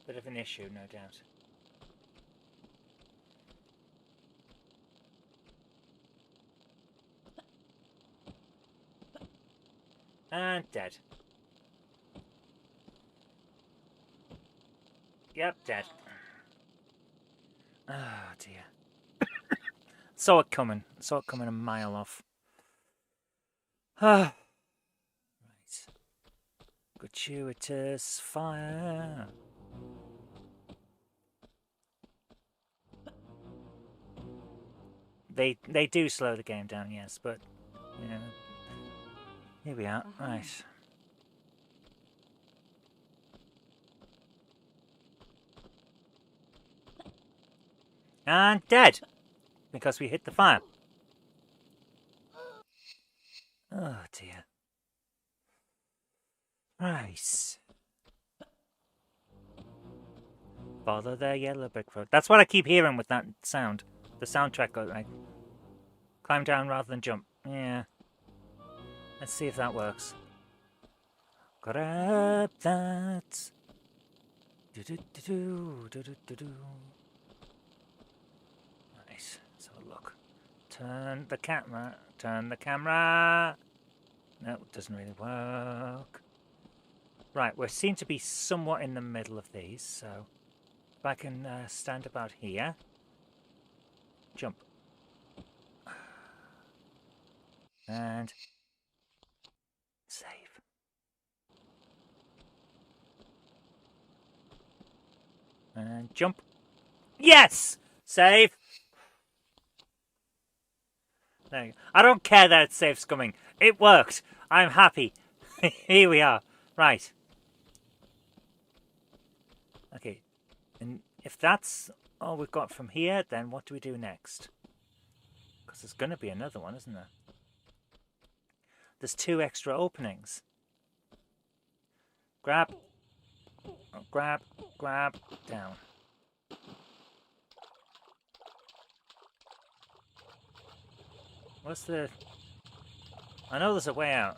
Bit of an issue, no doubt. And dead. Yep, dead. Oh, dear. Saw it coming. Saw it coming a mile off. Right. Gratuitous fire. They do slow the game down, yes, but you know, here we are. Right. And dead because we hit the fire. Oh dear. Right. Follow the yellow brick road. That's what I keep hearing with that sound. The soundtrack goes like climb down rather than jump. Yeah. Let's see if that works. Grab that. Do do do do do do do do. Nice. Let's have a look. Turn the camera. Turn the camera. No, it doesn't really work. Right, we seem to be somewhat in the middle of these, so if I can stand about here, jump, and save. And jump. Yes! Save! There you go. I don't care that save's coming. It worked. I'm happy. Here we are. Right. Okay. And if that's all we've got from here, then what do we do next? Because there's going to be another one, isn't there? There's 2 extra openings. Grab. Oh, grab. Grab. Down. What's the... I know there's a way out.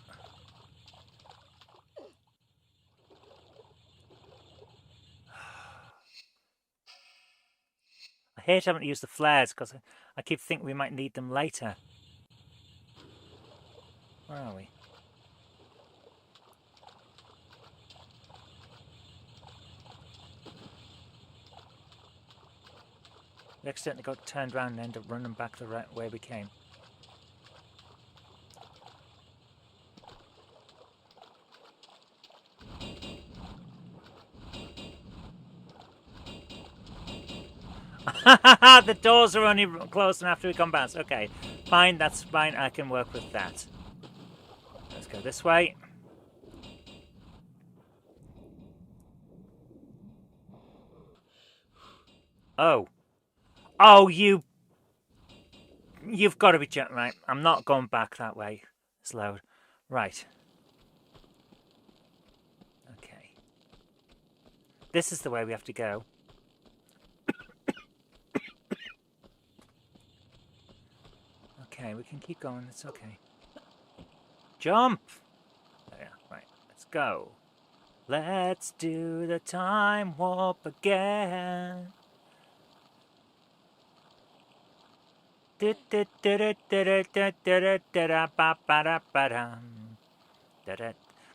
I hate having to use the flares because I keep thinking we might need them later. Where are we? We accidentally got turned around and ended up running back the right way we came. The doors are only closed after we come past. Okay, fine, that's fine. I can work with that. Let's go this way. Oh. Oh, you've got to be right. I'm not going back that way. It's loud. Right. Okay. This is the way we have to go. Okay, we can keep going. It's okay. Jump! There, right. Let's go. Let's do the time warp again. Can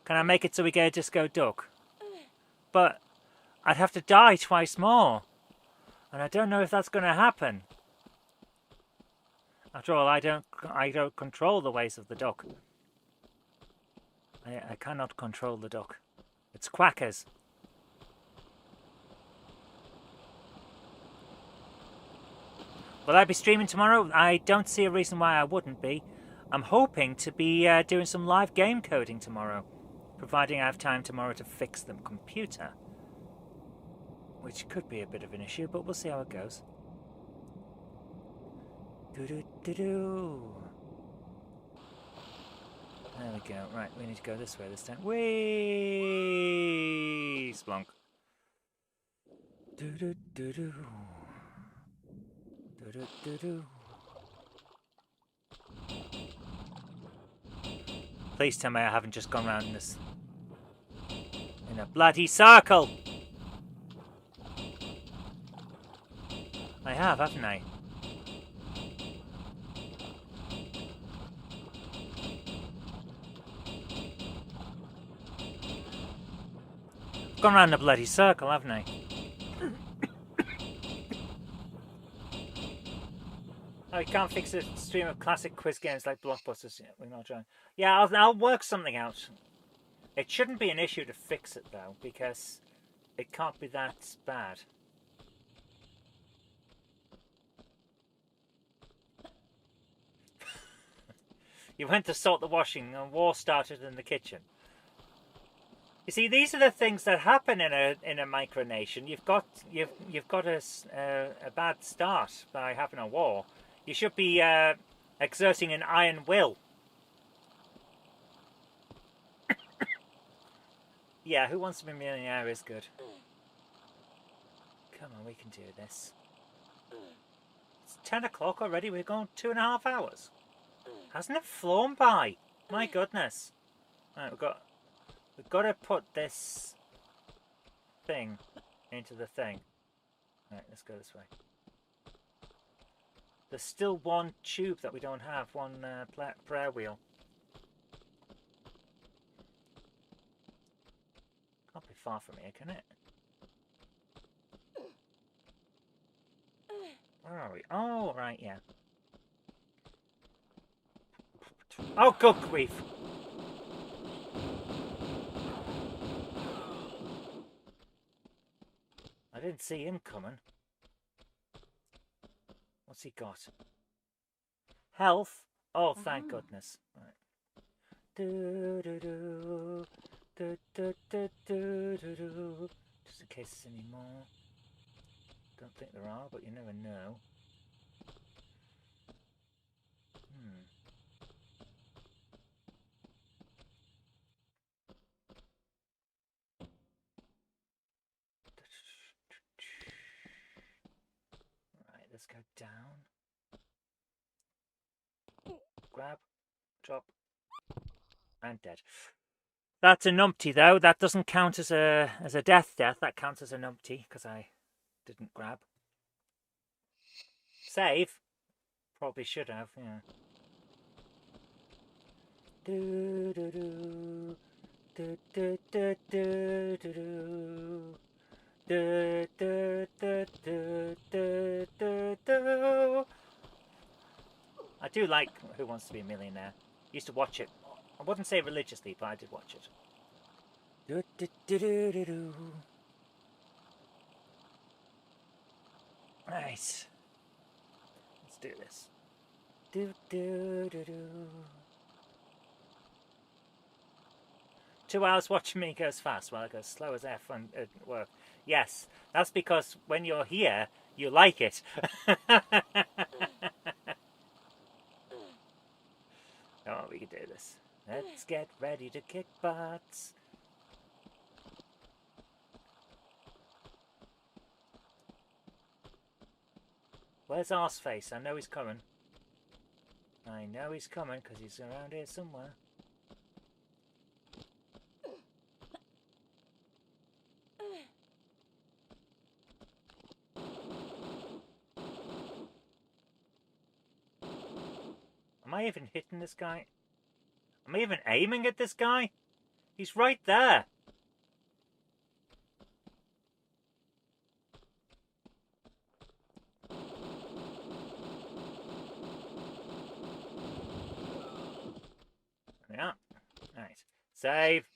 I make it so we get a disco duck? But I'd have to die twice more. And I don't know if that's going to happen. After all, I don't control the ways of the duck. I cannot control the duck. It's quackers. Will I be streaming tomorrow? I don't see a reason why I wouldn't be. I'm hoping to be doing some live game coding tomorrow, providing I have time tomorrow to fix the computer. Which could be a bit of an issue, but we'll see how it goes. Do-do-do-do. There we go. Right, we need to go this way this time. Whee! Splunk. Do-do-do-do. Do-do-do-do. Please tell me I haven't just gone round this in a bloody circle. I have, haven't I? I've gone round a bloody circle, haven't I? Oh, you can't fix a stream of classic quiz games like Blockbusters. Yeah, we're not trying. Yeah, I'll work something out. It shouldn't be an issue to fix it, though, because it can't be that bad. You went to sort the washing and war started in the kitchen. You see, these are the things that happen in a micronation. You've got a bad start by having a war. You should be exerting an iron will. Yeah, Who Wants to Be a Millionaire is good. Come on, we can do this. It's 10 o'clock already. We're going 2.5 hours. Hasn't it flown by? My goodness. Right, we've got to put this thing into the thing. Right, let's go this way. There's still one tube that we don't have, one prayer wheel. Can't be far from here, can it? Where are we? Oh, right, yeah. Oh, good grief. I didn't see him coming. What's he got? Health? Oh, thank goodness. Right. Do, do, do. Do, do, do, do, do, do. Just in case there's any more. Don't think there are, but you never know. Right, let's go down. Grab, drop, and dead. That's a numpty though. That doesn't count as a death. That counts as a numpty because I didn't grab. Save. Probably should have. Yeah. Do do do do do do do do do do do do do do. I do like Who Wants to Be a Millionaire. Used to watch it. I wouldn't say religiously, but I did watch it. Do, do, do, do, do, do. Right. Let's do this. Do, do, do, do. 2 hours watching me goes fast. Well, it goes slow as F and work. Yes, that's because when you're here, you like it. Oh, we can do this. Let's get ready to kick butts. Where's Arseface? I know he's coming. I know he's coming because he's around here somewhere. Am I even hitting this guy? Am I even aiming at this guy? He's right there. Yeah. Right. Save.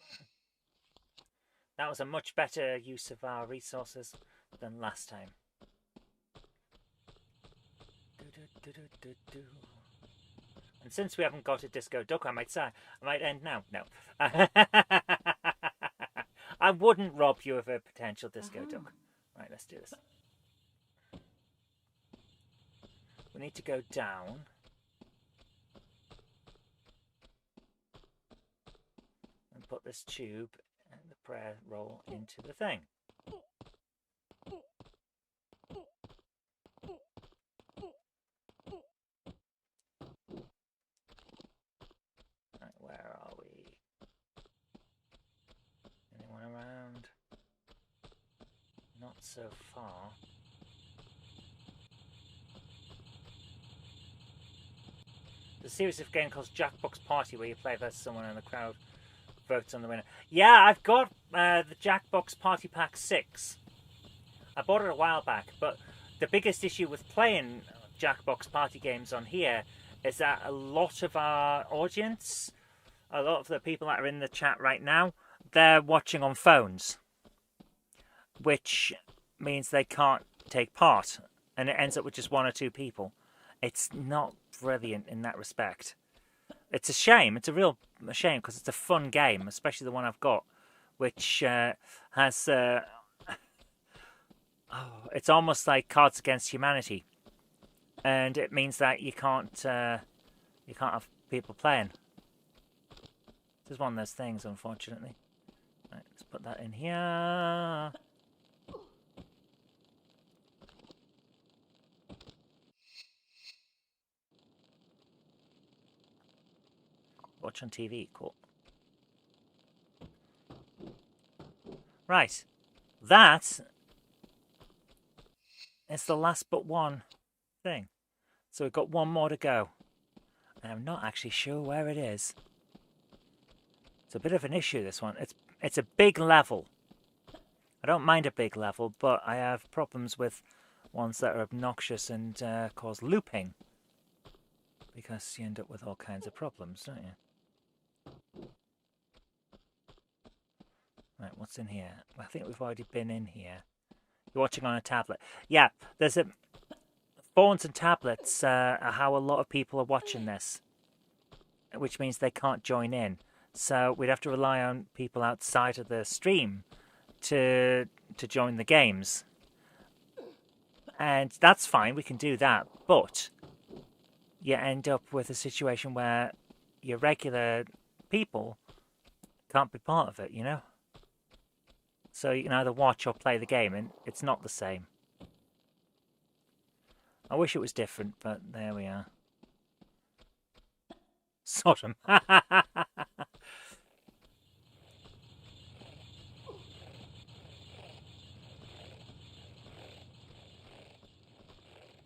That was a much better use of our resources than last time. And since we haven't got a disco duck, I might end now. No. I wouldn't rob you of a potential disco duck. Right, let's do this. we need to go down. And put this tube and the prayer roll into the thing. Right, where are we? Anyone around? Not so far. The series of game called Jackbox Party, where you play versus someone and the crowd votes on the winner. Yeah, I've got the Jackbox Party Pack 6. I bought it a while back, but the biggest issue with playing Jackbox Party games on here is that a lot of our audience, a lot of the people that are in the chat right now, they're watching on phones, which means they can't take part, and it ends up with just one or two people. It's not brilliant in that respect. It's a shame. It's a real shame because it's a fun game, especially the one I've got, which has... it's almost like Cards Against Humanity, and it means that you can't have people playing. This is one of those things, unfortunately. Right, let's put that in here. Watch on TV, cool. Right, that is the last but one thing. So we've got one more to go. And I'm not actually sure where it is. It's a bit of an issue, this one. It's a big level. I don't mind a big level, but I have problems with ones that are obnoxious and cause looping. Because you end up with all kinds of problems, don't you? Right, what's in here? I think we've already been in here. You're watching on a tablet. Yeah, there's a... Phones and tablets are how a lot of people are watching this. Which means they can't join in. So we'd have to rely on people outside of the stream to join the games. And that's fine, we can do that. But you end up with a situation where your regular people can't be part of it, you know? So you can either watch or play the game, and it's not the same. I wish it was different, but there we are. Sodom.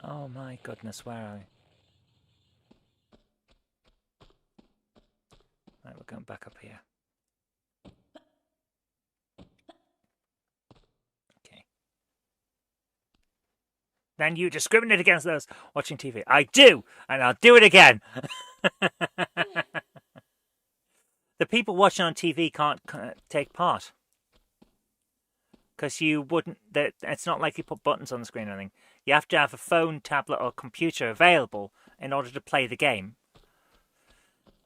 Oh my goodness, where are we? Right, we're going back up here. Okay. Then you discriminate against those watching TV. I do, and I'll do it again. The people watching on TV can't take part. Because you wouldn't... It's not like you put buttons on the screen or anything. You have to have a phone, tablet, or computer available in order to play the game.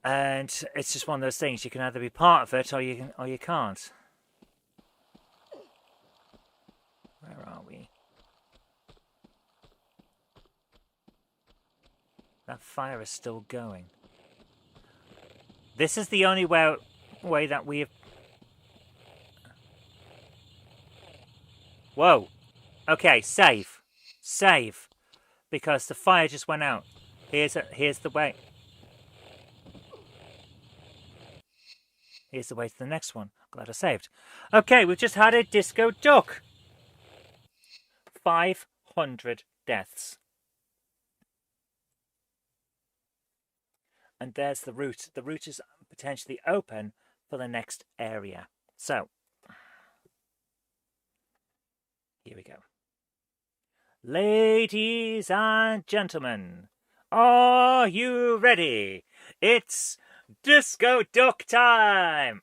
And it's just one of those things. You can either be part of it or you can't. Where are we? That fire is still going. This is the only way that we've... Whoa. Okay, save. Save. Because the fire just went out. Here's the way. Here's the way to the next one. Glad I saved. Okay, we've just had a disco duck. 500 deaths. And there's the route. The route is potentially open for the next area. So, here we go. Ladies and gentlemen, are you ready? It's Disco Duck time!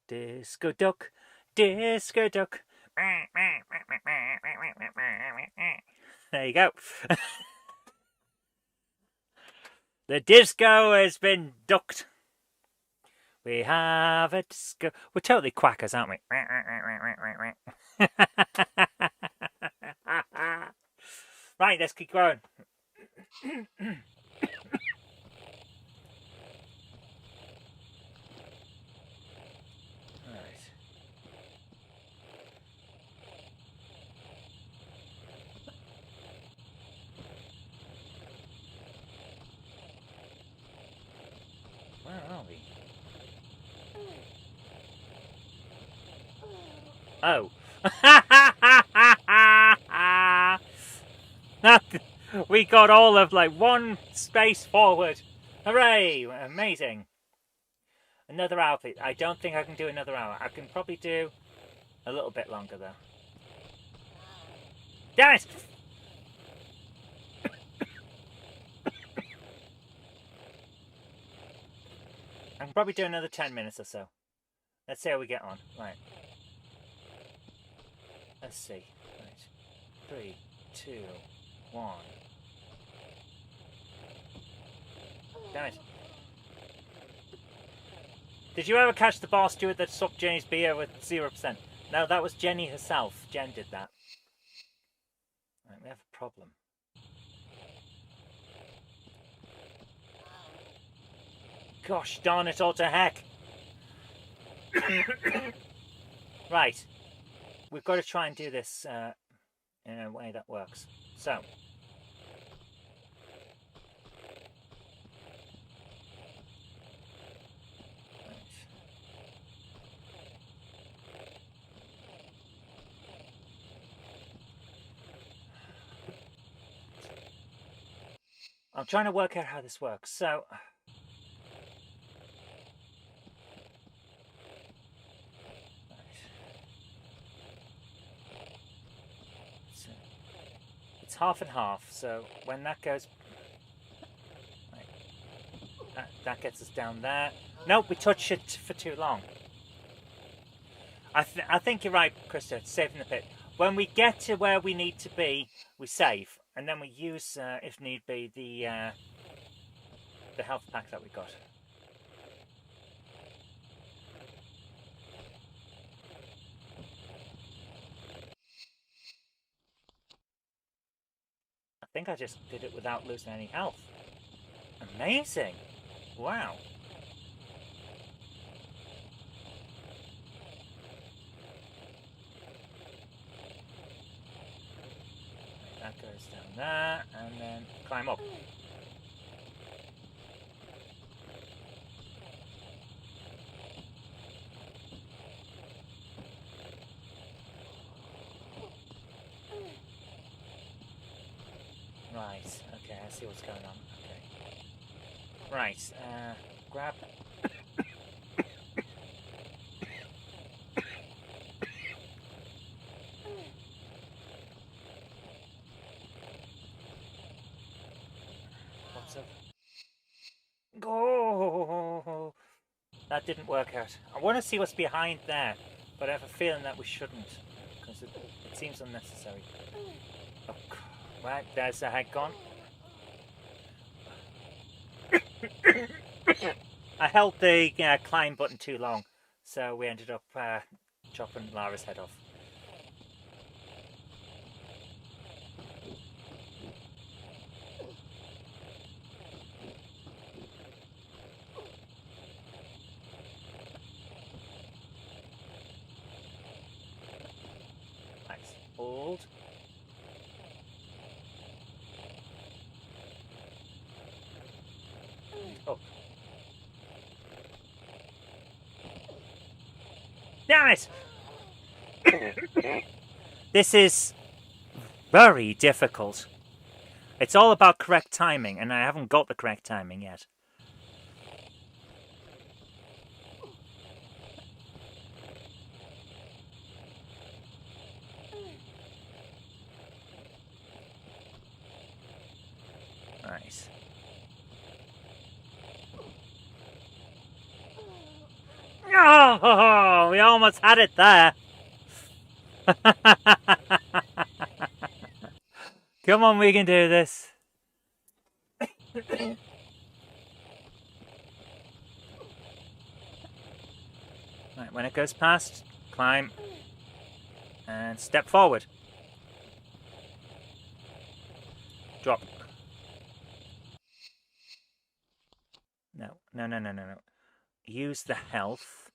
Disco duck, disco duck. There you go. The disco has been ducked. We have a disco. We're totally quackers, aren't we? Right, let's keep going. Where are we? Oh. We got all of like one space forward. Hooray! Amazing. Another outfit. I don't think I can do another hour. I can probably do a little bit longer though. Damn it! I can probably do another 10 minutes or so. Let's see how we get on. Right. Let's see. Right. 3, 2, 1. Damn it. Did you ever catch the bar steward that sucked Jenny's beer with 0%? No, that was Jenny herself. Jen did that. Right, we have a problem. Gosh darn it all to heck. Right. We've got to try and do this in a way that works. So. I'm trying to work out how this works. So. It's half and half, so when that goes, right, that gets us down there. Nope, we touch it for too long. I think you're right, Krista, saving the pit. When we get to where we need to be, we save, and then we use, if need be, the health pack that we got. I think I just did it without losing any health. Amazing! Wow. That goes down there, and then climb up. Right, okay, I see what's going on. Okay. Right, grab. What's up? Go! That didn't work out. I want to see what's behind there, but I have a feeling that we shouldn't, because it seems unnecessary. Oh, right, there's the head gone. I held the climb button too long, so we ended up chopping Lara's head off. Nice. Hold. Oh. Damn it! This is very difficult. It's all about correct timing, and I haven't got the correct timing yet. Nice. Oh, we almost had it there. Come on, we can do this. Right, when it goes past, climb and step forward. Drop. No. Use the health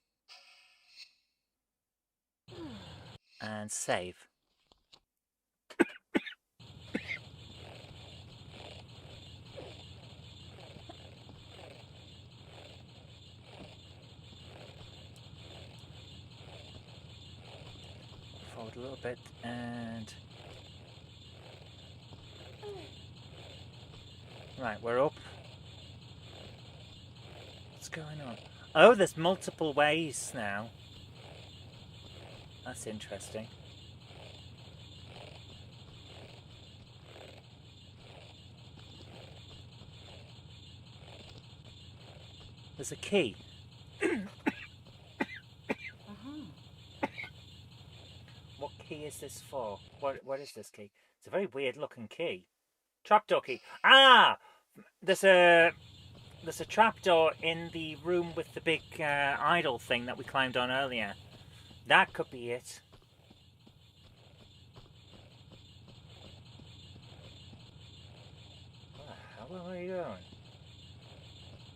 and save. Forward a little bit and... Right, we're up. What's going on? Oh, there's multiple ways now. That's interesting. There's a key. What key is this for? What is this key? It's a very weird looking key. Trapdoor key. Ah! There's a trapdoor in the room with the big idol thing that we climbed on earlier. That could be it. Where the hell are we going?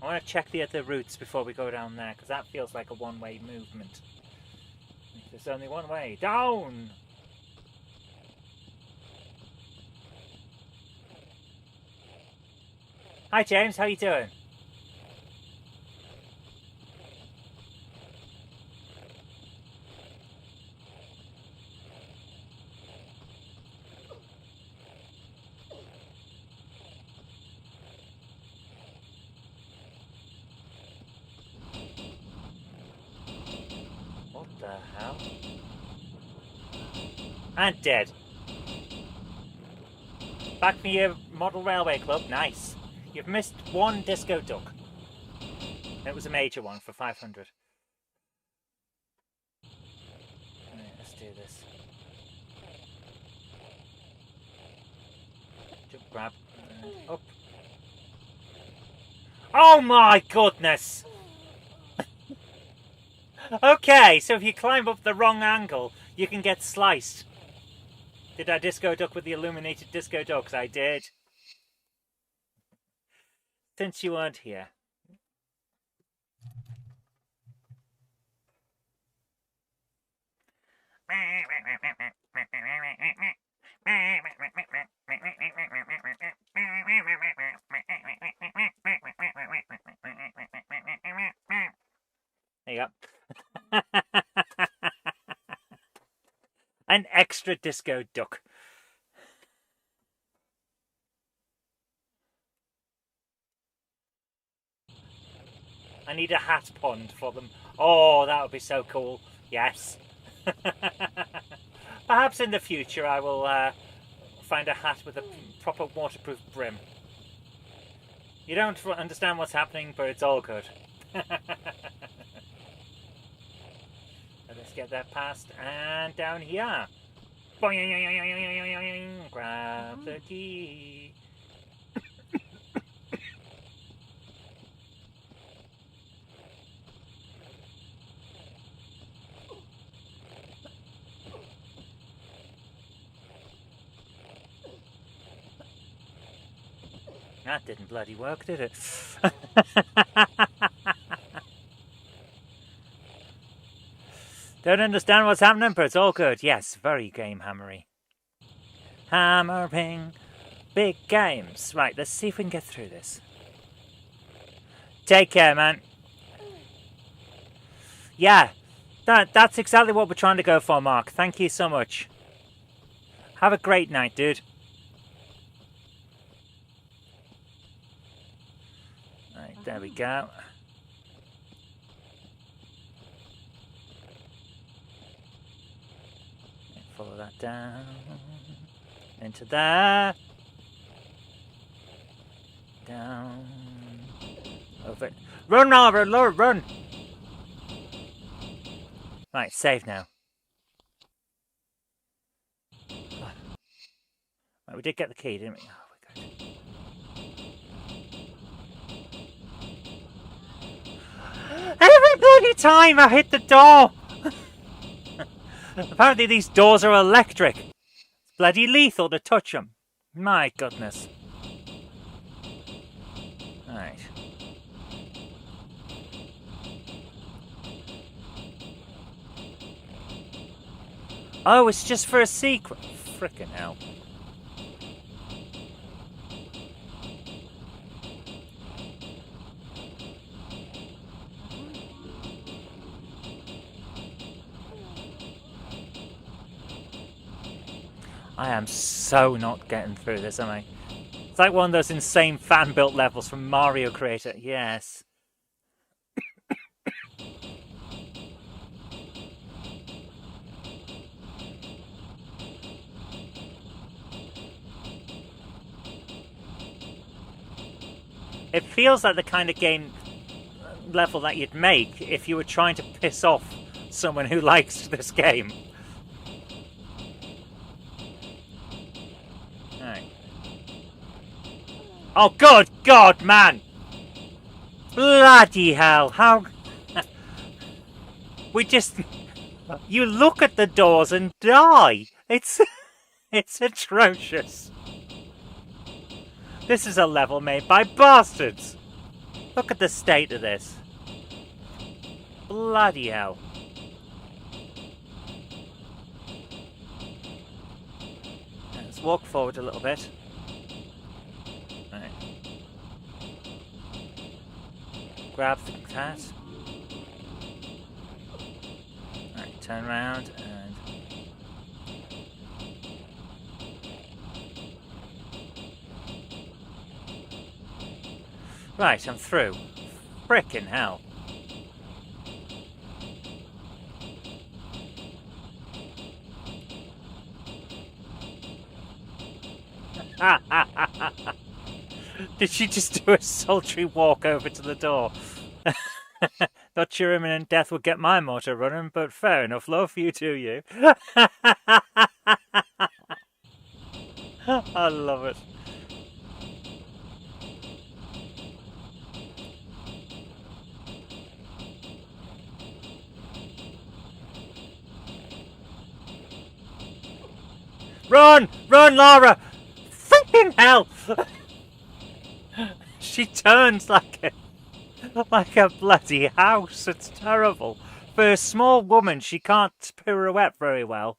I want to check the other routes before we go down there, because that feels like a one-way movement. There's only one way. Down! Hi James, how you doing? What the hell? And dead. Back for your model railway club, nice. You've missed one disco duck. It was a major one for 500. Right, let's do this. Jump, grab, and up. Oh my goodness! Okay, so if you climb up the wrong angle, you can get sliced. Did I disco duck with the illuminated disco ducks? I did. Since you weren't here. There you go. An extra disco duck. I need a hat pond for them. Oh, that would be so cool. Yes. Perhaps in the future I will find a hat with a proper waterproof brim. You don't understand what's happening, but it's all good. Let's get that past and down here. Boing, grab the key. That didn't bloody work, did it? Don't understand what's happening, but it's all good. Yes, very GameHammery. Hammering big games. Right, let's see if we can get through this. Take care, man. Yeah, that's exactly what we're trying to go for, Mark. Thank you so much. Have a great night, dude. Right, there we go. Follow that down into there, down over it. Run, Oliver, Lord, run! Right, save now. Right, we did get the key, didn't we? Oh, we're good. Every bloody time I hit the door! Apparently these doors are electric. It's bloody lethal to touch them. My goodness. Right. Oh, it's just for a secret. Frickin' hell. I am so not getting through this, am I? It's like one of those insane fan-built levels from Mario Creator. Yes. It feels like the kind of game level that you'd make if you were trying to piss off someone who likes this game. Right. Oh, good God, man! Bloody hell, how... we just... You look at the doors and die! It's... it's atrocious. This is a level made by bastards! Look at the state of this. Bloody hell. Let's walk forward a little bit. Right. Grab the cat. Right, turn around and... Right, I'm through. Frickin' hell. Did she just do a sultry walk over to the door? Thought your imminent death would get my motor running, but fair enough, love, you do you. I love it. Run! Run, Laura! Freaking hell! She turns like a bloody house. It's terrible. For a small woman, she can't pirouette very well.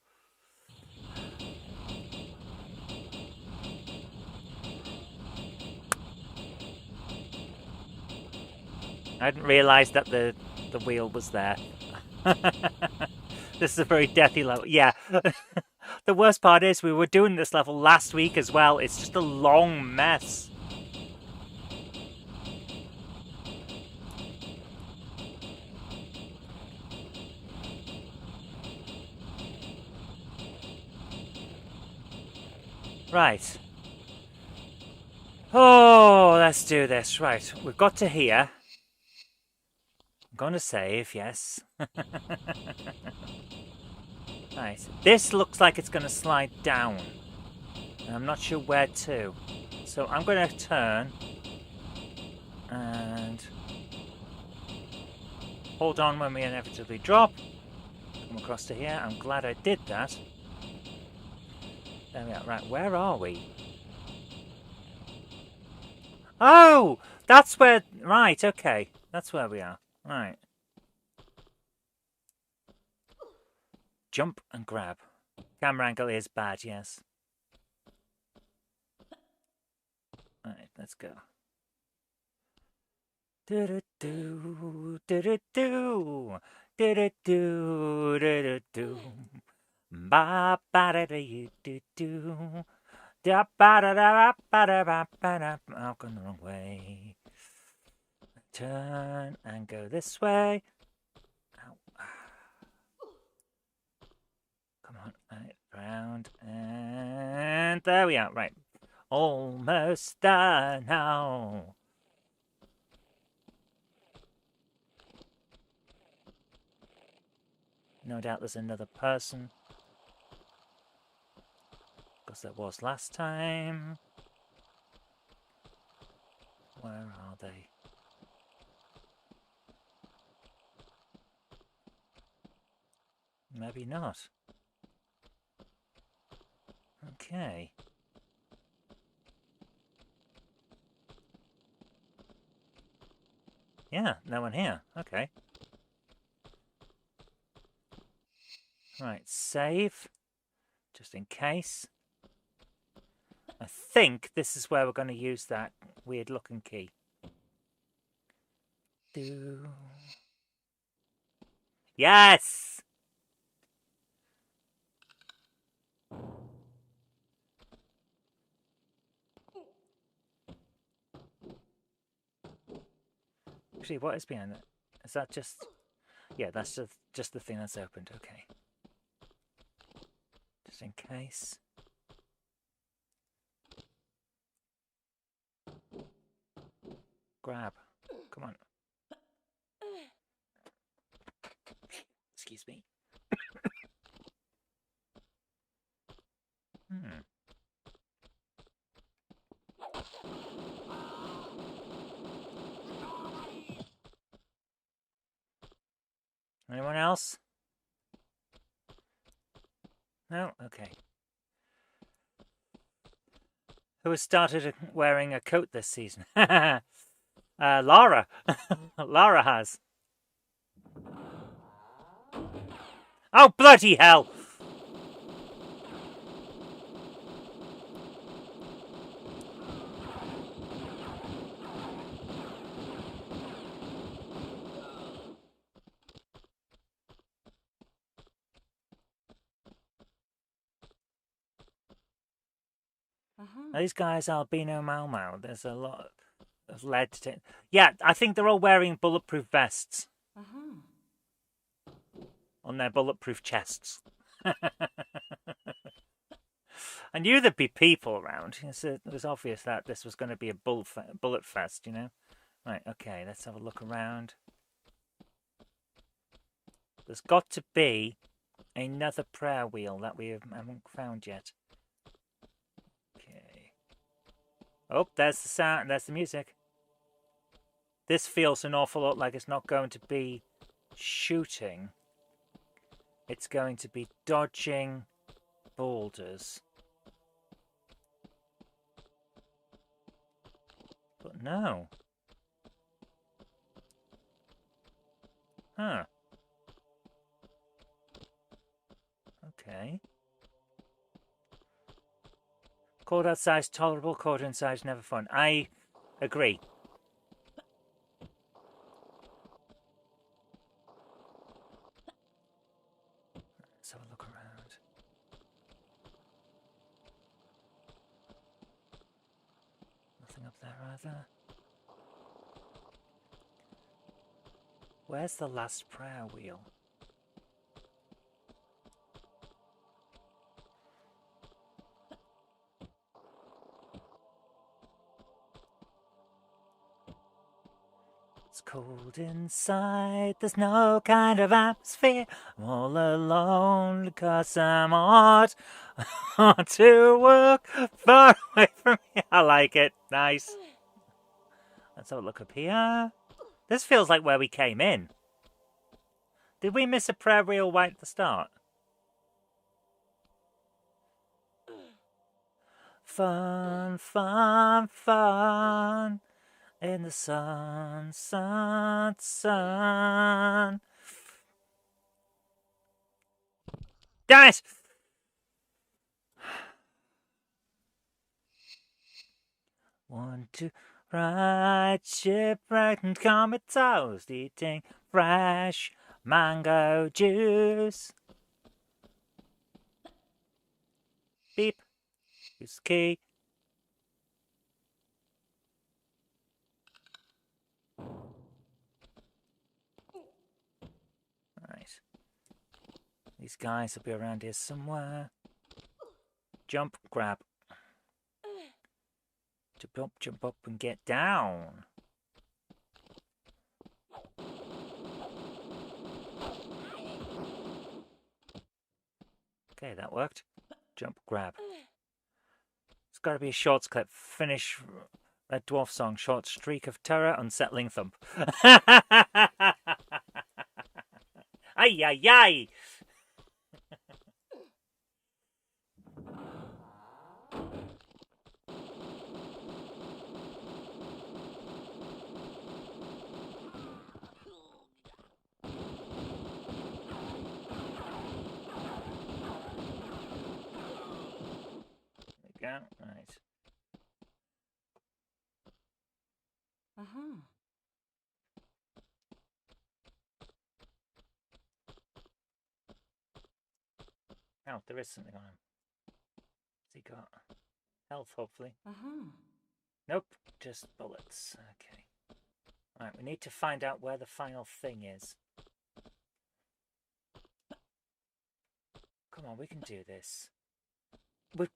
I didn't realise that the wheel was there. This is a very deathy level. Yeah. The worst part is we were doing this level last week as well. It's just a long mess. Right. Oh, let's do this. Right, we've got to here. I'm going to save, yes. Right, this looks like it's going to slide down. And I'm not sure where to. So I'm going to turn and hold on when we inevitably drop. Come across to here. I'm glad I did that. There we are. Right, where are we? Oh! That's where... Right, okay. That's where we are. Right. Jump and grab. Camera angle is bad, yes. Right, let's go. Do-do-do, do-do-do, do-do-do, do-do-do. Ba-ba-da-da-do-do. Da-ba-da-da-ba-da-ba-ba-da. I've gone the wrong way. Turn and go this way. Ow. Come on, right, round, and there we are. Right, almost done now. No doubt there's another person because there was last time. Where are they? Maybe not. Okay. Yeah, no one here. Okay. Right, save. Just in case. I think this is where we're going to use that weird looking key. Yes! Actually, what is behind that? Is that just... Yeah, that's just the thing that's opened. Okay. Just in case. Grab. Come on. Excuse me. Anyone else? No? Okay. Who has started wearing a coat this season? Lara. Lara has. Oh, bloody hell! These guys are albino Mau Mau. There's a lot of lead to... Yeah, I think they're all wearing bulletproof vests. On their bulletproof chests. I knew there'd be people around. It was obvious that this was going to be a bullet fest, you know? Right, okay, let's have a look around. There's got to be another prayer wheel that we haven't found yet. Okay. Oh, there's the sound, there's the music. This feels an awful lot like it's not going to be shooting. It's going to be dodging boulders. But no. Huh. Okay. Cold outside's tolerable, cold inside's never fun. I agree. Let's have a look around. Nothing up there either. Where's the last prayer wheel? It's cold inside, there's no kind of atmosphere. I'm all alone because I'm hard to work far away from me. I like it. Nice. Let's have a look up here. This feels like where we came in. Did we miss a prayer wheel right at the start? Fun, fun, fun. In the sun, sun, sun. Damn it! One, two, right, shipwrecked and comatose, eating fresh mango juice. Beep. Use the key. Right. These guys will be around here somewhere. Jump, grab. Jump up and get down. Okay, that worked. Jump, grab. got to be a shorts clip. Finish Red Dwarf song. Short streak of terror, unsettling thump. Ay, ay, ay! There we go. Right. Uh-huh. Oh, there is something on him. Has he got health, hopefully? Uh-huh. Nope, just bullets. Okay. Right, we need to find out where the final thing is. Come on, we can do this.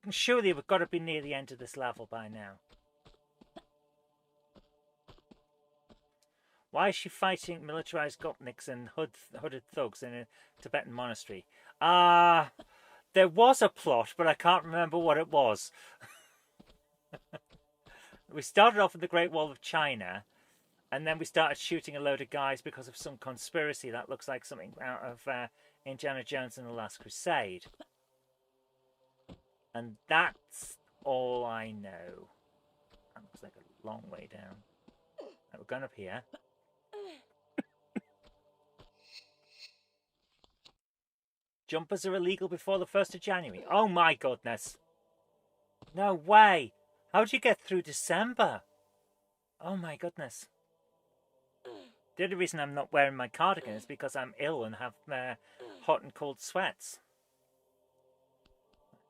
Surely we've got to be near the end of this level by now. Why is she fighting militarized gopniks and hooded thugs in a Tibetan monastery? There was a plot, but I can't remember what it was. We started off with the Great Wall of China, and then we started shooting a load of guys because of some conspiracy that looks like something out of Indiana Jones and the Last Crusade. And that's all I know. That looks like a long way down. Right, we're going up here. Jumpers are illegal before the 1st of January. Oh my goodness. No way. How'd you get through December? Oh my goodness. The only reason I'm not wearing my cardigan is because I'm ill and have hot and cold sweats.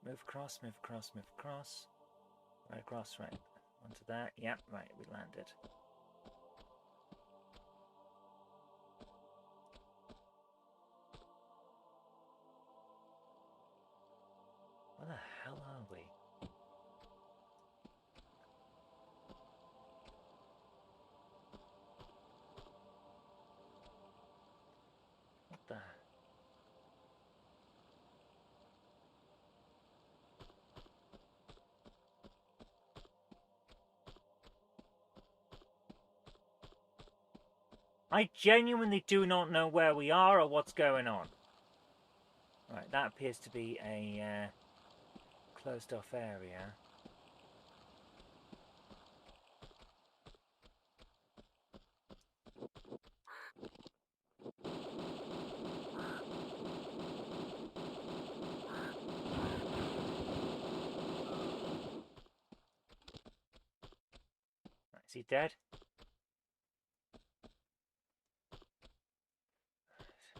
Move across, move across, move across. Right across, right. Onto that. Yep, right, we landed. Where the hell are we? What the? I genuinely do not know where we are or what's going on. Right, that appears to be a closed off area. Right, is he dead?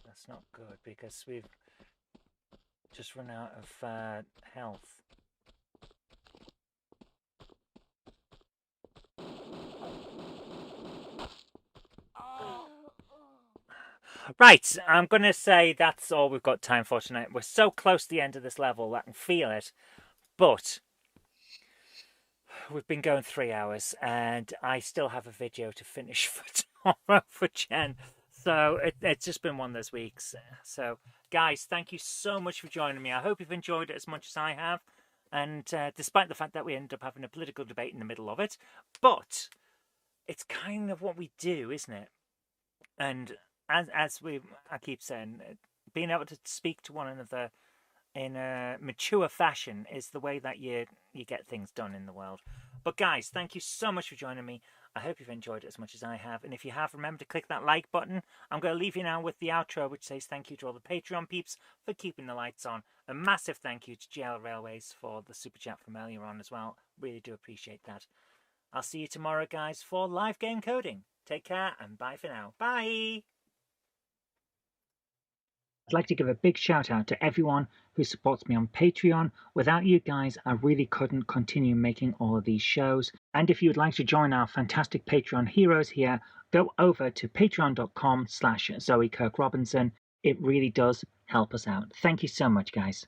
That's not good because we've just run out of health. Right, I'm going to say that's all we've got time for tonight. We're so close to the end of this level, I can feel it. But we've been going 3 hours and I still have a video to finish for tomorrow for Jen. So it's just been one of those weeks. So guys, thank you so much for joining me. I hope you've enjoyed it as much as I have. And despite the fact that we ended up having a political debate in the middle of it. But it's kind of what we do, isn't it? And I keep saying, being able to speak to one another in a mature fashion is the way that you get things done in the world. But guys, thank you so much for joining me. I hope you've enjoyed it as much as I have. And if you have, remember to click that like button. I'm going to leave you now with the outro, which says thank you to all the Patreon peeps for keeping the lights on. A massive thank you to GL Railways for the super chat from earlier on as well. Really do appreciate that. I'll see you tomorrow, guys, for live game coding. Take care and bye for now. Bye! I'd like to give a big shout out to everyone who supports me on Patreon. Without you guys, I really couldn't continue making all of these shows. And if you would like to join our fantastic Patreon heroes here, go over to patreon.com/Zoe Kirk Robinson. It really does help us out. Thank you so much, guys.